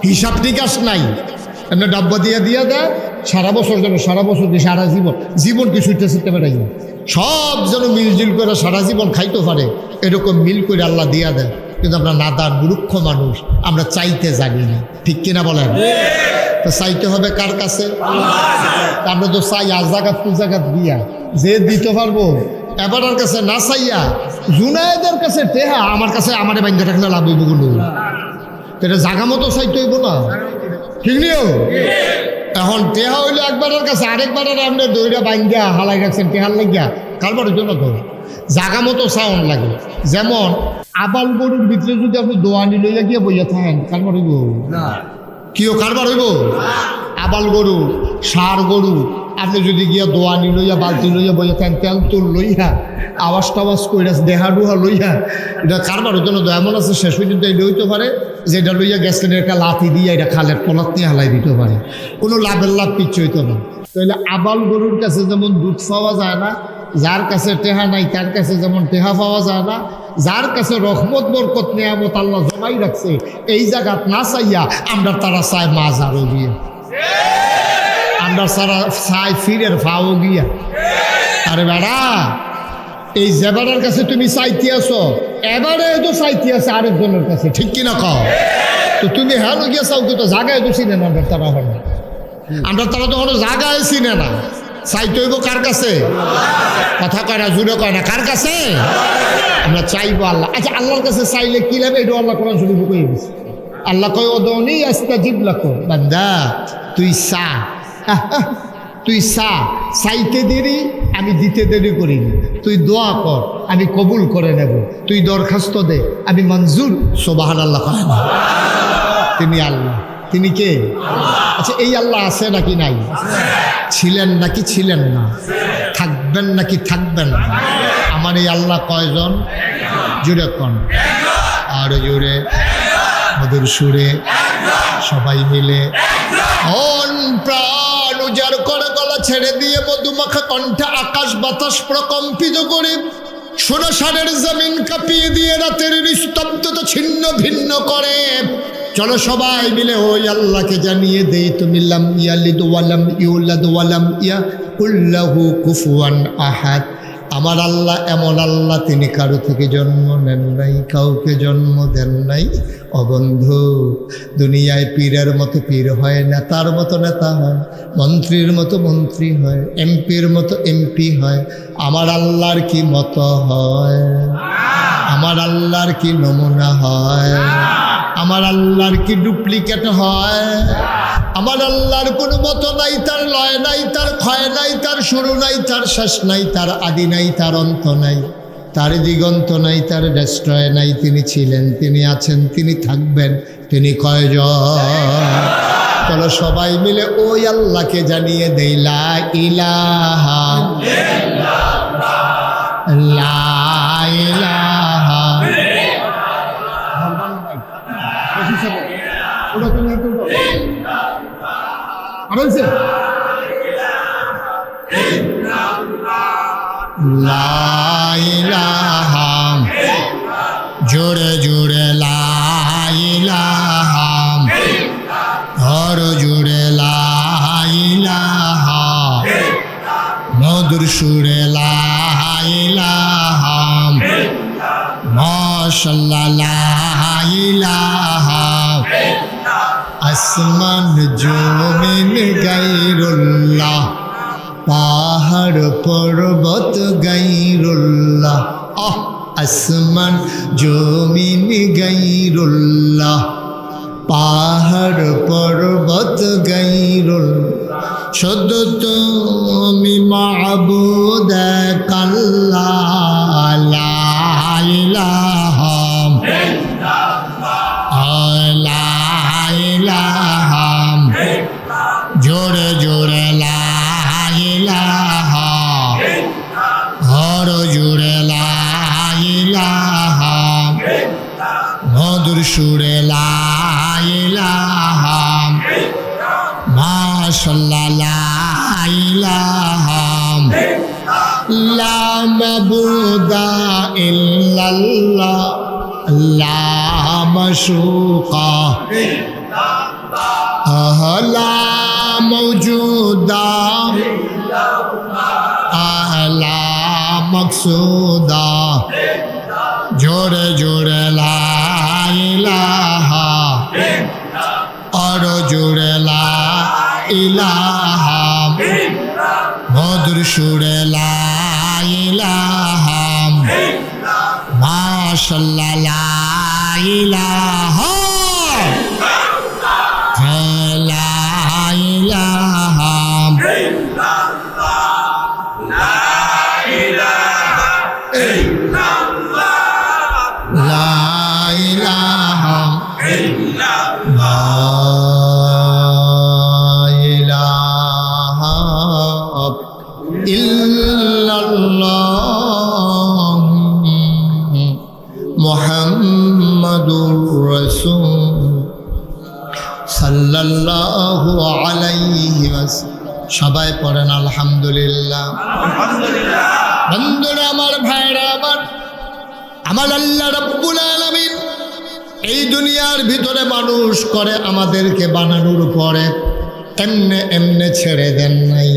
হিসাব নিকাশ নাই, এমনি ডাব্বা দিয়া দেয় সারা বছর, যেন সারা বছর কি সারা জীবন কি ছুটতে ছুটতে বেড়াই সব যেন মিলজিল করে সারা জীবন খাইতে পারে, এরকম মিল করে আল্লাহ দিয়া দেয়। কিন্তু আমরা নাদান মূর্খ মানুষ, আমরা চাইতে জানি না, ঠিক কিনা বলেন? তো চাইতে হবে কার কাছে? আমরা তো চাই আজাগাত পুজাগাত দিয়া, যে দিতে পারবো এবারের কাছে না চাইয়া জুনায়েদের কাছে টেহা আমার কাছে আমারে বাইন্ধে রাখলে লাভ হইব গুলো, এটা জাগা মতো চাইতে হইব না, ঠিক নিও? এখন টেহা হইলে একবারের কাছে, আরেকবারের আপনি দইরা বাইন্ধা হালাই রাখছেন টেহার লাগিয়া, কারবারের জন্য তো জাগা মতো সাউন্ড লাগে। যেমন আবাল গরুর ভিতরে যদি আপনি দোয়ানি লইয়া গিয়ে বইয়া থাকেন, কারবার হইব না? কিও কারবার হইব? আবাল গরু, ষাঁড় গরু আপনি যদি গিয়া দোয়ানি লইয়া বালতি লইয়া বইয়া থাকেন, তেল তুল লইয়া আওয়াজ টাওয়াজ কইরা দেহা ডুহা লইয়া, এটা কারবার হইতো না। এমন আছে শেষ পর্যন্ত এটা হইতে পারে যে এটা লইয়া গেছেন একটা লাথি দিয়ে এটা খালের পলাত নিয়ে হালাই দিতে পারে, কোনো লাভের লাভ কিচ্ছু হইতো না। তাহলে আবাল গরুর কাছে যেমন দুধ পাওয়া যায় না, যার কাছে টেহা নাই তার কাছে যেমন টেহা পাওয়া যায় না, যার কাছে রহমত বরকত নিয়ামত আল্লাহ জমাই রাখছে এই জায়গাত না চাইয়া আমরা তারা চাই মাজারও গিয়া, আমরা সারা চাই ফিরের ফাও গিয়া। আরে বেড়া, এই জেবারের কাছে তুমি চাইতে আসো, এবারে তো চাইতে আছে আরেকজনের কাছে, ঠিক কিনা কও? তো তুমি হ্যাঁ গিয়া চাও, তো জায়গায় তো চিনে না আমরা তারা হয় না, আমরা তারা তো কোনো জায়গায় চিনে না। চাইতে হইব কার কাছে? কথা কয় না, জুড়ে কয় না, কার কাছে? আমরা চাইবো আল্লাহ। আচ্ছা, আল্লাহর কাছে চাইলে কি লাগবে? এটা আল্লাহ কোরআন শরীফে কয়ে গেছে। আল্লাহ কয় উদউনি আস্তাজিব লাকুম। বান্দা তুই চা, তুই চা, চাইতে দেরি আমি দিতে দেরি করিনি, তুই দোয়া কর আমি কবুল করে নেব, তুই দরখাস্ত দে আমি মঞ্জুর। সুবহানাল্লাহ কয় না? তিনি আল্লাহ, তিনি কে? আচ্ছা, এই আল্লাহ আছে নাকি নাই? ছিলেন নাকি ছিলেন না? থাকবেন নাকি থাকবেন না? আমার এই আল্লাহ কয়জন? জুড়ে কন, আর জুড়ে মধুর সুরে সবাই মিলে অন প্রাণ উজাড় করে গলা ছেড়ে দিয়ে মধুমাখা কণ্ঠে আকাশ বাতাস প্রকম্পিত করে সোনাসারের জমিন কাঁপিয়ে দিয়ে রাতের নিস্তব্ধতা ছিন্ন ভিন্ন করে। চলো সবাই মিলে ওই আল্লাহকে জানিয়ে দেই, তুমি লাম ইয়ালিদ ওয়ালাম ইউলাদ ওয়ালাম ইয়াকুল্লাহু কুফুয়ান আহাদ। আমার আল্লাহ এমন আল্লাহ, তিনি কারো থেকে জন্ম নেন নাই, কাউকে জন্ম দেন নাই। ও বন্ধু, দুনিয়ায় পীরের মতো পীর হয়, নেতার মতো নেতা হয়, মন্ত্রীর মতো মন্ত্রী হয়, এমপির মতো এমপি হয়। আমার আল্লাহর কি মতো হয়? আমার আল্লাহর কি নমুনা হয়? আমার আল্লাহর কি ডুপ্লিকেট হয়? আমার আল্লাহর কোনো মতো নাই, তার লয় নাই, তার ক্ষয় নাই, তার শুরু নাই, তার শেষ নাই, তার আদি নাই, তার অন্ত নাই, তার দিগন্ত নাই, তার ডেস্ট্রয় নাই। তিনি ছিলেন, তিনি আছেন, তিনি থাকবেন, তিনি কয়জন? চলো সবাই মিলে ওই আল্লাহকে জানিয়ে দেই লা ইলাহা লা ইলাহা। লা ইলাহা, জোরে জোরে লা ইলাহা, ঘর জুড়ে লা ইলাহা, মধুর সুরে লা ইলাহা, মাশাআল্লাহ লা ইলাহা। আসমান জমিন গায়রুল্লাহ, পাহাড় পর্বত গায়রুল্লাহ। আসমান জমিন গায়রুল্লাহ, পাহাড় পর্বত গায়রুল্লাহ। শুধু তুমি মাবুদ আল্লাহ লা ইলাহা লা ইলাহা জোরে জোরে লা ইলাহা হর জোরে লা ইলাহা মধুর সুরে লা ইলাহা মাশাআল্লাহ লা ইলাহা লা মাবুদা ইল্লাল্লাহ লা মাশুকা লা মওজুদা লা মকসুদা জোরে জোরে লা ইলাহা আর জোরে লা ইলাহা মধুর সুরে লা ইলাহা মাশাআল্লাহ লা ইলাহা লা ইলাহা লা ইলাহা ইল্লাল্লাহ মুহাম্মাদুর রাসূল সাল্লাল্লাহু আলাইহি ওয়াসাল্লাম। সবাই পড়েন আলহামদুলিল্লাহ। বন্ধুরা আমার, ভাইরা আমার আল্লাহ রাব্বুল আলামিন এই দুনিয়ার ভিতরে মানুষ করে আমাদেরকে বানানোর পরে এমনে এমনে ছেড়ে দেন নাই।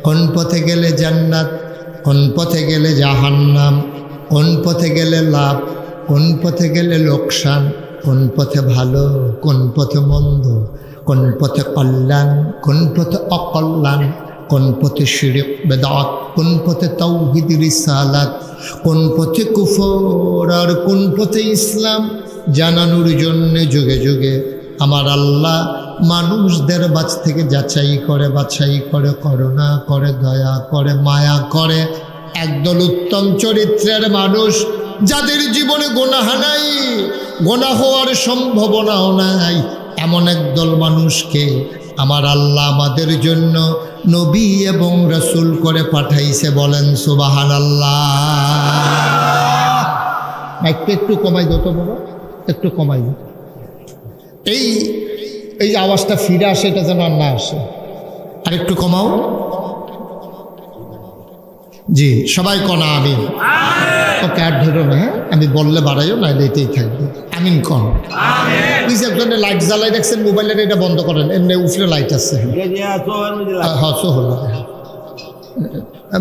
কোন পথে গেলে জান্নাত, কোন পথে গেলে জাহান্নাম, কোন পথে গেলে লাভ, কোন পথে গেলে লোকসান, কোন পথে ভালো, কোন পথে মন্দ, কোন পথে কল্যাণ, কোন পথে অকল্যাণ, কোন পথে শিরক বেদাত, কোন পথে তাওহীদ রিসালাত, কোন পথে কুফর আর কোন পথে ইসলাম জানানোর জন্য যুগে যুগে আমার আল্লাহ মানুষদের বাছ থেকে যাচাই করে, বাছাই করে, করুণা করে, দয়া করে, মায়া করে। একদল উত্তম চরিত্রের মানুষ যাদের জীবনে গুনাহ নাই, গুনাহ হওয়ার সম্ভাবনাও নাই, এমন একদল মানুষকে আমার আল্লাহ আমাদের জন্য নবী এবং রাসূল করে পাঠাইছে। বলেন সুবহানাল্লাহ। একটু কমাই দাও তো বাবা, একটু কমাই দাও। এই এই আওয়াজটা ফিরে আসে, এটা যেন আর না আসে। আর একটু কমাও। জি, সবাই কনা আমিন। ওকে আর ধরো না, হ্যাঁ, আমি বললে বাড়াইও, নাইলে এটাই থাকবে। আমিন কন। প্লিজ একজনের লাইট জ্বালাই রাখছেন মোবাইলের, এটা বন্ধ করেন। এমনি উফরে লাইট আছে,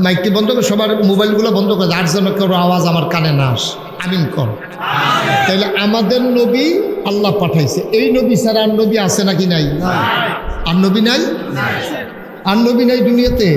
মাইকটি বন্ধ করে সবার মোবাইলগুলো বন্ধ করে, আর যেন কেউ আওয়াজ আমার কানে না আসে। আমিন কর। তাইলে আমাদের নবী আল্লাহ পাঠাইছে। এই নবী ছাড়া আর নবী আছে নাকি নাই? আর নবী নাই? আর নবী নাই দুনিয়াতে?